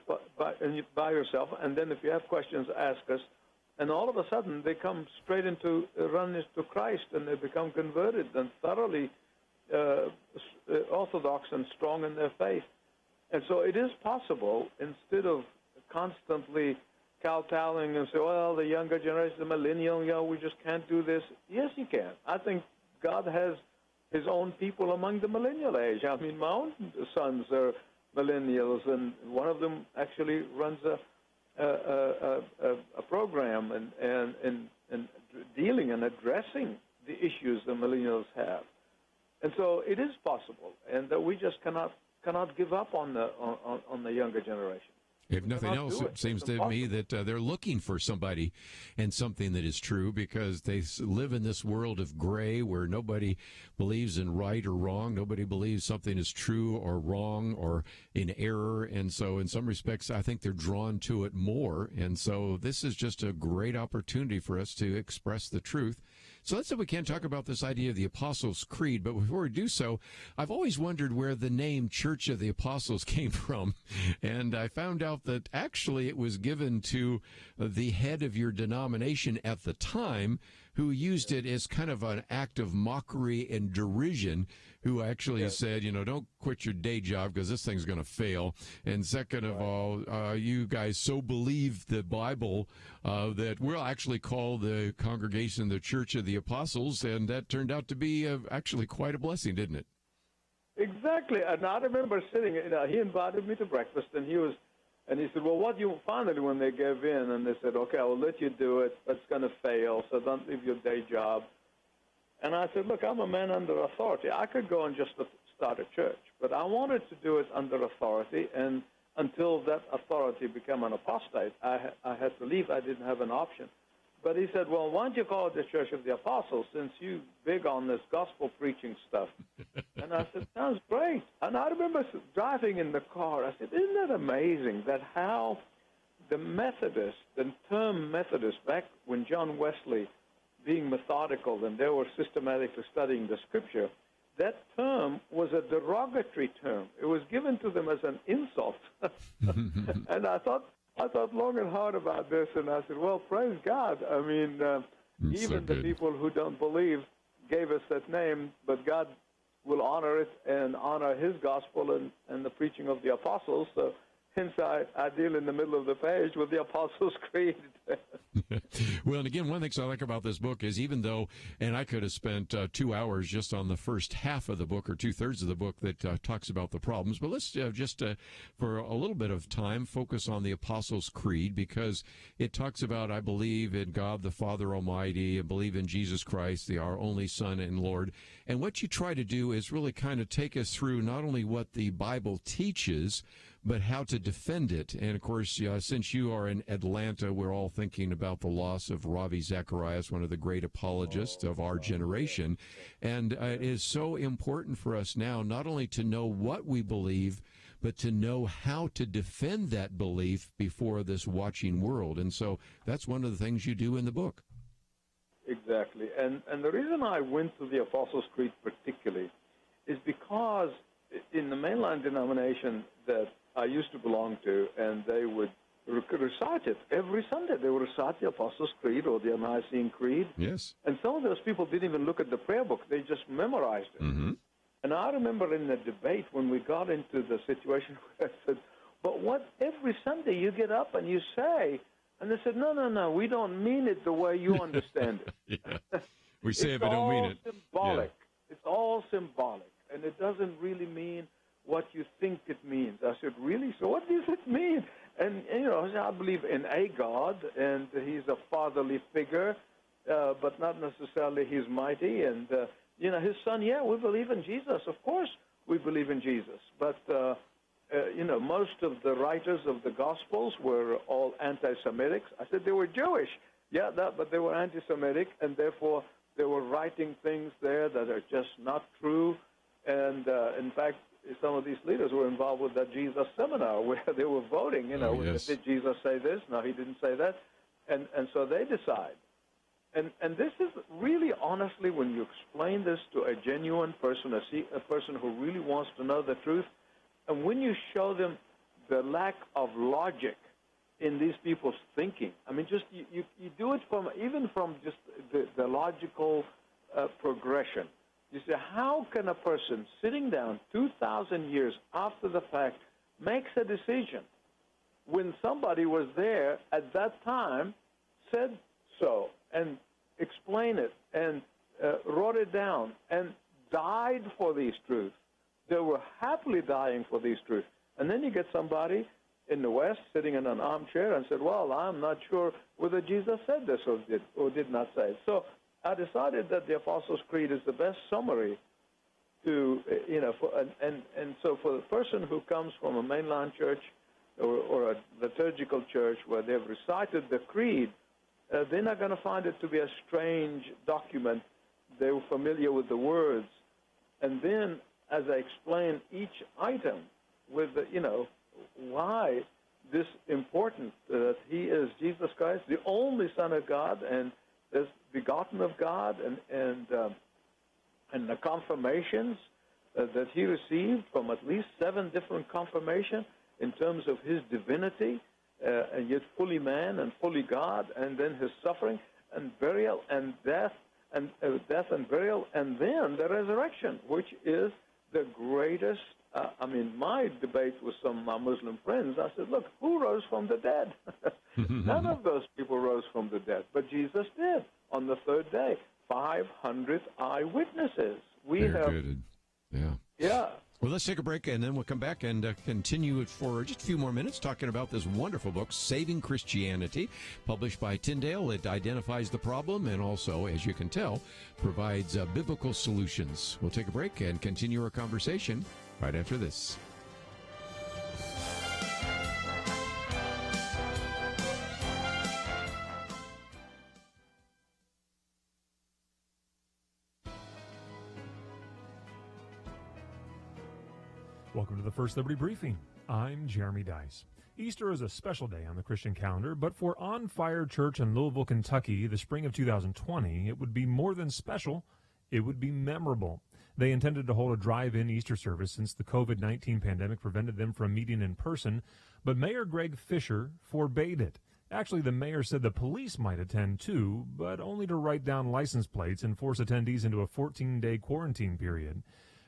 by yourself, and then if you have questions, ask us. And all of a sudden, they come straight run into Christ, and they become converted and thoroughly orthodox and strong in their faith. And so it is possible, instead of constantly kowtowing and say, well, the younger generation, the millennial, we just can't do this. Yes, you can. I think God has his own people among the millennial age. I mean, my own sons are millennials, and one of them actually runs a program and dealing and addressing the issues the millennials have. And so it is possible, and that we just cannot give up on the younger generation. If nothing else, it seems to me that they're looking for somebody and something that is true, because they live in this world of gray where nobody believes in right or wrong. Nobody believes something is true or wrong or in error. And so in some respects, I think they're drawn to it more. And so this is just a great opportunity for us to express the truth. So let's see if we can talk about this idea of the Apostles' Creed. But before we do so, I've always wondered where the name Church of the Apostles came from. And I found out that actually it was given to the head of your denomination at the time, who used it as kind of an act of mockery and derision, who actually said, don't quit your day job because this thing's going to fail. And second of all, you guys so believe the Bible that we'll actually call the congregation the Church of the Apostles. And that turned out to be actually quite a blessing, didn't it? Exactly. And I remember sitting, he invited me to breakfast, and he said, well, what do you finally, when they gave in, and they said, okay, I will let you do it, but it's going to fail, so don't leave your day job. And I said, look, I'm a man under authority. I could go and just start a church, but I wanted to do it under authority, and until that authority became an apostate, I had to leave. I didn't have an option. But he said, well, why don't you call it the Church of the Apostles, since you're big on this gospel preaching stuff? And I said, sounds great. And I remember driving in the car. I said, isn't that amazing that how the term Methodist, back when John Wesley, being methodical, and they were systematically studying the Scripture, that term was a derogatory term. It was given to them as an insult. And I thought long and hard about this, and I said, well, praise God. I mean, even the people who don't believe gave us that name, but God will honor it and honor his gospel and the preaching of the apostles. So hence I deal in the middle of the page with the Apostles' Creed. Well, and again, one of the things I like about this book is, even though, and I could have spent 2 hours just on the first half of the book or 2/3 of the book that talks about the problems, but let's just for a little bit of time focus on the Apostles' Creed, because it talks about, I believe in God the Father Almighty, and believe in Jesus Christ, our only Son and Lord. And what you try to do is really kind of take us through not only what the Bible teaches, but how to defend it. And, of course, since you are in Atlanta, we're all thinking about the loss of Ravi Zacharias, one of the great apologists of our generation. And it is so important for us now not only to know what we believe, but to know how to defend that belief before this watching world. And so that's one of the things you do in the book. Exactly. And the reason I went to the Apostles' Creed particularly is because in the mainline denomination that I used to belong to, and they would recite it every Sunday. They would recite the Apostles' Creed or the Nicene Creed. Yes. And some of those people didn't even look at the prayer book. They just memorized it. Mm-hmm. And I remember in the debate when we got into the situation where I said, but what every Sunday you get up and you say, and they said, no, we don't mean it the way you understand it. Yeah. We say it, but don't mean it. It's all symbolic. Yeah. It's all symbolic, and it doesn't really mean what you think it means. I said, really? So what does it mean? And I believe in a God, and he's a fatherly figure, but not necessarily he's mighty. And, his son, we believe in Jesus. Of course we believe in Jesus. But, most of the writers of the Gospels were all anti-Semitic. I said they were Jewish. Yeah, but they were anti-Semitic, and therefore they were writing things there that are just not true. And, in fact, some of these leaders were involved with that Jesus seminar where they were voting, yes. Did Jesus say this? No, he didn't say that. And so they decide. And this is really, honestly, when you explain this to a genuine person, a person who really wants to know the truth, and when you show them the lack of logic in these people's thinking, I mean, just you do it from just the logical progression. You say, how can a person sitting down 2,000 years after the fact makes a decision when somebody was there at that time, said so, and explained it, and wrote it down, and died for these truths? They were happily dying for these truths. And then you get somebody in the West sitting in an armchair and said, well, I'm not sure whether Jesus said this or did not say it. So I decided that the Apostles' Creed is the best summary to, and so for the person who comes from a mainline church or a liturgical church where they've recited the creed, they're not going to find it to be a strange document. They were familiar with the words. And then, as I explain each item with, why this important, that he is Jesus Christ, the only Son of God, and is begotten of God, and the confirmations that he received from at least 7 different confirmations in terms of his divinity, and yet fully man and fully God, and then his suffering and burial and death and burial, and then the resurrection, which is the greatest. My debate with some of my Muslim friends, I said, look, who rose from the dead? None of those people rose from the dead, but Jesus did on the 3rd day. 500 eyewitnesses. Very good. Yeah. Yeah. Well, let's take a break, and then we'll come back and continue it for just a few more minutes, talking about this wonderful book, Saving Christianity, published by Tyndale. It identifies the problem and also, as you can tell, provides biblical solutions. We'll take a break and continue our conversation right after this. Welcome to the First Liberty Briefing. I'm Jeremy Dice. Easter is a special day on the Christian calendar, but for On Fire Church in Louisville, Kentucky, the spring of 2020, it would be more than special. It would be memorable. They intended to hold a drive-in Easter service since the COVID-19 pandemic prevented them from meeting in person, but Mayor Greg Fisher forbade it. Actually, the mayor said the police might attend too, but only to write down license plates and force attendees into a 14-day quarantine period.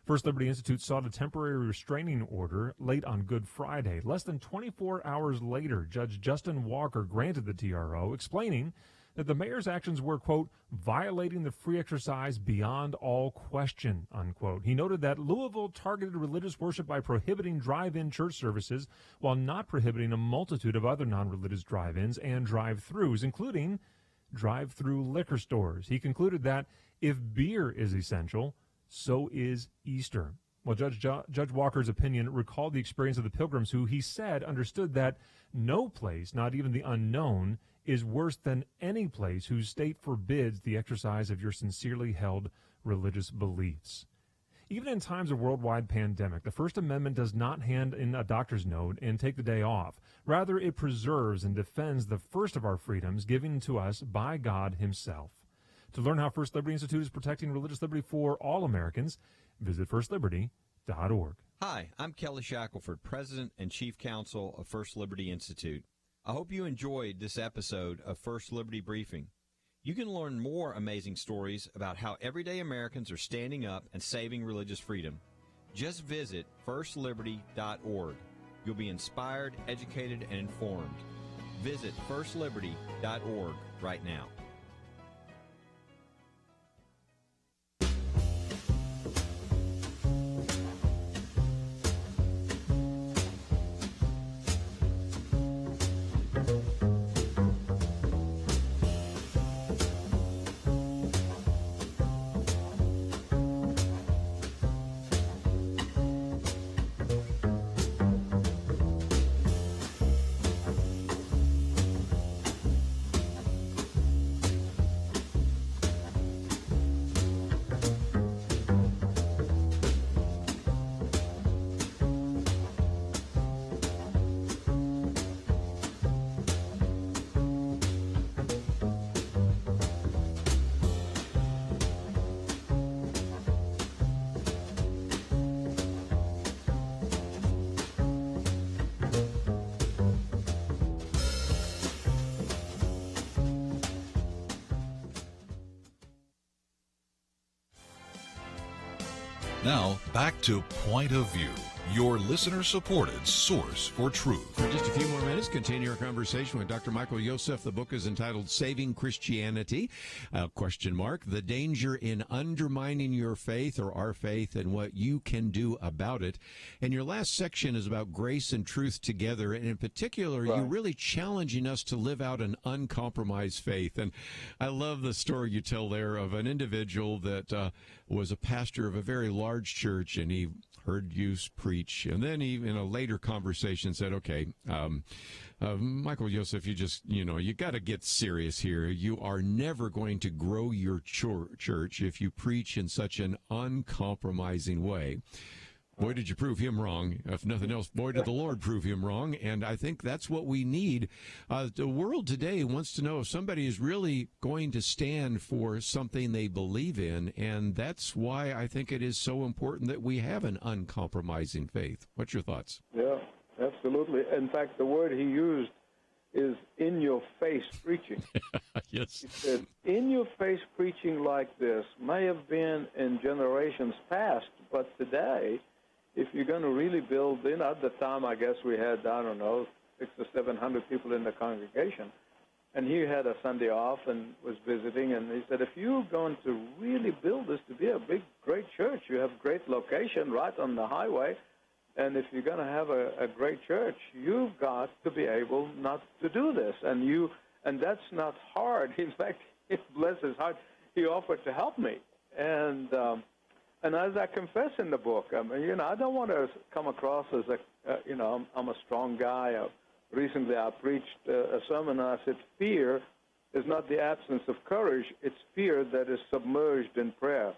First Liberty Institute sought a temporary restraining order late on Good Friday. Less than 24 hours later, Judge Justin Walker granted the TRO, explaining that the mayor's actions were, quote, violating the free exercise beyond all question, unquote. He noted that Louisville targeted religious worship by prohibiting drive-in church services while not prohibiting a multitude of other non-religious drive-ins and drive-thrus, including drive-through liquor stores. He concluded that if beer is essential, so is Easter. Well, Judge Walker's opinion recalled the experience of the pilgrims who, he said, understood that no place, not even the unknown, is worse than any place whose state forbids the exercise of your sincerely held religious beliefs. Even in times of worldwide pandemic, the First Amendment does not hand in a doctor's note and take the day off. Rather, it preserves and defends the first of our freedoms given to us by God himself. To learn how First Liberty Institute is protecting religious liberty for all Americans, visit firstliberty.org. Hi, I'm Kelly Shackelford, President and Chief Counsel of First Liberty Institute. I hope you enjoyed this episode of First Liberty Briefing. You can learn more amazing stories about how everyday Americans are standing up and saving religious freedom. Just visit firstliberty.org. You'll be inspired, educated, and informed. Visit firstliberty.org right now. Now, back to Point of View, your listener-supported source for truth. For just a few more minutes, continue our conversation with Dr. Michael Yosef. The book is entitled Saving Christianity, ? The danger in undermining your faith or our faith and what you can do about it. And your last section is about grace and truth together. And in particular, you're really challenging us to live out an uncompromised faith. And I love the story you tell there of an individual that was a pastor of a very large church, and he heard you preach, and then even in a later conversation said, okay, Michael Yosef, you got to get serious here. You are never going to grow your church if you preach in such an uncompromising way. Boy, did you prove him wrong. If nothing else, boy, did the Lord prove him wrong. And I think that's what we need. The world today wants to know if somebody is really going to stand for something they believe in. And that's why I think it is so important that we have an uncompromising faith. What's your thoughts? Yeah, absolutely. In fact, the word he used is in-your-face preaching. Yes. He said, in-your-face preaching like this may have been in generations past, but today, if you're going to really build in, at the time, I guess we had, 600 or 700 people in the congregation. And he had a Sunday off and was visiting, and he said, if you're going to really build this to be a big, great church, you have great location right on the highway, and if you're going to have a great church, you've got to be able not to do this. And that's not hard. In fact, bless his heart, he offered to help me. And as I confess in the book, I don't want to come across as I'm a strong guy. Recently, I preached a sermon, and I said, fear is not the absence of courage. It's fear that is submerged in prayer.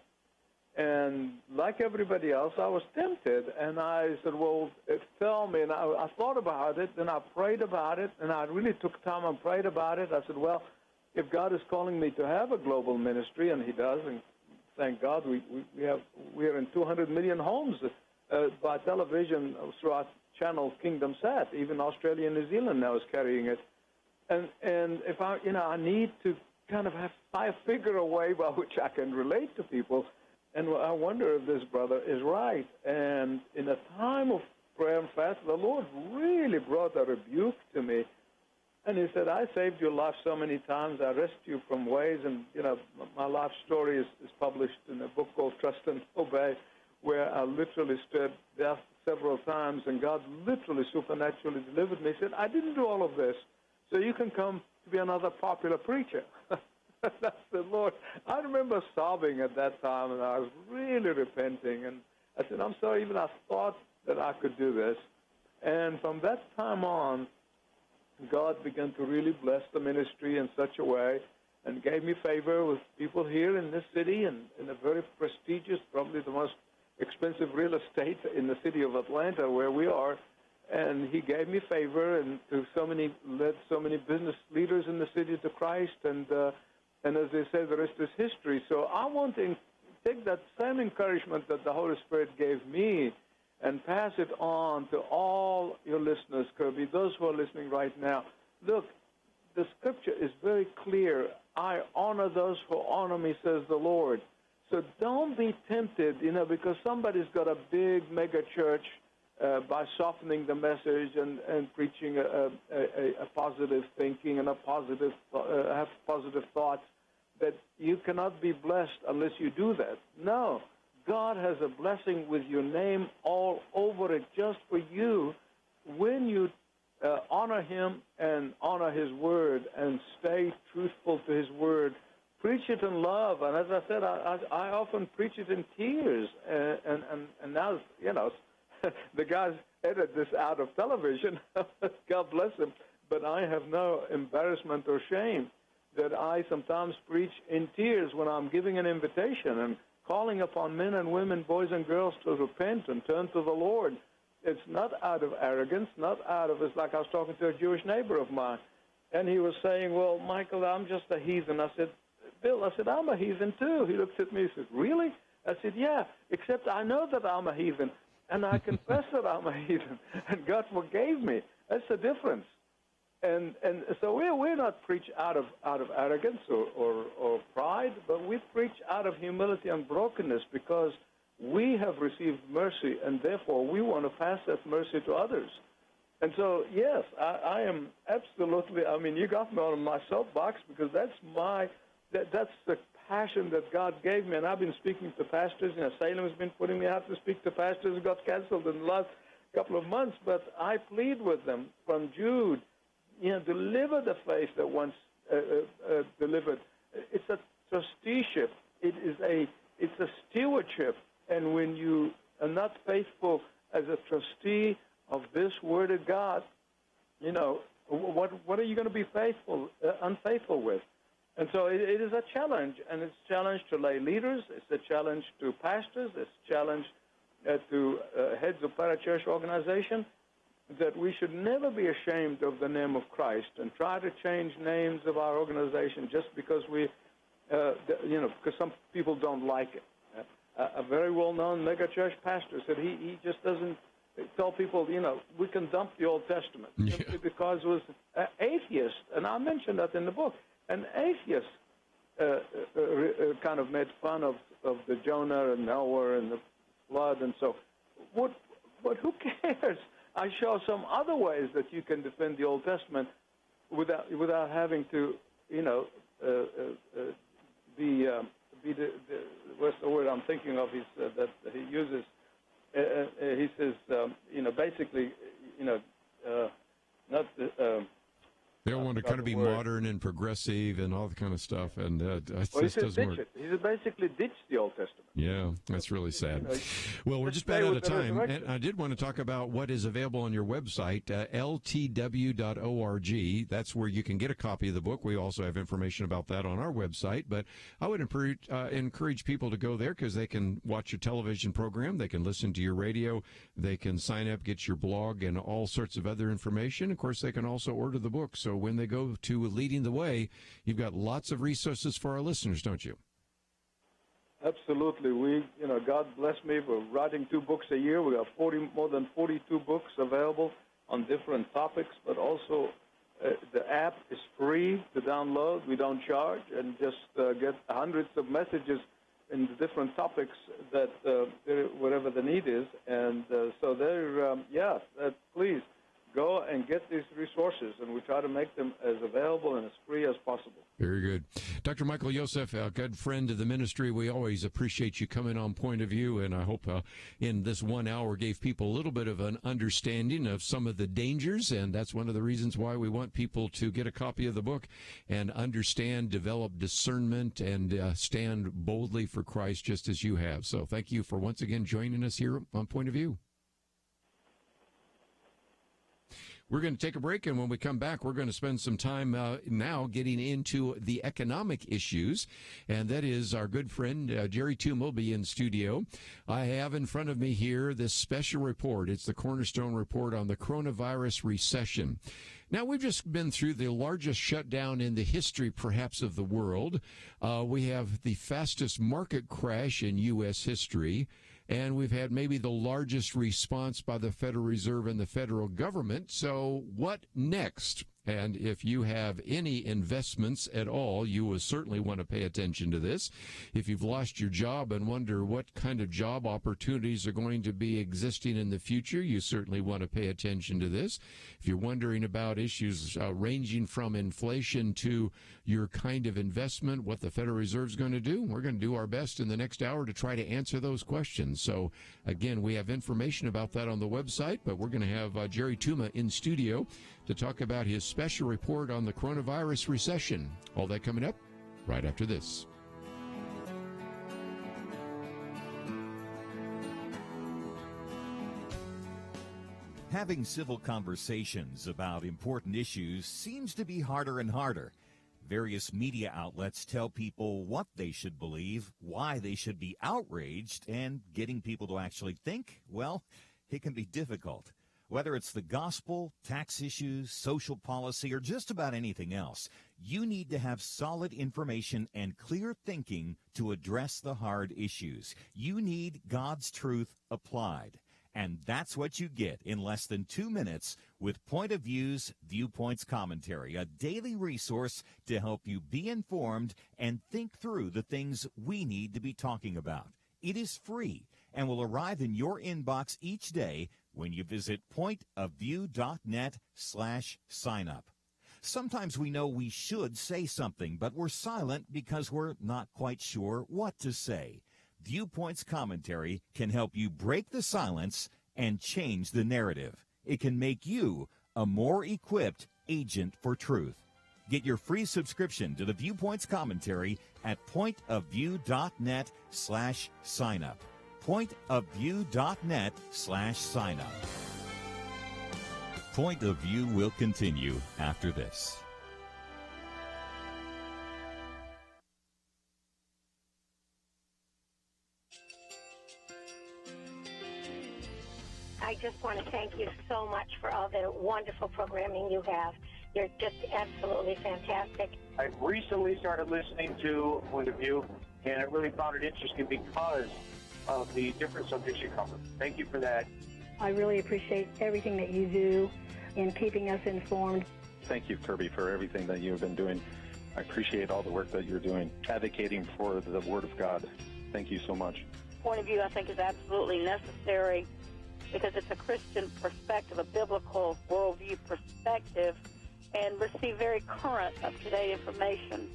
And like everybody else, I was tempted, and I said, well, tell me. And I thought about it, and I prayed about it, and I really took time and prayed about it. I said, well, if God is calling me to have a global ministry, and he does, and thank God we are in 200 million homes by television through our channel Kingdom Sat. Even Australia and New Zealand now is carrying it. And if I need to kind of figure a way by which I can relate to people. And I wonder if this brother is right. And in a time of prayer and fast, the Lord really brought a rebuke to me. And he said, I saved your life so many times. I rescued you from ways. And, my life story is published in a book called Trust and Obey, where I literally stood death several times, and God literally supernaturally delivered me. He said, I didn't do all of this, so you can come to be another popular preacher. That's the Lord. I remember sobbing at that time, and I was really repenting. And I said, I'm sorry, even I thought that I could do this. And from that time on, God began to really bless the ministry in such a way and gave me favor with people here in this city and in a very prestigious, probably the most expensive real estate in the city of Atlanta where we are. And he gave me favor and led so many business leaders in the city to Christ. And as they say, the rest is history. So I want to take that same encouragement that the Holy Spirit gave me and pass it on to all your listeners, Kirby, those who are listening right now. Look, the scripture is very clear. I honor those who honor me, says the Lord. So don't be tempted, because somebody's got a big mega church by softening the message and preaching a positive thinking and have positive thoughts, that you cannot be blessed unless you do that. No. God has a blessing with your name all over it just for you when you honor him and honor his word and stay truthful to his word. Preach it in love. And as I said, I often preach it in tears. And now, the guys edit this out of television. God bless them. But I have no embarrassment or shame that I sometimes preach in tears when I'm giving an invitation and calling upon men and women, boys and girls, to repent and turn to the Lord. It's not out of arrogance, it's like I was talking to a Jewish neighbor of mine, and he was saying, well, Michael, I'm just a heathen. I said, Bill, I'm a heathen too. He looked at me and said, really? I said, yeah, except I know that I'm a heathen, and I confess that I'm a heathen, and God forgave me. That's the difference. And so we're not preach out of arrogance or pride, but we preach out of humility and brokenness because we have received mercy, and therefore we want to pass that mercy to others. And so, yes, I am absolutely, you got me on my soapbox because that's the passion that God gave me. And I've been speaking to pastors. Salem has been putting me out to speak to pastors who got canceled in the last couple of months, but I plead with them from Jude, deliver the faith that once delivered. It's a trusteeship. It's a stewardship. And when you and not faithful as a trustee of this Word of God, what are you going to be unfaithful with? And so it is a challenge, and it's a challenge to lay leaders. It's a challenge to pastors. It's a challenge to heads of parachurch organization, that we should never be ashamed of the name of Christ and try to change names of our organization just because because some people don't like it. A very well-known megachurch pastor said he just doesn't tell people, we can dump the Old Testament simply because it was an atheist, and I mentioned that in the book. An atheist kind of made fun of the Jonah and Noah and the flood, and so but who cares? I show some other ways that you can defend the Old Testament without having to, be the what's the word I'm thinking of? That he uses. He says, basically, not. They want to kind of be modern and progressive and all that kind of stuff, and it just doesn't work. He basically ditched the Old Testament. Yeah, that's really sad. Well, we're just about out of time, and I did want to talk about what is available on your website, ltw.org. That's where you can get a copy of the book. We also have information about that on our website, but I would encourage people to go there because they can watch your television program, they can listen to your radio, they can sign up, get your blog, and all sorts of other information. Of course, they can also order the book. So when they go to Leading the Way, you've got lots of resources for our listeners, don't you? Absolutely. God bless me. We're writing 2 books a year. We have more than 42 books available on different topics, but also the app is free to download. We don't charge, and just get hundreds of messages in the different topics that whatever the need is. And so please go and get these resources, and we try to make them as available and as free as possible. Very good. Dr. Michael Yosef, a good friend of the ministry, we always appreciate you coming on Point of View, and I hope in this 1 hour gave people a little bit of an understanding of some of the dangers, and that's one of the reasons why we want people to get a copy of the book and understand, develop discernment, and stand boldly for Christ just as you have. So thank you for once again joining us here on Point of View. We're going to take a break, and when we come back, we're going to spend some time now getting into the economic issues, and that is our good friend Jerry Toom will be in studio. I have in front of me here this special report. It's the Cornerstone Report on the coronavirus recession. Now, we've just been through the largest shutdown in the history, perhaps, of the world. We have the fastest market crash in U.S. history. And we've had maybe the largest response by the Federal Reserve and the federal government. So what next? And if you have any investments at all, you will certainly want to pay attention to this. If you've lost your job and wonder what kind of job opportunities are going to be existing in the future, you certainly want to pay attention to this. If you're wondering about issues ranging from inflation to your kind of investment, what the Federal Reserve is going to do, we're going to do our best in the next hour to try to answer those questions. So, again, we have information about that on the website, but we're going to have Jerry Toom in studio to talk about his special report on the coronavirus recession. All that coming up right after this. Having civil conversations about important issues seems to be harder and harder. Various media outlets tell people what they should believe, why they should be outraged, and getting people to actually think, well, it can be difficult. Whether it's the gospel, tax issues, social policy, or just about anything else, you need to have solid information and clear thinking to address the hard issues. You need God's truth applied. And that's what you get in less than 2 minutes with Point of View's Viewpoints Commentary, a daily resource to help you be informed and think through the things we need to be talking about. It is free and will arrive in your inbox each day when you visit pointofview.net/signup. Sometimes we know we should say something, but we're silent because we're not quite sure what to say. Viewpoints Commentary can help you break the silence and change the narrative. It can make you a more equipped agent for truth. Get your free subscription to the Viewpoints Commentary at pointofview.net/signup. pointofview.net/signup. Point of View will continue after this. I just want to thank you so much for all the wonderful programming you have. You're just absolutely fantastic. I recently started listening to Point of View, and I really found it interesting because of the different subjects you cover. Thank you for that. I really appreciate everything that you do in keeping us informed. Thank you, Kirby, for everything that you've been doing. I appreciate all the work that you're doing, advocating for the Word of God. Thank you so much. Point of View, I think, is absolutely necessary because it's a Christian perspective, a biblical worldview perspective, and receive very current, up-to-date information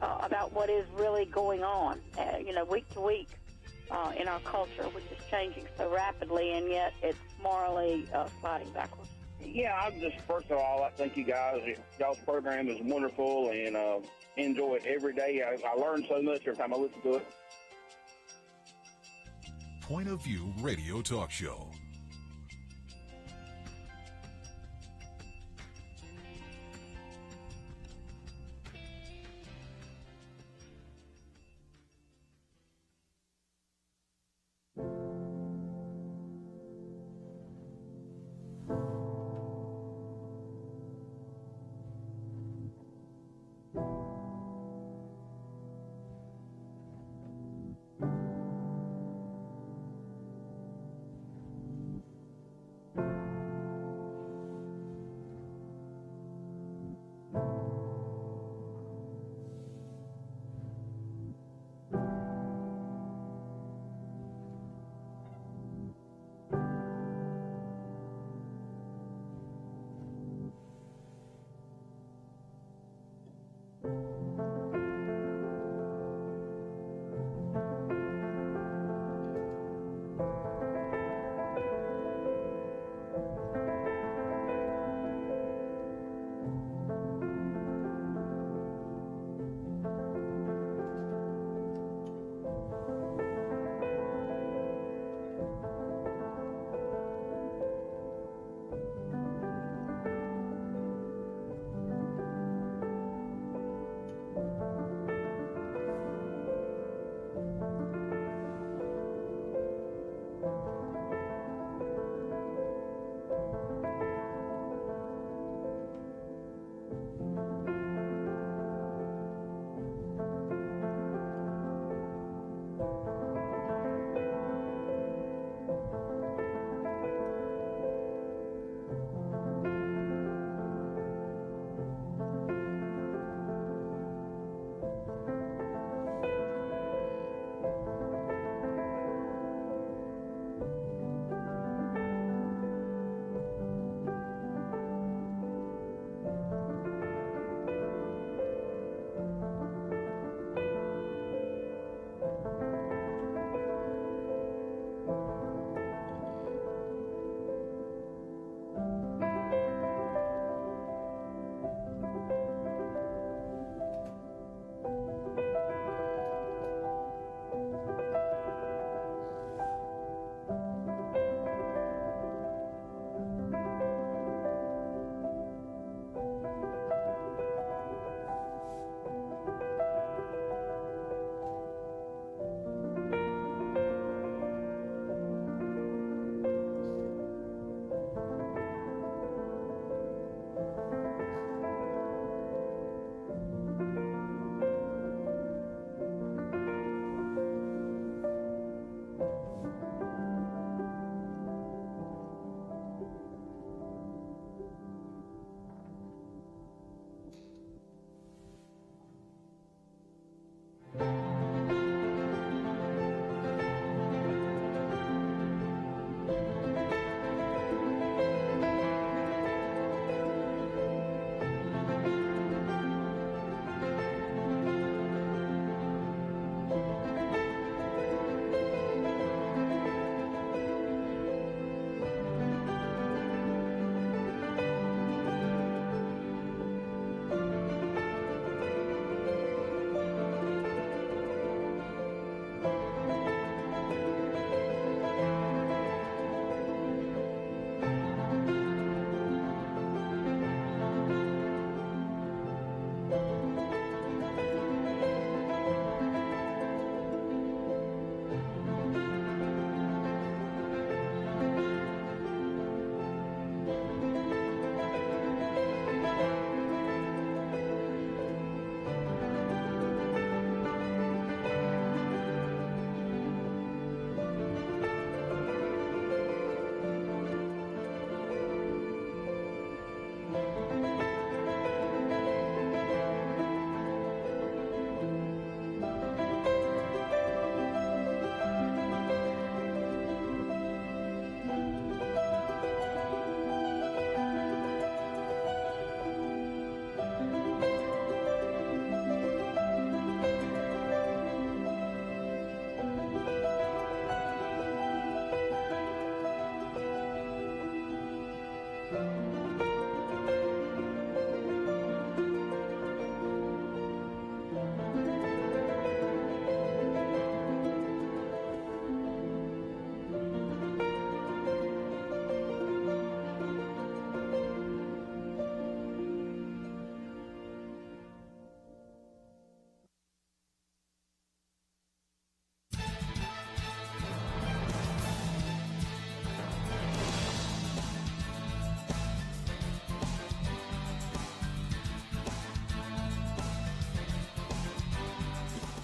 about what is really going on, week to week in our culture, which is changing so rapidly, and yet it's morally sliding backwards. Yeah, first of all, I thank you guys. Y'all's program is wonderful, and enjoy it every day. I learn so much every time I listen to it. Point of View Radio Talk Show.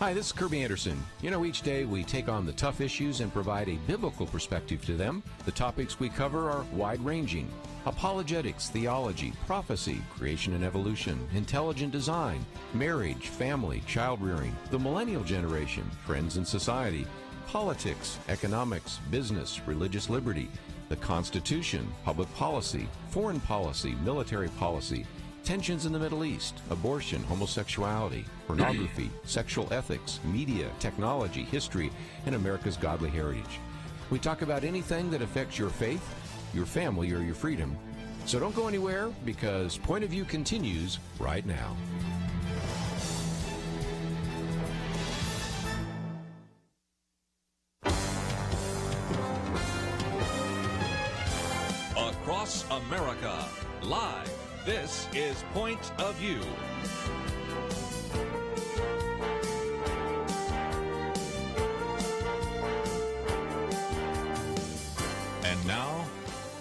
Hi, this is Kirby Anderson. You know, each day we take on the tough issues and provide a biblical perspective to them. The topics we cover are wide-ranging: apologetics, theology, prophecy, creation and evolution, intelligent design, marriage, family, child-rearing, the millennial generation, trends in society, politics, economics, business, religious liberty, the Constitution, public policy, foreign policy, military policy, tensions in the Middle East, abortion, homosexuality, pornography, sexual ethics, media, technology, history, and America's godly heritage. We talk about anything that affects your faith, your family, or your freedom. So don't go anywhere, because Point of View continues right now. Across America, live. This is Point of View. And now,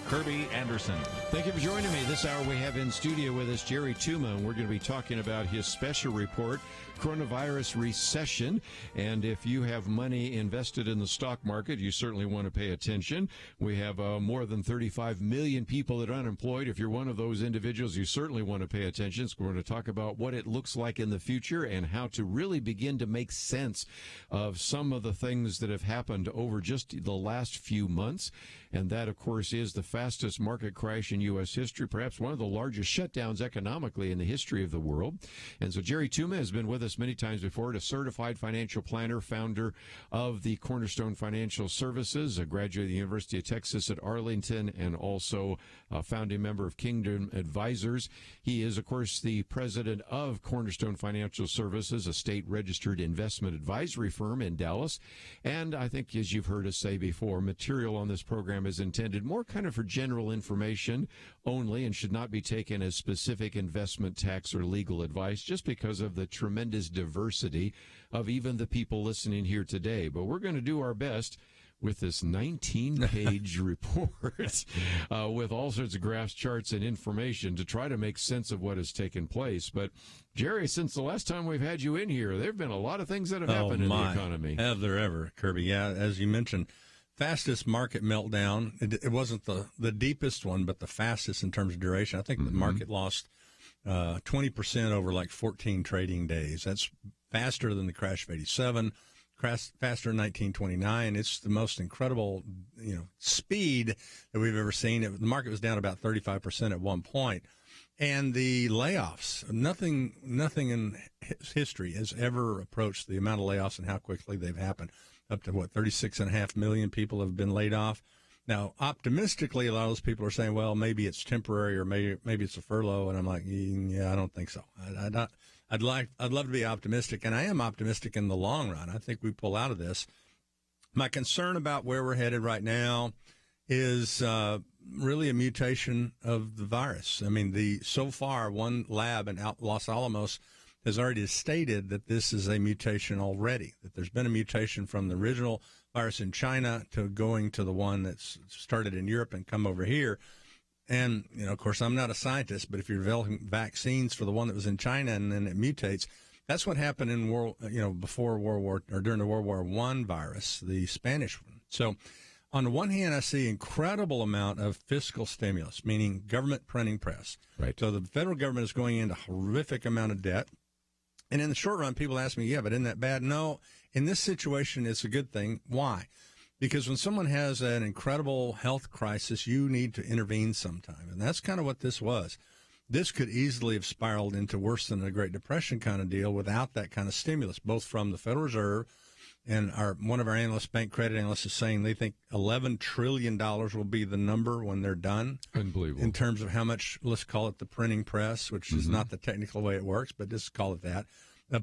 Kirby Anderson. Thank you for joining me. This hour we have in studio with us Jerry Tuma, and we're going to be talking about his special report, Coronavirus Recession. And if you have money invested in the stock market, you certainly want to pay attention. We have more than 35 million people that are unemployed. If you're one of those individuals, you certainly want to pay attention. So we're going to talk about what it looks like in the future and how to really begin to make sense of some of the things that have happened over just the last few months. And that, of course, is the fastest market crash in U.S. history, perhaps one of the largest shutdowns economically in the history of the world. And so Jerry Tuma has been with us many times before, a certified financial planner, founder of the Cornerstone Financial Services, a graduate of the University of Texas at Arlington, and also a founding member of Kingdom Advisors. He is, of course, the president of Cornerstone Financial Services, a state-registered investment advisory firm in Dallas. And I think, as you've heard us say before, material on this program is intended more kind of for general information only and should not be taken as specific investment, tax, or legal advice, just because of the tremendous diversity of even the people listening here today. But we're going to do our best with this 19-page report with all sorts of graphs, charts, and information to try to make sense of what has taken place. But, Jerry, since the last time we've had you in here, there have been a lot of things that have happened in the economy. Have there ever, Kirby? Yeah, as you mentioned, fastest market meltdown. It wasn't the deepest one, but the fastest in terms of duration. I think the market lost 20% over like 14 trading days. That's faster than the crash of 87, faster than 1929. It's the most incredible, speed that we've ever seen. The market was down about 35% at one point. And the layoffs, nothing in history has ever approached the amount of layoffs and how quickly they've happened. Up to, 36.5 million people have been laid off. Now, optimistically, a lot of those people are saying, well, maybe it's temporary or maybe it's a furlough. And I'm like, yeah, I don't think so. I'd love to be optimistic, and I am optimistic in the long run. I think we pull out of this. My concern about where we're headed right now is really a mutation of the virus. I mean, so far, one lab in Los Alamos has already stated that this is a mutation already, that there's been a mutation from the original virus in China to going to the one that's started in Europe and come over here. And, of course, I'm not a scientist, but if you're developing vaccines for the one that was in China and then it mutates, that's what happened in before World War, or during the World War I virus, the Spanish one. So on the one hand, I see incredible amount of fiscal stimulus, meaning government printing press. Right. So the federal government is going into horrific amount of debt. And in the short run, people ask me, yeah, but isn't that bad? No, in this situation, it's a good thing. Why? Because when someone has an incredible health crisis, you need to intervene sometime. And that's kind of what this was. This could easily have spiraled into worse than a Great Depression kind of deal without that kind of stimulus, both from the Federal Reserve and one of our analysts, bank credit analysts, is saying they think $11 trillion will be the number when they're done. Unbelievable. In terms of how much, let's call it the printing press, which is not the technical way it works, but just call it that.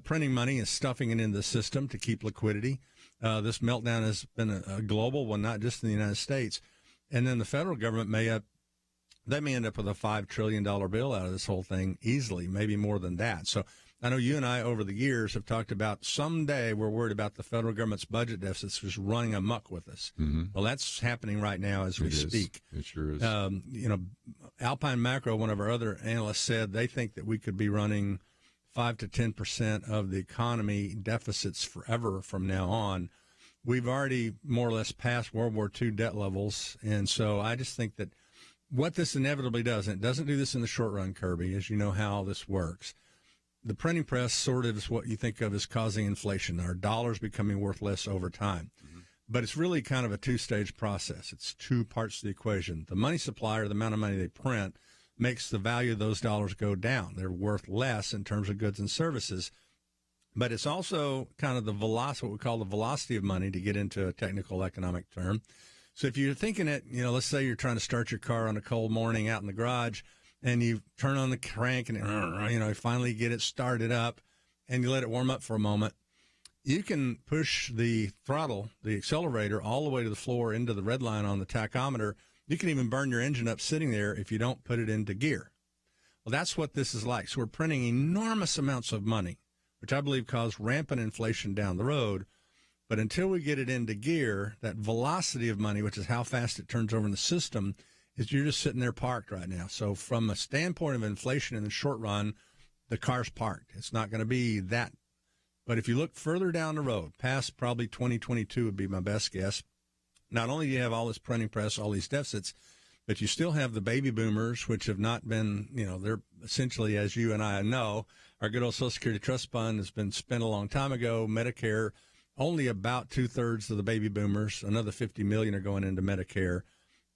Printing money and stuffing it into the system to keep liquidity. This meltdown has been a global one, not just in the United States. And then the federal government may end up with a $5 trillion bill out of this whole thing easily, maybe more than that. So I know you and I over the years have talked about someday we're worried about the federal government's budget deficits just running amok with us. Well, that's happening right now as we speak. It sure is. Alpine Macro, one of our other analysts, said they think that we could be running 5 to 10% of the economy deficits forever from now on. We've already more or less passed World War II debt levels. And so I just think that what this inevitably does, and it doesn't do this in the short run, Kirby, as you know how this works. The printing press sort of is what you think of as causing inflation, our dollars becoming worth less over time. But it's really kind of a two-stage process. It's two parts of the equation. The money supply, or the amount of money they print, makes the value of those dollars go down. They're worth less in terms of goods and services. But it's also kind of the velocity, what we call the velocity of money, to get into a technical economic term. So if you're thinking it, let's say you're trying to start your car on a cold morning out in the garage, and you turn on the crank and, you finally get it started up, and you let it warm up for a moment. You can push the throttle, the accelerator, all the way to the floor into the red line on the tachometer. You can even burn your engine up sitting there if you don't put it into gear. Well, that's what this is like. So we're printing enormous amounts of money, which I believe cause rampant inflation down the road. But until we get it into gear, that velocity of money, which is how fast it turns over in the system, is you're just sitting there parked right now. So from a standpoint of inflation in the short run, the car's parked. It's not going to be that. But if you look further down the road, past probably 2022 would be my best guess, not only do you have all this printing press, all these deficits, but you still have the baby boomers, which have not been, they're essentially, as you and I know, our good old Social Security Trust Fund has been spent a long time ago. Medicare, only about 2/3 of the baby boomers, another 50 million are going into Medicare.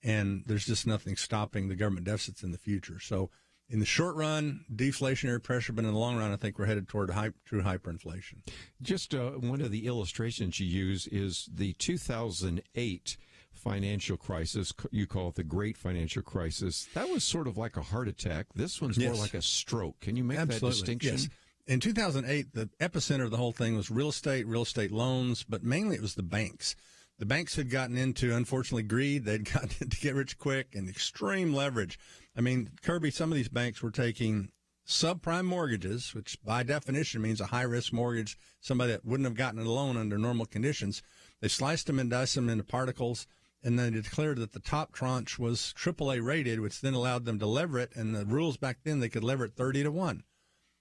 And there's just nothing stopping the government deficits in the future. So in the short run, deflationary pressure, but in the long run, I think we're headed toward true hyperinflation. Just one of the illustrations you use is the 2008 financial crisis. You call it the Great Financial Crisis. That was sort of like a heart attack. This one's more like a stroke. Can you make that distinction? Yes. In 2008, the epicenter of the whole thing was real estate loans, but mainly it was the banks. The banks had gotten into, unfortunately, greed. They'd gotten into get rich quick and extreme leverage. I mean, Kirby, some of these banks were taking subprime mortgages, which by definition means a high-risk mortgage, somebody that wouldn't have gotten a loan under normal conditions. They sliced them and diced them into particles, and then they declared that the top tranche was AAA rated, which then allowed them to lever it, and the rules back then, they could lever it 30 to 1.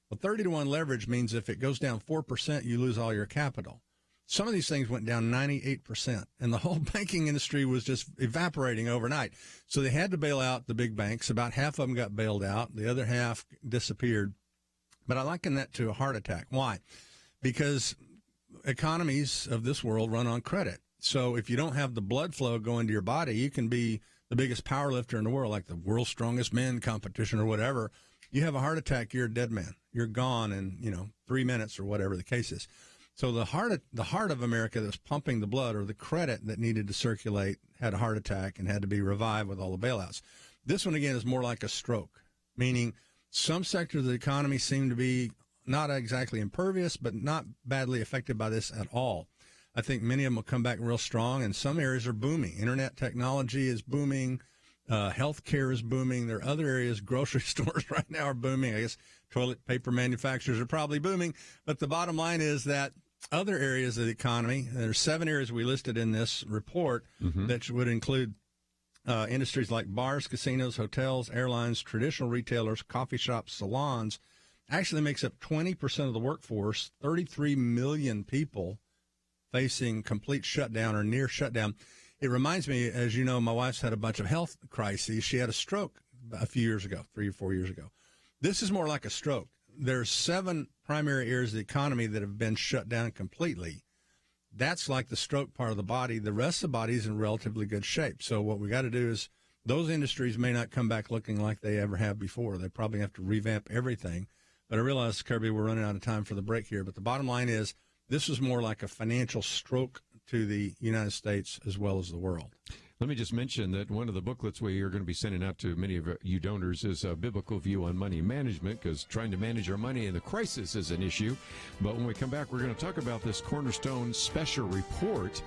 Well, 30 to 1 leverage means if it goes down 4%, you lose all your capital. Some of these things went down 98%, and the whole banking industry was just evaporating overnight. So they had to bail out the big banks. About half of them got bailed out. The other half disappeared. But I liken that to a heart attack. Why? Because economies of this world run on credit. So if you don't have the blood flow going to your body, you can be the biggest power lifter in the world, like the world's strongest men competition or whatever. You have a heart attack, you're a dead man. You're gone in, 3 minutes or whatever the case is. So the heart of America that was pumping the blood, or the credit that needed to circulate, had a heart attack and had to be revived with all the bailouts. This one, again, is more like a stroke, meaning some sectors of the economy seem to be not exactly impervious, but not badly affected by this at all. I think many of them will come back real strong, and some areas are booming. Internet technology is booming. Healthcare is booming. There are other areas. Grocery stores right now are booming. I guess toilet paper manufacturers are probably booming. But the bottom line is that other areas of the economy, there are 7 areas we listed in this report that would include industries like bars, casinos, hotels, airlines, traditional retailers, coffee shops, salons. Actually makes up 20% of the workforce, 33 million people facing complete shutdown or near shutdown. It reminds me, as you know, my wife's had a bunch of health crises. She had a stroke a few years ago, 3 or 4 years ago. This is more like a stroke. There's 7 primary areas of the economy that have been shut down completely. That's like the stroke part of the body. The rest of the body is in relatively good shape. So what we got to do is, those industries may not come back looking like they ever have before. They probably have to revamp everything. But I realize, Kirby, we're running out of time for the break here. But the bottom line is, this is more like a financial stroke to the United States as well as the world. Let me just mention that one of the booklets we are going to be sending out to many of you donors is a biblical view on money management, because trying to manage our money in the crisis is an issue. But when we come back, we're going to talk about this Cornerstone special report,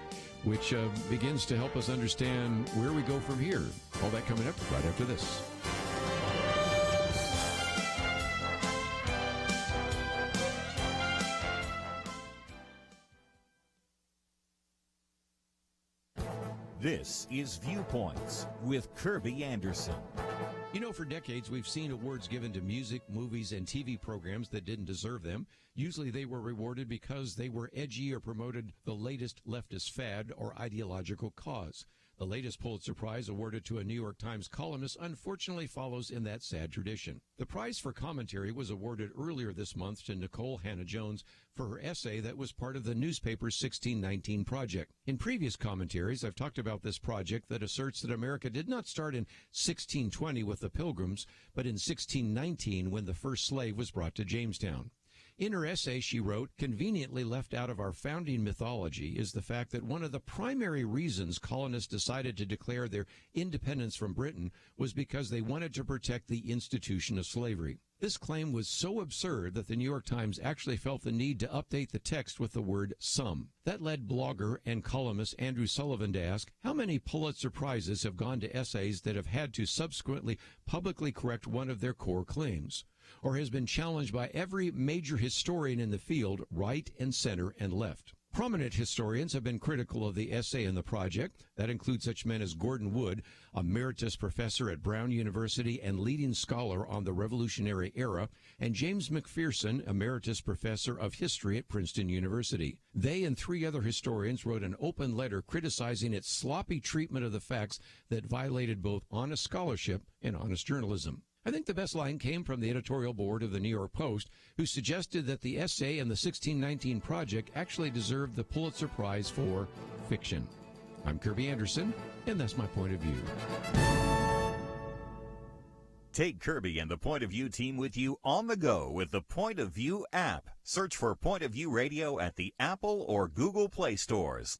which begins to help us understand where we go from here. All that coming up right after this. This is Viewpoints with Kirby Anderson. You know, for decades, we've seen awards given to music, movies, and TV programs that didn't deserve them. Usually they were rewarded because they were edgy or promoted the latest leftist fad or ideological cause. The latest Pulitzer Prize awarded to a New York Times columnist unfortunately follows in that sad tradition. The prize for commentary was awarded earlier this month to Nicole Hannah-Jones for her essay that was part of the newspaper's 1619 Project. In previous commentaries, I've talked about this project that asserts that America did not start in 1620 with the Pilgrims, but in 1619 when the first slave was brought to Jamestown. In her essay, she wrote, conveniently left out of our founding mythology is the fact that one of the primary reasons colonists decided to declare their independence from Britain was because they wanted to protect the institution of slavery. This claim was so absurd that the New York Times actually felt the need to update the text with the word some. That led blogger and columnist Andrew Sullivan to ask, how many Pulitzer Prizes have gone to essays that have had to subsequently publicly correct one of their core claims? Or has been challenged by every major historian in the field, right and center and left. Prominent historians have been critical of the essay in the project. That includes such men as Gordon Wood, emeritus professor at Brown University and leading scholar on the Revolutionary Era, and James McPherson, emeritus professor of history at Princeton University. They and three other historians wrote an open letter criticizing its sloppy treatment of the facts that violated both honest scholarship and honest journalism. I think the best line came from the editorial board of the New York Post, who suggested that the essay in the 1619 Project actually deserved the Pulitzer Prize for fiction. I'm Kirby Anderson, and that's my point of view. Take Kirby and the Point of View team with you on the go with the Point of View app. Search for Point of View Radio at the Apple or Google Play stores.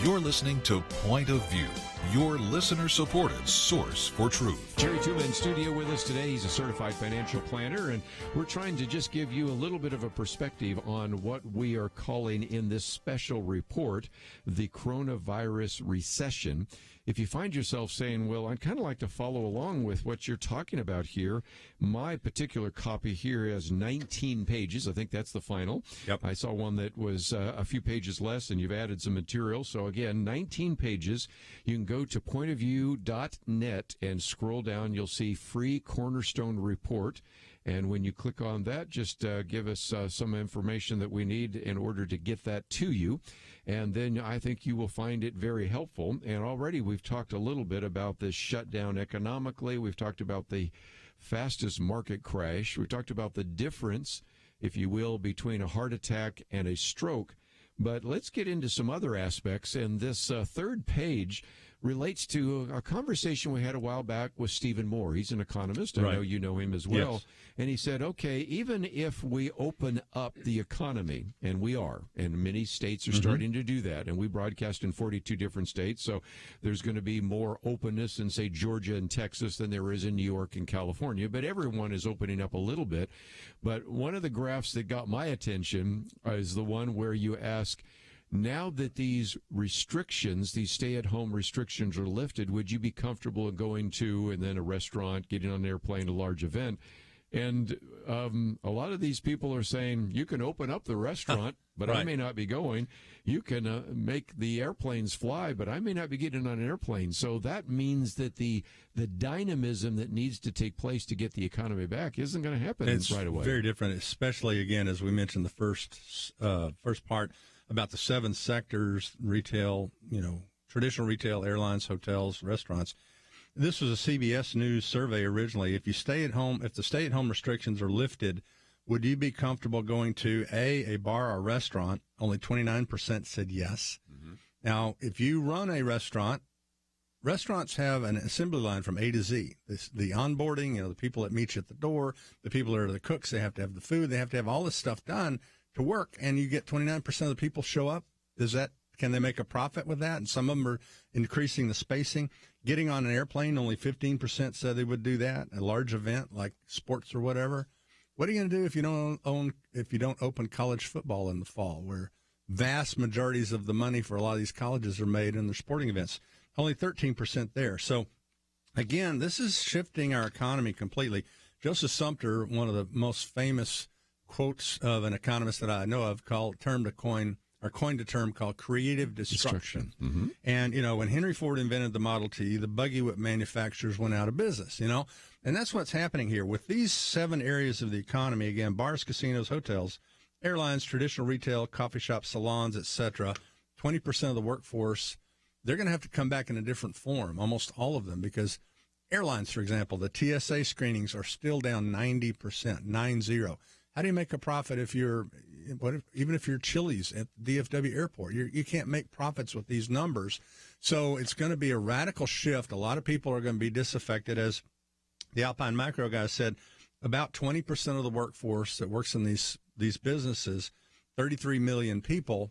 You're listening to Point of View, your listener-supported source for truth. Jerry Tuma in studio with us today. He's a certified financial planner, and we're trying to just give you a little bit of a perspective on what we are calling in this special report the coronavirus recession. If you find yourself saying, well, I'd kind of like to follow along with what you're talking about here, my particular copy here has 19 pages. I think that's the final. Yep. I saw one that was a few pages less, and you've added some material. So, again, 19 pages. You can go to pointofview.net and scroll down. You'll see free Cornerstone report. And when you click on that, just give us some information that we need in order to get that to you. And then I think you will find it very helpful. And already we've talked a little bit about this shutdown economically. We've talked about the fastest market crash. We talked about the difference, if you will, between a heart attack and a stroke. But let's get into some other aspects. And this third page relates to a conversation we had a while back with Stephen Moore. He's an economist. I know you know him as well. Yes. And he said, okay, even if we open up the economy, and we are, and many states are starting to do that, and we broadcast in 42 different states, so there's going to be more openness in, say, Georgia and Texas than there is in New York and California, but everyone is opening up a little bit. But one of the graphs that got my attention is the one where you ask, now that these restrictions, these stay-at-home restrictions are lifted, would you be comfortable in going to, and then a restaurant, getting on an airplane, a large event? And a lot of these people are saying, you can open up the restaurant, but I may not be going. You can make the airplanes fly, but I may not be getting on an airplane. So that means that the dynamism that needs to take place to get the economy back isn't going to happen right away. It's very different, especially, again, as we mentioned, the first part about the 7 sectors: retail, traditional retail, airlines, hotels, restaurants. This was a CBS News survey originally. If the stay-at-home restrictions are lifted, would you be comfortable going to a bar or restaurant? Only 29% said yes. Mm-hmm. Now, if you run a restaurant, restaurants have an assembly line from A to Z. The onboarding, the people that meet you at the door, the people that are the cooks, they have to have the food, they have to have all this stuff done to work, and you get 29% of the people show up. Can they make a profit with that? And some of them are increasing the spacing. Getting on an airplane, only 15% said they would do that. A large event like sports or whatever. What are you going to do if you don't open college football in the fall, where vast majorities of the money for a lot of these colleges are made in their sporting events? Only 13% there. So, again, this is shifting our economy completely. Joseph Sumter, one of the most famous quotes of an economist that I know of, coined a term called creative destruction. Mm-hmm. And, when Henry Ford invented the Model T, the buggy whip manufacturers went out of business, And that's what's happening here. With these 7 areas of the economy, again, bars, casinos, hotels, airlines, traditional retail, coffee shops, salons, etc., 20% of the workforce, they're going to have to come back in a different form, almost all of them, because airlines, for example, the TSA screenings are still down 90%, 90. How do you make a profit even if you're Chili's at DFW Airport? You can't make profits with these numbers. So it's going to be a radical shift. A lot of people are going to be disaffected. As the Alpine Micro guy said, about 20% of the workforce that works in these businesses, 33 million people,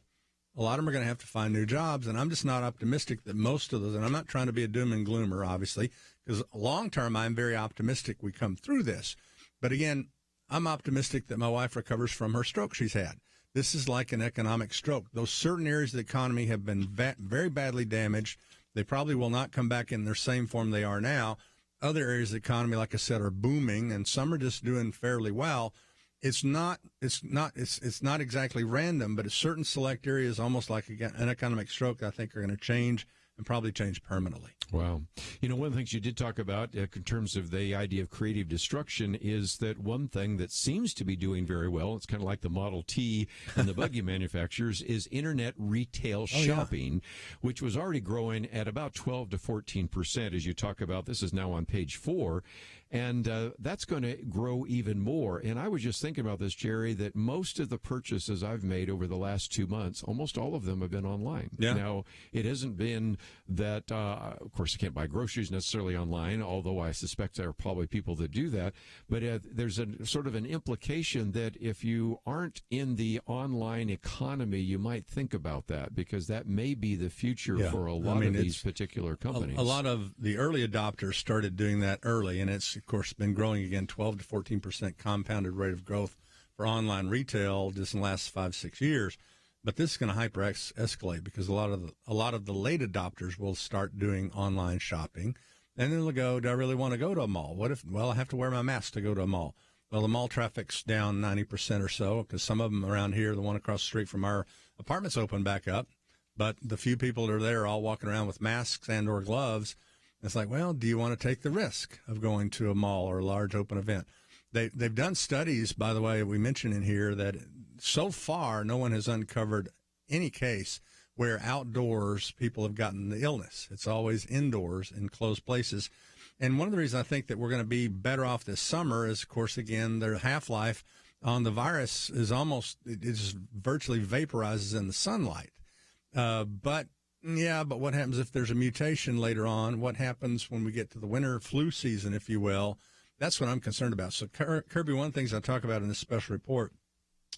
a lot of them are going to have to find new jobs. And I'm just not optimistic that most of those, and I'm not trying to be a doom and gloomer, obviously, because long term, I'm very optimistic we come through this. But again, I'm optimistic that my wife recovers from her stroke she's had. This is like an economic stroke. Those certain areas of the economy have been very badly damaged. They probably will not come back in their same form they are now. Other areas of the economy, like I said, are booming, and some are just doing fairly well. It's not exactly random, but certain select areas, almost like an economic stroke, I think are going to change and probably change permanently. Wow. One of the things you did talk about in terms of the idea of creative destruction is that one thing that seems to be doing very well, it's kind of like the Model T and the buggy manufacturers, is internet retail shopping, which was already growing at about 12 to 14%, as you talk about. This is now on page 4. And that's going to grow even more. And I was just thinking about this, Jerry, that most of the purchases I've made over the last 2 months, almost all of them have been online. Yeah. Now, it hasn't been that, of course, you can't buy groceries necessarily online, although I suspect there are probably people that do that. But there's a sort of an implication that if you aren't in the online economy, you might think about that, because that may be the future for a lot of these particular companies. A lot of the early adopters started doing that early, and it's, of course, been growing again, 12 to 14% compounded rate of growth for online retail just in the last 5-6 years. But this is going to hyper escalate, because a lot of the late adopters will start doing online shopping, and then they'll go, do I really want to go to a mall? I have to wear my mask to go to a mall. Well, the mall traffic's down 90% or so, because some of them around here, the one across the street from our apartments, open back up. But the few people that are there are all walking around with masks and or gloves. It's like, well, do you want to take the risk of going to a mall or a large open event? They've done studies, by the way, we mentioned in here, that so far no one has uncovered any case where outdoors people have gotten the illness. It's always indoors in closed places. And one of the reasons I think that we're going to be better off this summer is, of course, again, their half-life on the virus is it just virtually vaporizes in the sunlight. But what happens if there's a mutation later on? What happens when we get to the winter flu season, if you will? That's what I'm concerned about. So, Kirby, one of the things I talk about in this special report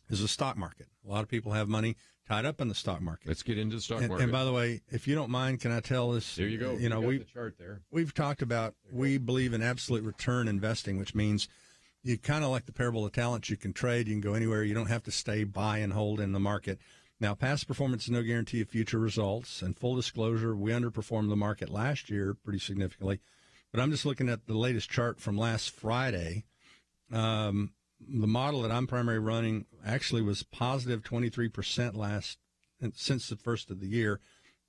is the stock market. A lot of people have money tied up in the stock market. Let's get into the stock market. And by the way, if you don't mind, can I tell this? There you go. The chart there. We've talked about, we believe in absolute return investing, which means you kind of like the parable of talents. You can trade. You can go anywhere. You don't have to stay buy and hold in the market. Now, past performance is no guarantee of future results. And full disclosure, we underperformed the market last year pretty significantly. But I'm just looking at the latest chart from last Friday. The model that I'm primarily running actually was positive 23% since the first of the year,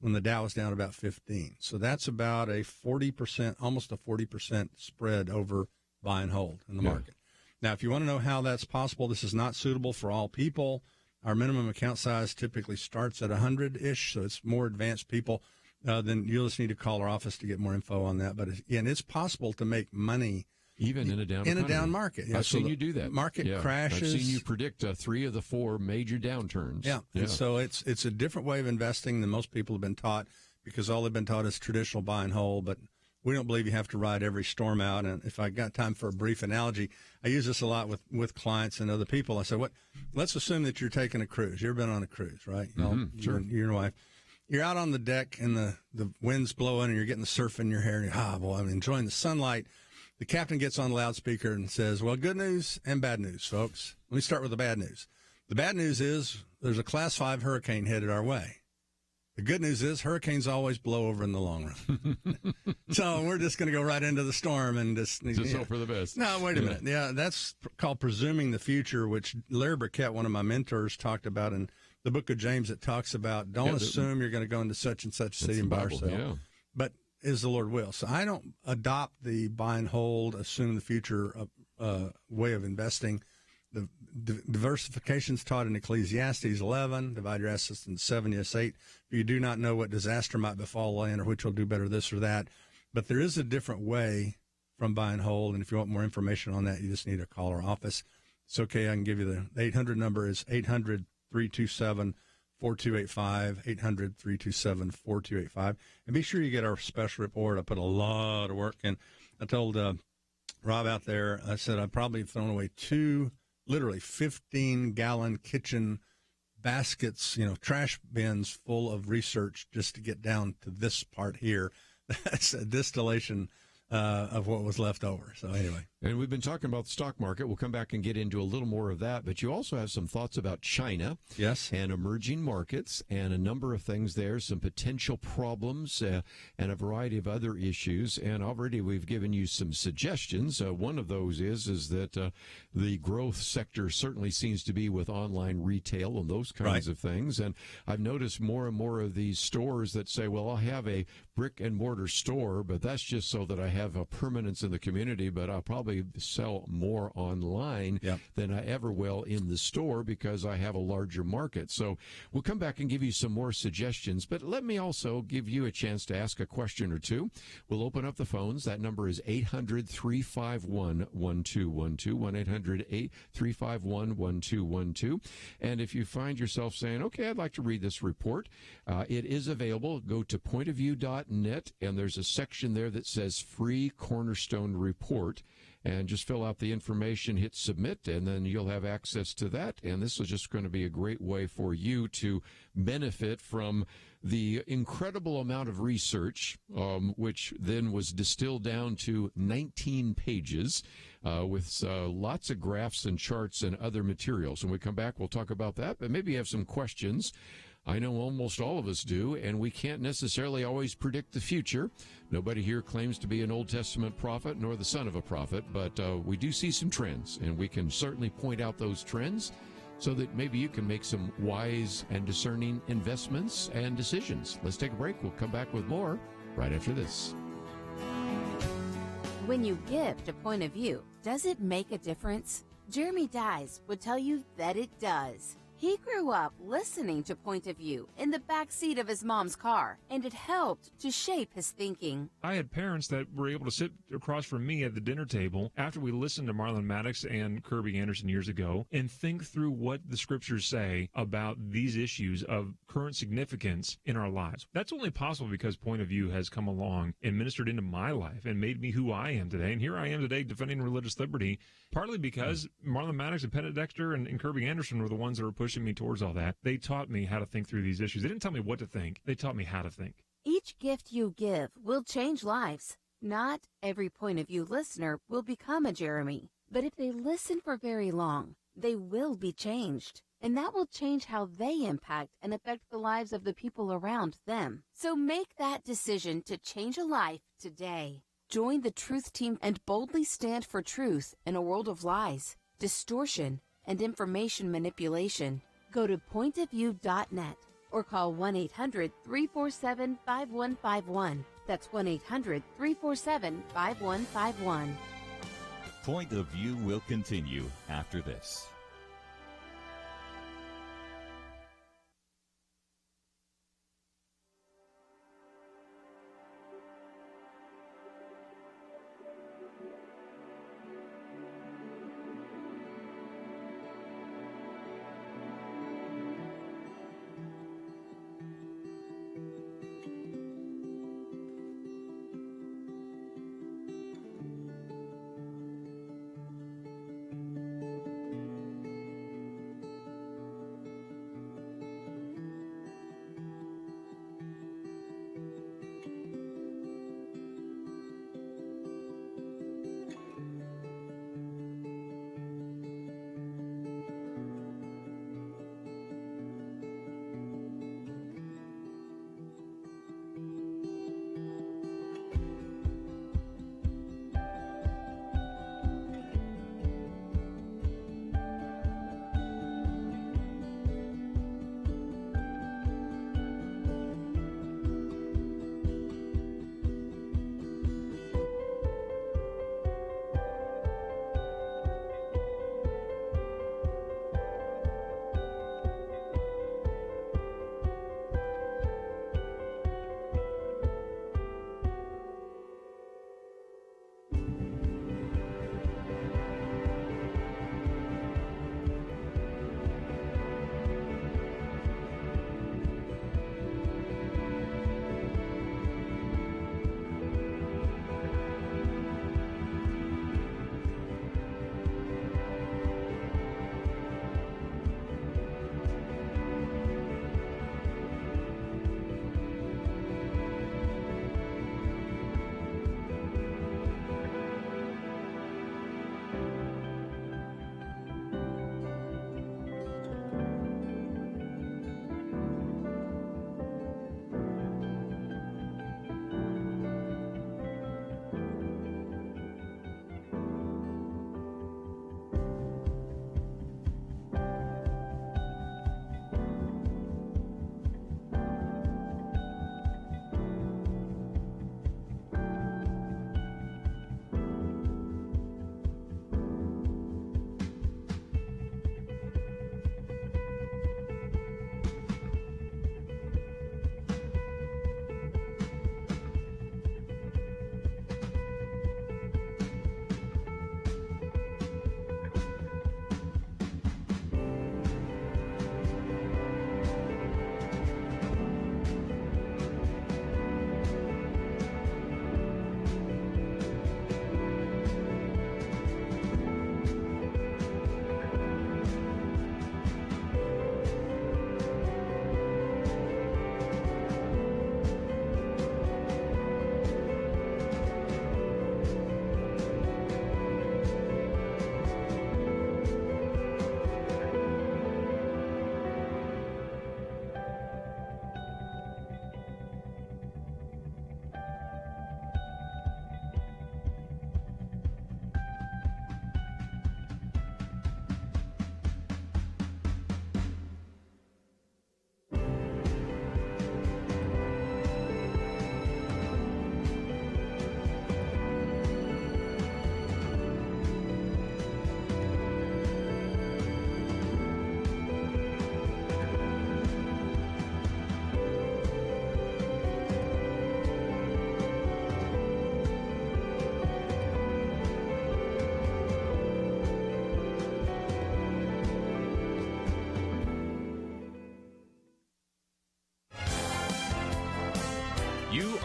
when the Dow was down about 15. So that's about a 40%, almost a 40% spread over buy and hold in the market. Now, if you want to know how that's possible, this is not suitable for all people. Our minimum account size typically starts at 100-ish, so it's more advanced people. Then you'll just need to call our office to get more info on that. But again, it's possible to make money even in a down a down market. Yeah, I've seen you do that. Market crashes. I've seen you predict 3 of the 4 major downturns. Yeah. And so it's a different way of investing than most people have been taught, because all they've been taught is traditional buy and hold. But we don't believe you have to ride every storm out. And if I got time for a brief analogy, I use this a lot with clients and other people. I say, let's assume that you're taking a cruise. You've ever been on a cruise, right? Sure. You and your wife. You're out on the deck and the wind's blowing and you're getting the surf in your hair and I'm enjoying the sunlight. The captain gets on the loudspeaker and says, well, good news and bad news, folks. Let me start with the bad news. The bad news is there's a Class 5 hurricane headed our way. The good news is hurricanes always blow over in the long run. So we're just going to go right into the storm and just hope for the best. No, wait a minute. Yeah, that's called presuming the future, which Larry Burkett, one of my mentors, talked about in the book of James. It talks about don't assume you're going to go into such and such city and buy or sell, but is the Lord will. So I don't adopt the buy and hold, assume the future way of investing. The diversification is taught in Ecclesiastes 11, divide your assets into 7, yes, 8. If you do not know what disaster might befall land or which will do better this or that. But there is a different way from buy and hold, and if you want more information on that, you just need to call our office. It's okay, I can give you the 800 number is 800-327-4285, 800-327-4285. And be sure you get our special report. I put a lot of work in. I told Rob out there, I said I've probably thrown away 2 literally 15-gallon kitchen baskets, trash bins full of research just to get down to this part here. That's a distillation of what was left over. So anyway. And we've been talking about the stock market. We'll come back and get into a little more of that. But you also have some thoughts about China. Yes. And emerging markets and a number of things there, some potential problems and a variety of other issues. And already we've given you some suggestions. One of those is that the growth sector certainly seems to be with online retail and those kinds of things. And I've noticed more and more of these stores that say, well, I'll have a brick and mortar store, but that's just so that I have a permanence in the community, but I'll probably sell more online than I ever will in the store because I have a larger market. So we'll come back and give you some more suggestions, but let me also give you a chance to ask a question or two. We'll open up the phones. That number is 800-351-1212, 1-800-351-1212. And if you find yourself saying, okay, I'd like to read this report, it is available. Go to pointofview.net, and there's a section there that says free Cornerstone report. And just fill out the information, hit submit, and then you'll have access to that. And this is just going to be a great way for you to benefit from the incredible amount of research, which then was distilled down to 19 pages with lots of graphs and charts and other materials. When we come back, we'll talk about that, but maybe you have some questions. I know almost all of us do, and we can't necessarily always predict the future. Nobody here claims to be an Old Testament prophet nor the son of a prophet, but we do see some trends, and we can certainly point out those trends so that maybe you can make some wise and discerning investments and decisions. Let's take a break. We'll come back with more right after this. When you give to Point of View, does it make a difference? Jeremy Dies would tell you that it does. He grew up listening to Point of View in the back seat of his mom's car, and it helped to shape his thinking. I had parents that were able to sit across from me at the dinner table after we listened to Marlon Maddox and Kirby Anderson years ago and think through what the scriptures say about these issues of current significance in our lives. That's only possible because Point of View has come along and ministered into my life and made me who I am today. And here I am today defending religious liberty, partly because Marlon Maddox and Penn Dexter and Kirby Anderson were the ones that were pushing me towards all that. They taught me how to think through these issues. They didn't tell me what to think. They taught me how to think. Each gift you give will change lives. Not every Point of View listener will become a Jeremy, but if they listen for very long, they will be changed. And that will change how they impact and affect the lives of the people around them. So make that decision to change a life today. Join the Truth Team and boldly stand for truth in a world of lies, distortion, and information manipulation. Go to pointofview.net or call 1-800-347-5151. That's 1-800-347-5151. Point of View will continue after this.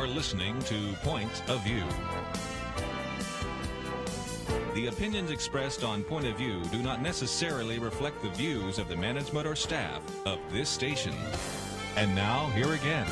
listening to Point of View. The opinions expressed on Point of View do not necessarily reflect the views of the management or staff of this station. And now, here again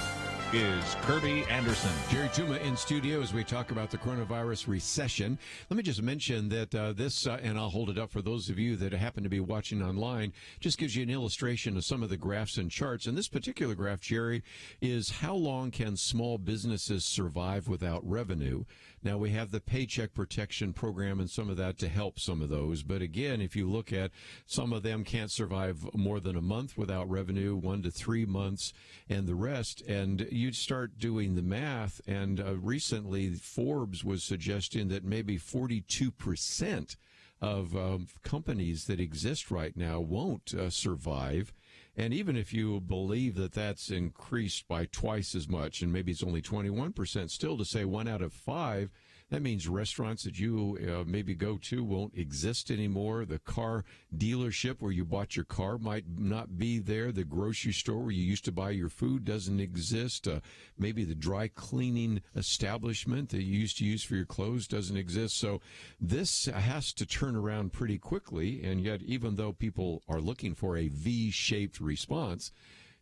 is Kirby Anderson. Jerry Tuma in studio as we talk about the coronavirus recession. Let me just mention that this, and I'll hold it up for those of you that happen to be watching online, just gives you an illustration of some of the graphs and charts. And this particular graph, Jerry, is how long can small businesses survive without revenue? Now, we have the Paycheck Protection Program and some of that to help some of those. But again, if you look at some of them can't survive more than a month without revenue, 1 to 3 months, and the rest. And you start doing the math. And recently, Forbes was suggesting that maybe 42% of companies that exist right now won't survive. And even if you believe that that's increased by twice as much, and maybe it's only 21%, still to say 1 out of 5, that means restaurants that you maybe go to won't exist anymore. The car dealership where you bought your car might not be there. The grocery store where you used to buy your food doesn't exist. Maybe the dry cleaning establishment that you used to use for your clothes doesn't exist. So this has to turn around pretty quickly. And yet, even though people are looking for a V-shaped response,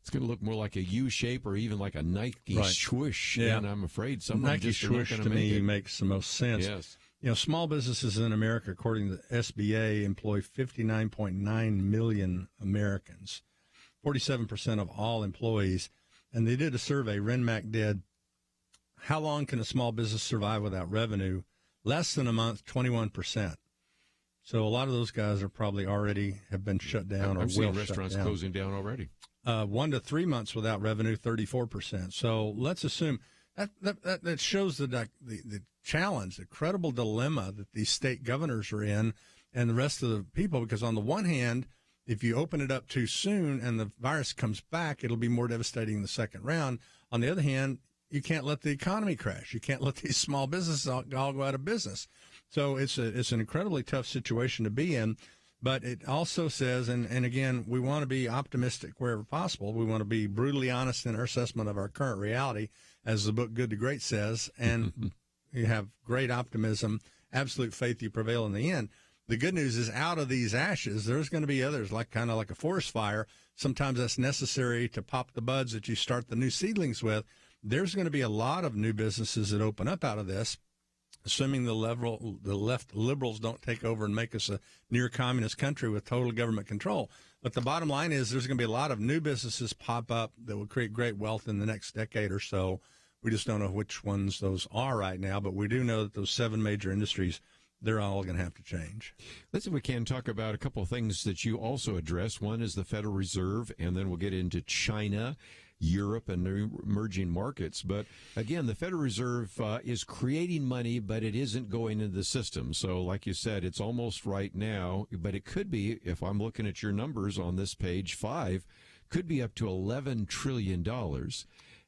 it's going to look more like a U shape or even like a Nike swoosh. Yeah. And I'm afraid some Nike just swoosh to me makes the most sense. Yes. You know, small businesses in America, according to the SBA, employ 59.9 million Americans, 47% of all employees. And they did a survey, Renmac did. How long can a small business survive without revenue? Less than a month, 21%. So a lot of those guys are probably already have been shut down or I've seen will restaurants shut down. closing down already. 1 to 3 months without revenue, 34%. So let's assume that shows the challenge, the credible dilemma that these state governors are in and the rest of the people. Because on the one hand, if you open it up too soon and the virus comes back, it'll be more devastating in the second round. On the other hand, you can't let the economy crash. You can't let these small businesses all go out of business. So it's an incredibly tough situation to be in. But it also says, and again, we want to be optimistic wherever possible. We want to be brutally honest in our assessment of our current reality, as the book Good to Great says, and you have great optimism, absolute faith you prevail in the end. The good news is out of these ashes, there's going to be others, kind of like a forest fire. Sometimes that's necessary to pop the buds that you start the new seedlings with. There's going to be a lot of new businesses that open up out of this, assuming the left liberals don't take over and make us a near communist country with total government control. But the bottom line is there's going to be a lot of new businesses pop up that will create great wealth in the next decade or so. We just don't know which ones those are right now, but we do know that those 7 major industries, they're all going to have to change. Let's, if we can, talk about a couple of things that you also address. One is the Federal Reserve, and then we'll get into China, Europe, and emerging markets. But again, the Federal Reserve is creating money, but it isn't going into the system. So like you said, it's almost right now, but it could be, if I'm looking at your numbers on this page 5, could be up to $11 trillion.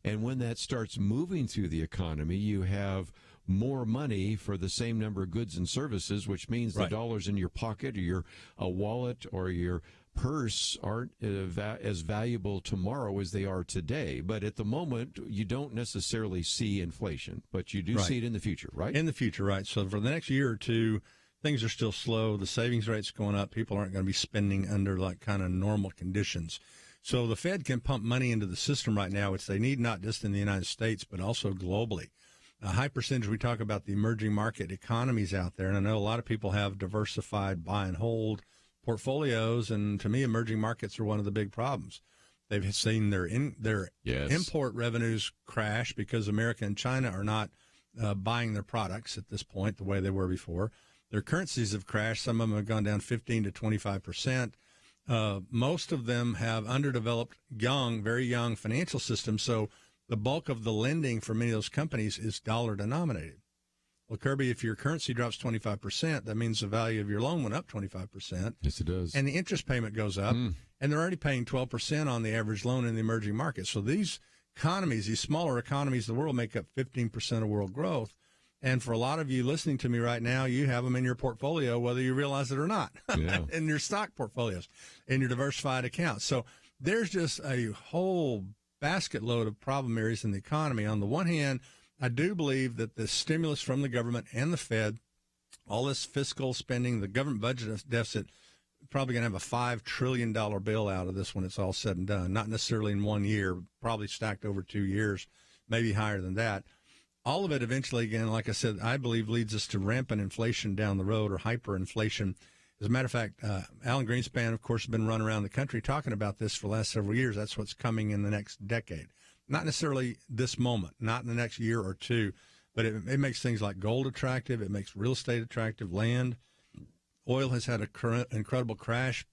And when that starts moving through the economy, you have more money for the same number of goods and services, which means the dollars in your pocket or your wallet or your purse aren't as valuable tomorrow as they are today. But at the moment, you don't necessarily see inflation, but you do see it in the future, right? In the future, right. So for the next year or two, things are still slow. The savings rate's going up. People aren't going to be spending under like kind of normal conditions. So the Fed can pump money into the system right now, which they need not just in the United States, but also globally. A high percentage, we talk about the emerging market economies out there, and I know a lot of people have diversified buy and hold portfolios, and to me, emerging markets are one of the big problems. They've seen their import revenues crash because America and China are not buying their products at this point the way they were before. Their currencies have crashed. Some of them have gone down 15 to 25%. Most of them have underdeveloped, very young financial systems, so the bulk of the lending for many of those companies is dollar denominated. Well, Kirby, if your currency drops 25%, that means the value of your loan went up 25%. Yes, it does. And the interest payment goes up, and they're already paying 12% on the average loan in the emerging markets. So these economies, these smaller economies of the world, make up 15% of world growth. And for a lot of you listening to me right now, you have them in your portfolio, whether you realize it or not, in your stock portfolios, in your diversified accounts. So there's just a whole basket load of problem areas in the economy. On the one hand, I do believe that the stimulus from the government and the Fed, all this fiscal spending, the government budget deficit, probably going to have a $5 trillion bill out of this when it's all said and done. Not necessarily in 1 year, probably stacked over 2 years, maybe higher than that. All of it eventually, again, like I said, I believe leads us to rampant inflation down the road, or hyperinflation. As a matter of fact, Alan Greenspan, of course, has been running around the country talking about this for the last several years. That's what's coming in the next decade. Not necessarily this moment, not in the next year or two, but it makes things like gold attractive. It makes real estate attractive, land. Oil has had an incredible crash.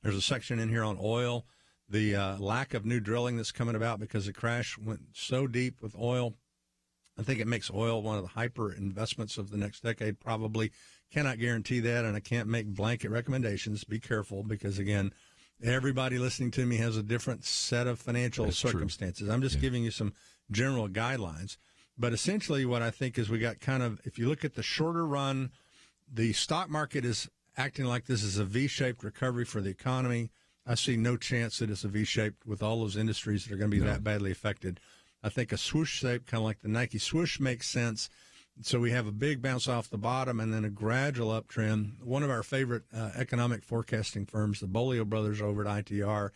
There's a section in here on oil, the lack of new drilling that's coming about because the crash went so deep with oil. I think it makes oil one of the hyper investments of the next decade, probably. Cannot guarantee that, and I can't make blanket recommendations. Be careful because, again, everybody listening to me has a different set of financial circumstances. I'm just giving you some general guidelines. But essentially what I think is we got kind of, if you look at the shorter run, the stock market is acting like this is a V-shaped recovery for the economy. I see no chance that it's a V-shaped with all those industries that are going to be that badly affected. I think a swoosh shape, kind of like the Nike swoosh, makes sense. So we have a big bounce off the bottom and then a gradual uptrend. One of our favorite economic forecasting firms, the Bolio brothers over at ITR,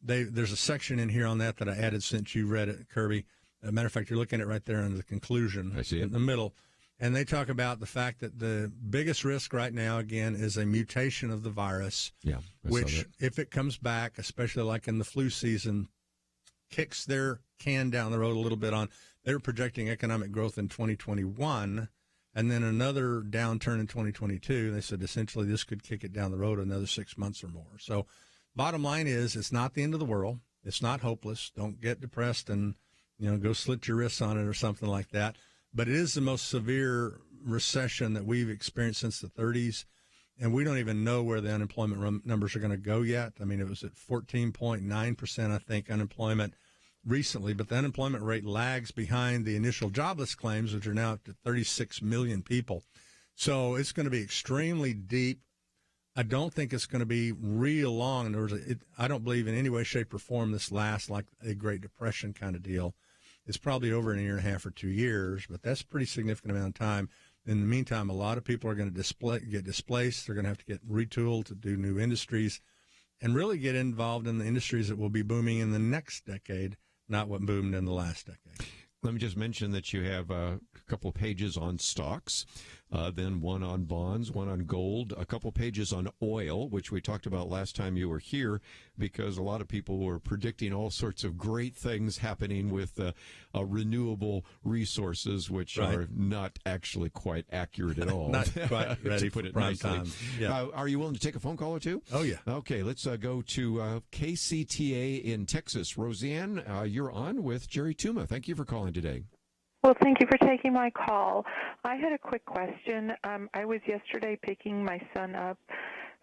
there's a section in here on that I added since you read it, Kirby. As a matter of fact, you're looking at it right there in the conclusion. I see it. In the middle. And they talk about the fact that the biggest risk right now, again, is a mutation of the virus, which, if it comes back, especially like in the flu season, kicks their can down the road a little bit on. They're projecting economic growth in 2021 and then another downturn in 2022. They said essentially this could kick it down the road another 6 months or more. So bottom line is it's not the end of the world. It's not hopeless. Don't get depressed and, go slit your wrists on it or something like that. But it is the most severe recession that we've experienced since the 30s. And we don't even know where the unemployment numbers are going to go yet. I mean, it was at 14.9%, I think, unemployment recently, but the unemployment rate lags behind the initial jobless claims, which are now up to 36 million people. So it's going to be extremely deep. I don't think it's going to be real long. In other words, I don't believe in any way, shape, or form this lasts like a Great Depression kind of deal. It's probably over in a year and a half or 2 years, but that's a pretty significant amount of time. In the meantime, a lot of people are going to get displaced. They're going to have to get retooled to do new industries and really get involved in the industries that will be booming in the next decade, not what boomed in the last decade. Let me just mention that you have a couple pages on stocks, then one on bonds, one on gold, a couple pages on oil, which we talked about last time you were here, because a lot of people were predicting all sorts of great things happening with renewable resources, which are not actually quite accurate at all. Not quite ready to put it prime nicely. time. Yeah. Are you willing to take a phone call or two? Oh, yeah. Okay, let's go to KCTA in Texas. Roseanne, you're on with Jerry Tuma. Thank you for calling today. Well, thank you for taking my call. I had a quick question. I was yesterday picking my son up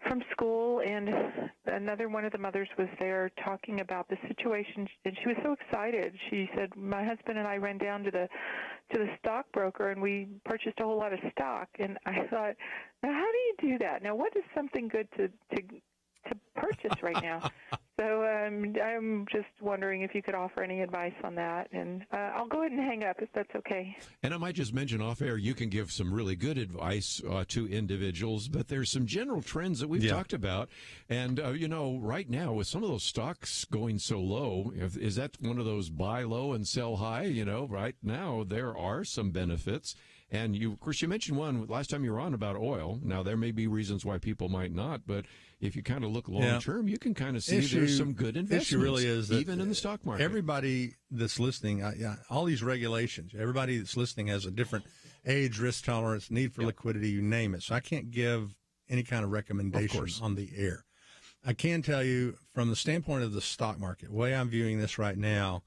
from school, and another one of the mothers was there talking about the situation, and she was so excited. She said, my husband and I ran down to the stockbroker, and we purchased a whole lot of stock. And I thought, now how do you do that? Now, what is something good to purchase right now? So I'm just wondering if you could offer any advice on that. And I'll go ahead and hang up if that's okay. And I might just mention off air, you can give some really good advice to individuals, but there's some general trends that we've talked about. And, right now with some of those stocks going so low, is that one of those buy low and sell high? Right now there are some benefits. And of course, you mentioned one last time you were on about oil. Now, there may be reasons why people might not, but if you kind of look long term, you can kind of see there's some good investments. Issue really is that even in the stock market. Everybody that's listening, all these regulations, everybody that's listening has a different age, risk tolerance, need for liquidity, you name it. So I can't give any kind of recommendation on the air. I can tell you from the standpoint of the stock market, the way I'm viewing this right now,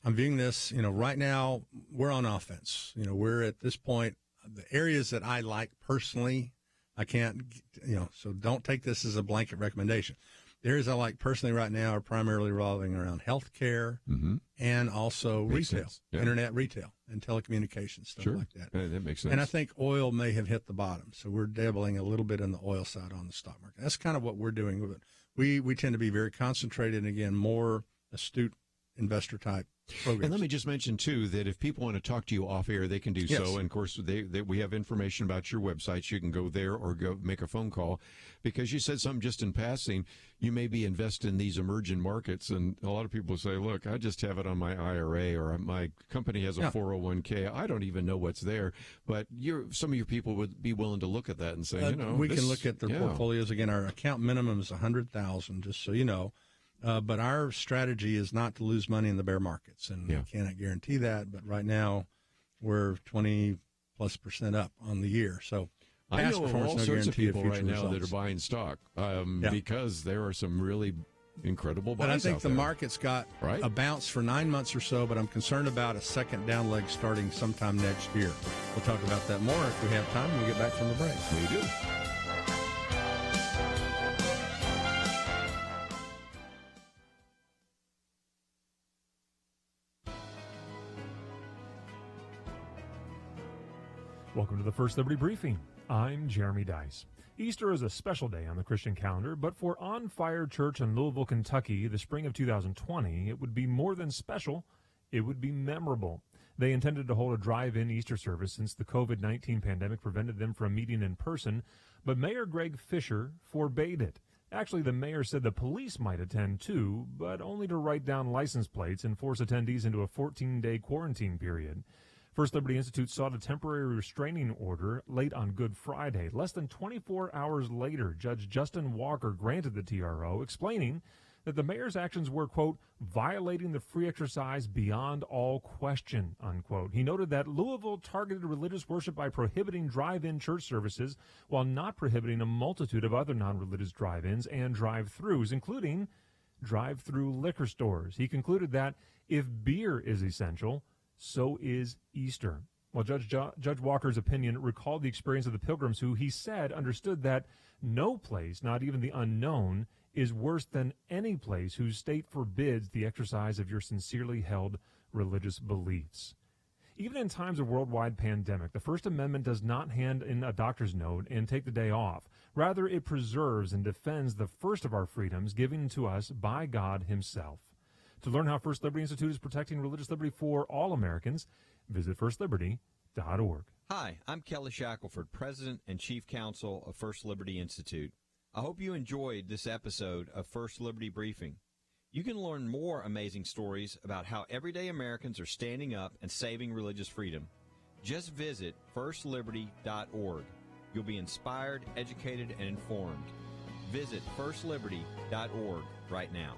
right now we're on offense. We're at this point, the areas that I like personally, I can't, so don't take this as a blanket recommendation. The areas I like personally right now are primarily revolving around healthcare and also retail, internet retail and telecommunications, stuff like that. Yeah, that makes sense. And I think oil may have hit the bottom. So we're dabbling a little bit in the oil side on the stock market. That's kind of what we're doing with it. We tend to be very concentrated and, again, more astute investor type programs. And let me just mention, too, that if people want to talk to you off air, they can do Yes. so. And, of course, we have information about your websites. You can go there or go make a phone call. Because you said something just in passing, you may be invested in these emerging markets. And a lot of people say, look, I just have it on my IRA or my company has a 401k. I don't even know what's there. But some of your people would be willing to look at that and say, we can look at their portfolios. Again, our account minimum is $100,000, just so you know. But our strategy is not to lose money in the bear markets, and we cannot guarantee that. But right now, we're 20+% up on the year. So I know of all sorts of people right now results. that are buying stock because there are some really incredible buys But I think out the there. market's got a bounce for 9 months or so, but I'm concerned about a second down leg starting sometime next year. We'll talk about that more if we have time when we get back from the break. We do. Welcome to the First Liberty Briefing. I'm Jeremy Dice. Easter is a special day on the Christian calendar, but for On Fire Church in Louisville, Kentucky, the spring of 2020, it would be more than special. It would be memorable. They intended to hold a drive-in Easter service since the COVID-19 pandemic prevented them from meeting in person, but Mayor Greg Fisher forbade it. Actually, the mayor said the police might attend too, but only to write down license plates and force attendees into a 14-day quarantine period. First Liberty Institute sought a temporary restraining order late on Good Friday. Less than 24 hours later, Judge Justin Walker granted the TRO, explaining that the mayor's actions were, quote, violating the free exercise beyond all question, unquote. He noted that Louisville targeted religious worship by prohibiting drive-in church services while not prohibiting a multitude of other non-religious drive-ins and drive-thrus, including drive-through liquor stores. He concluded that if beer is essential, so is Easter. Well, Judge Walker's opinion recalled the experience of the pilgrims who, he said, understood that no place, not even the unknown, is worse than any place whose state forbids the exercise of your sincerely held religious beliefs. Even in times of worldwide pandemic, the First Amendment does not hand in a doctor's note and take the day off. Rather, it preserves and defends the first of our freedoms given to us by God himself. To learn how First Liberty Institute is protecting religious liberty for all Americans, visit firstliberty.org. Hi, I'm Kelly Shackelford, President and Chief Counsel of First Liberty Institute. I hope you enjoyed this episode of First Liberty Briefing. You can learn more amazing stories about how everyday Americans are standing up and saving religious freedom. Just visit firstliberty.org. You'll be inspired, educated, and informed. Visit firstliberty.org right now.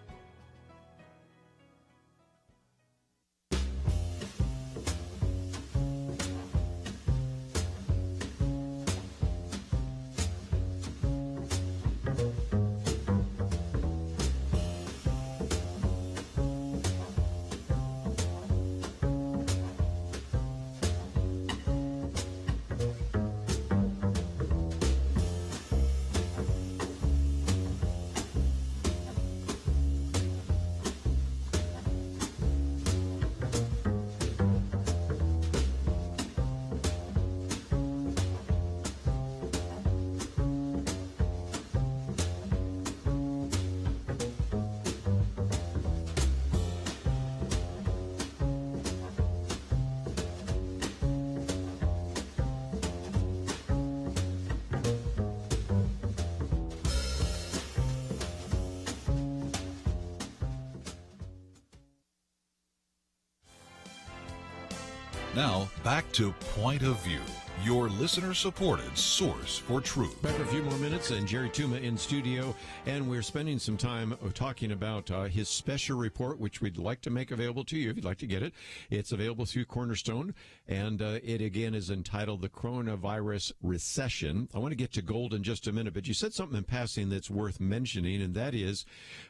Now, back to Point of View, your listener-supported source for truth. Back for a few more minutes, and Jerry Tuma in studio, and we're spending some time talking about his special report, which we'd like to make available to you if you'd like to get it. It's available through Cornerstone, and it again is entitled The Coronavirus Recession. I want to get to gold in just a minute, but you said something in passing that's worth mentioning, and that is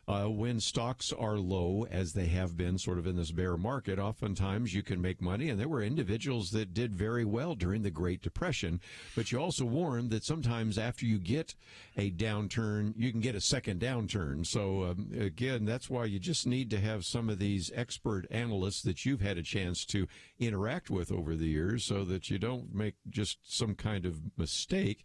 when stocks are low, as they have been sort of in this bear market, oftentimes you can make money, and there were individuals that did very well during the Great Depression, but you also warned that sometimes after you get a downturn, you can get a second downturn. So again, that's why you just need to have some of these expert analysts that you've had a chance to interact with over the years so that you don't make just some kind of mistake.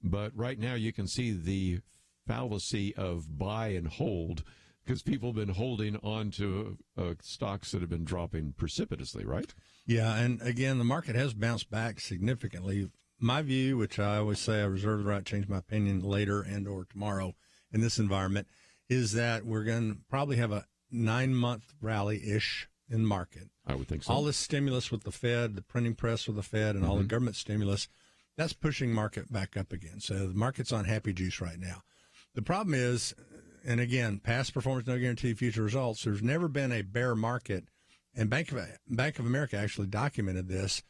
But right now you can see the fallacy of buy and hold Because people have been holding on to stocks that have been dropping precipitously, right? Yeah, and again, the market has bounced back significantly. My view, which I always say I reserve the right to change my opinion later and or tomorrow in this environment, is that we're going to probably have a 9-month rally-ish in the market. I would think so. All this stimulus with the Fed, the printing press with the Fed, and all the government stimulus, that's pushing market back up again. So the market's on happy juice right now. The problem is, and again, past performance, no guarantee future results, there's never been a bear market, and Bank of America actually documented this.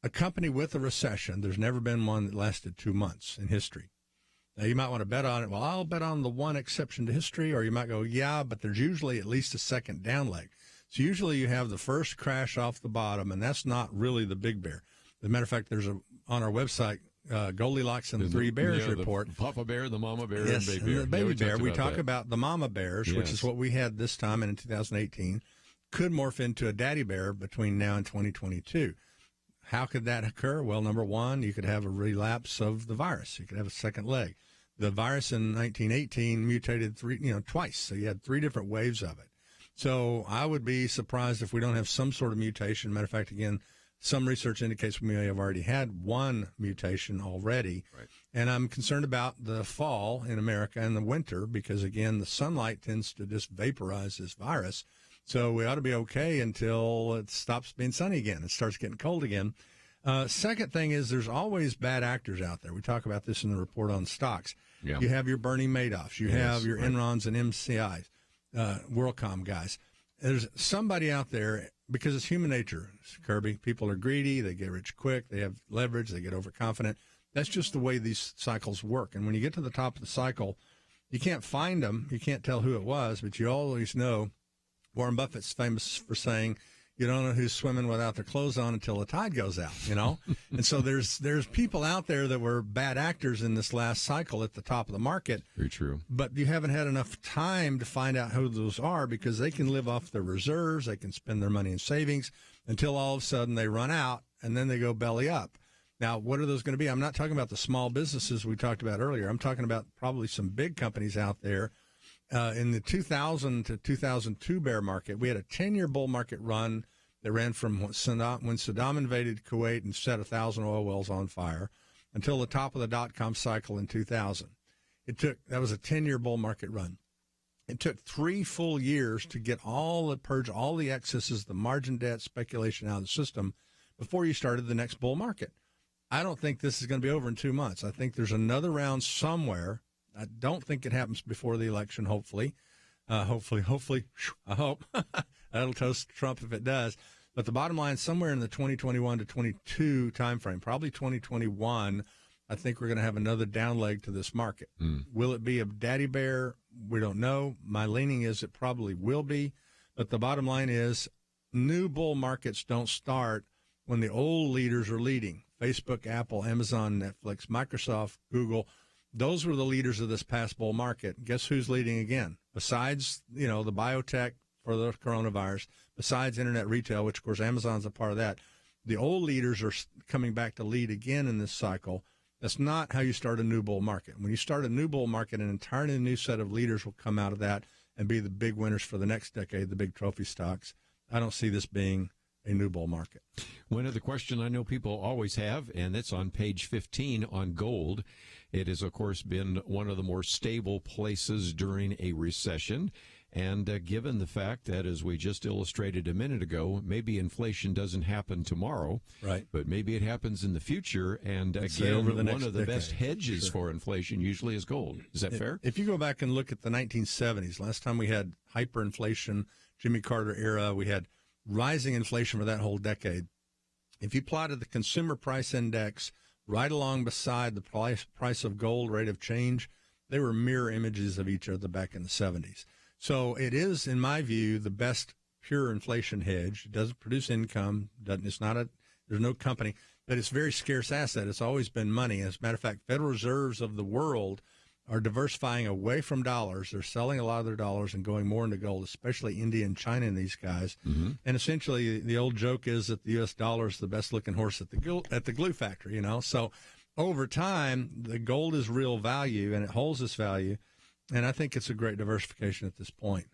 A company with a recession, there's never been one that lasted 2 months in history. Now, you might want to bet on it. Well, I'll bet on the one exception to history, or you might go, yeah, but there's usually at least a second down leg. So usually you have the first crash off the bottom, and that's not really the big bear. As a matter of fact, there's on our website, Goldilocks and the Three Bears report. The Papa Bear, the Mama Bear, yes, and Baby Bear. The baby bear. We talk about the Mama Bears, yes, which is what we had this time and in 2018, could morph into a Daddy Bear between now and 2022. How could that occur? Well, number one, you could have a relapse of the virus. You could have a second leg. The virus in 1918 mutated twice, so you had 3 different waves of it. So I would be surprised if we don't have some sort of mutation. Matter of fact, again, some research indicates we may have already had one mutation already. Right. And I'm concerned about the fall in America and the winter because, again, the sunlight tends to just vaporize this virus. So we ought to be okay until it stops being sunny again. It starts getting cold again. Second thing is there's always bad actors out there. We talk about this in the report on stocks. Yeah. You have your Bernie Madoffs. You have your Enrons and MCIs, WorldCom guys. There's somebody out there, because it's human nature, Kirby. People are greedy. They get rich quick. They have leverage. They get overconfident. That's just the way these cycles work. And when you get to the top of the cycle, you can't find them. You can't tell who it was, but you always know. Warren Buffett's famous for saying, you don't know who's swimming without their clothes on until the tide goes out, And so there's people out there that were bad actors in this last cycle at the top of the market. Very true. But you haven't had enough time to find out who those are because they can live off their reserves. They can spend their money in savings until all of a sudden they run out and then they go belly up. Now, what are those going to be? I'm not talking about the small businesses we talked about earlier. I'm talking about probably some big companies out there. In the 2000 to 2002 bear market, we had a 10-year bull market run that ran from when Saddam invaded Kuwait and set 1,000 oil wells on fire until the top of the dot-com cycle in 2000. That was a 10-year bull market run. It took 3 full years to get purge all the excesses, the margin debt, speculation out of the system before you started the next bull market. I don't think this is going to be over in 2 months. I think there's another round somewhere. I don't think it happens before the election, hopefully. I hope. That'll toast Trump if it does. But the bottom line, somewhere in the 2021 to 22 timeframe, probably 2021, I think we're going to have another down leg to this market. Will it be a daddy bear? We don't know. My leaning is it probably will be. But the bottom line is new bull markets don't start when the old leaders are leading. Facebook, Apple, Amazon, Netflix, Microsoft, Google. Those were the leaders of this past bull market. Guess who's leading again? Besides, the biotech for the coronavirus, besides internet retail, which, of course, Amazon's a part of that, the old leaders are coming back to lead again in this cycle. That's not how you start a new bull market. When you start a new bull market, an entirely new set of leaders will come out of that and be the big winners for the next decade, the big trophy stocks. I don't see this being a new bull market. One other question I know people always have, and it's on page 15 on gold. It has, of course, been one of the more stable places during a recession. And given the fact that, as we just illustrated a minute ago, maybe inflation doesn't happen tomorrow, right? But maybe it happens in the future. And again, over the one of the decade. best hedges for inflation usually is gold. Is that fair? If you go back and look at the 1970s, last time we had hyperinflation, Jimmy Carter era, we had rising inflation for that whole decade. If you plotted the consumer price index right along beside the price of gold rate of change, they were mirror images of each other back in the 70s. So it is, in my view, the best pure inflation hedge. It doesn't produce income. There's no company, but it's a very scarce asset. It's always been money. As a matter of fact, Federal Reserves of the world are diversifying away from dollars. They're selling a lot of their dollars and going more into gold, especially India and China and these guys. Mm-hmm. And essentially, the old joke is that the U.S. dollar is the best-looking horse at the glue factory, So over time, the gold is real value, and it holds its value. And I think it's a great diversification at this point.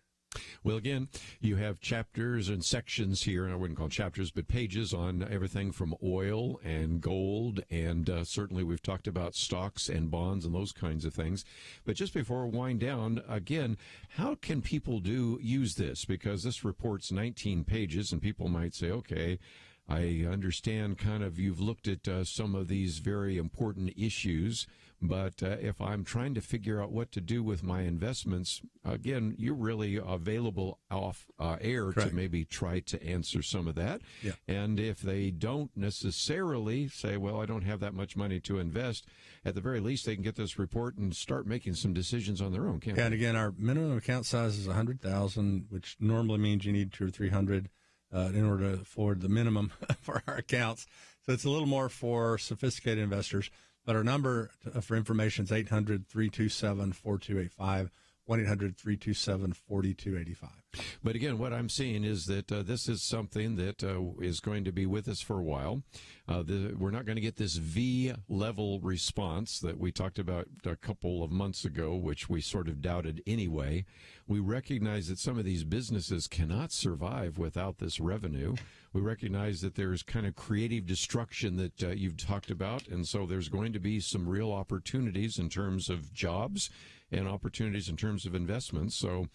Well, again, you have chapters and sections here, and I wouldn't call them chapters, but pages on everything from oil and gold, and certainly we've talked about stocks and bonds and those kinds of things. But just before we wind down, again, how can people use this? Because this report's 19 pages, and people might say, okay, I understand kind of you've looked at some of these very important issues, but if I'm trying to figure out what to do with my investments, again, you're really available off air Correct. to maybe try to answer some of that. Yeah. And if they don't necessarily say, well, I don't have that much money to invest, at the very least, they can get this report and start making some decisions on their own, can't they? And again, our minimum account size is $100,000, which normally means you need 200 or 300 in order to afford the minimum for our accounts. So it's a little more for sophisticated investors. But our number for information is 800-327-4285, 1-800-327-4285. But again, what I'm seeing is that this is something that is going to be with us for a while. We're not going to get this V-level response that we talked about a couple of months ago, which we sort of doubted anyway. We recognize that some of these businesses cannot survive without this revenue. We recognize that there's kind of creative destruction that you've talked about, and so there's going to be some real opportunities in terms of jobs and opportunities in terms of investments. So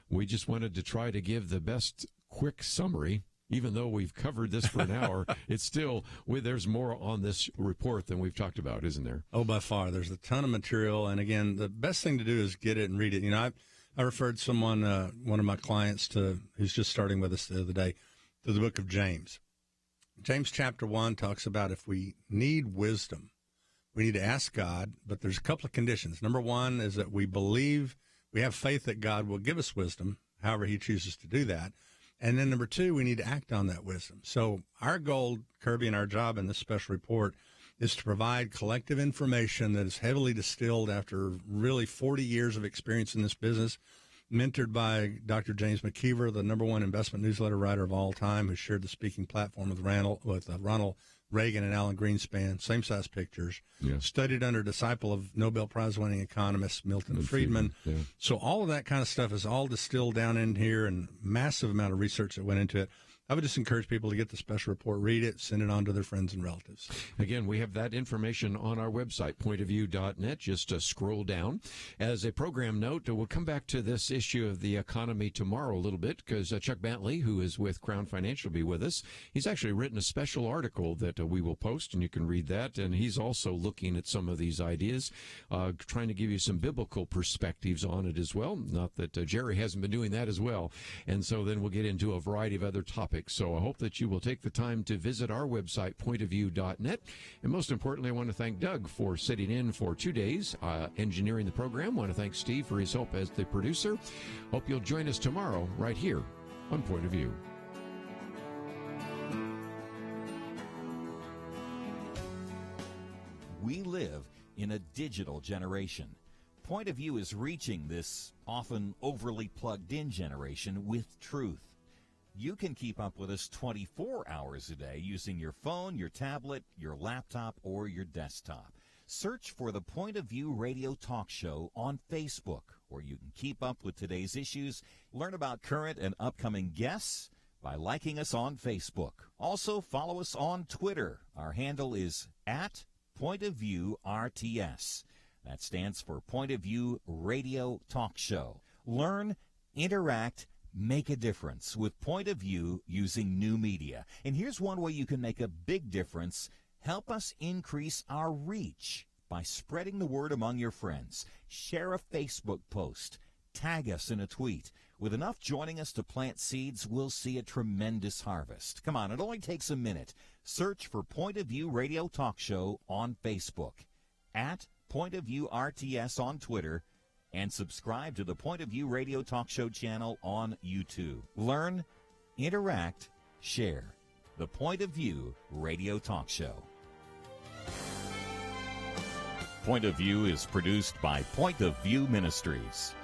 we just wanted to try to give the best quick summary. Even though we've covered this for an hour, it's still, there's more on this report than we've talked about, isn't there? Oh, by far. There's a ton of material. And again, the best thing to do is get it and read it. You know, I referred someone, one of my clients, who's just starting with us the other day, to the book of James. James chapter 1 talks about if we need wisdom, we need to ask God, but there's a couple of conditions. Number one is that we have faith that God will give us wisdom, however he chooses to do that. And then number two, we need to act on that wisdom. So our goal, Kirby, and our job in this special report is to provide collective information that is heavily distilled after really 40 years of experience in this business, mentored by Dr. James McKeever, the #1 investment newsletter writer of all time, who shared the speaking platform with Ronald Reagan and Alan Greenspan, same-size pictures, studied under disciple of Nobel Prize-winning economist Milton Friedman. Yeah. So all of that kind of stuff is all distilled down in here, and massive amount of research that went into it. I would just encourage people to get the special report, read it, send it on to their friends and relatives. Again, we have that information on our website, pointofview.net. Just scroll down. As a program note, we'll come back to this issue of the economy tomorrow a little bit, because Chuck Bentley, who is with Crown Financial, will be with us. He's actually written a special article that we will post, and you can read that. And he's also looking at some of these ideas, trying to give you some biblical perspectives on it as well. Not that Jerry hasn't been doing that as well. And so then we'll get into a variety of other topics. So I hope that you will take the time to visit our website, pointofview.net. And most importantly, I want to thank Doug for sitting in for 2 days, engineering the program. I want to thank Steve for his help as the producer. Hope you'll join us tomorrow right here on Point of View. We live in a digital generation. Point of View is reaching this often overly plugged-in generation with truth. You can keep up with us 24 hours a day using your phone, your tablet, your laptop, or your desktop. Search for the Point of View Radio Talk Show on Facebook, where you can keep up with today's issues, learn about current and upcoming guests by liking us on Facebook. Also, follow us on Twitter. Our handle is @PointOfViewRTS. That stands for Point of View Radio Talk Show. Learn, interact, make a difference with Point of View using new media. And here's one way you can make a big difference. Help us increase our reach by spreading the word among your friends. Share a Facebook post. Tag us in a tweet. With enough joining us to plant seeds, we'll see a tremendous harvest. Come on, it only takes a minute. Search for Point of View Radio Talk Show on Facebook, @PointOfViewRTS on Twitter, and subscribe to the Point of View Radio Talk Show channel on YouTube. Learn, interact, share. The Point of View Radio Talk Show. Point of View is produced by Point of View Ministries.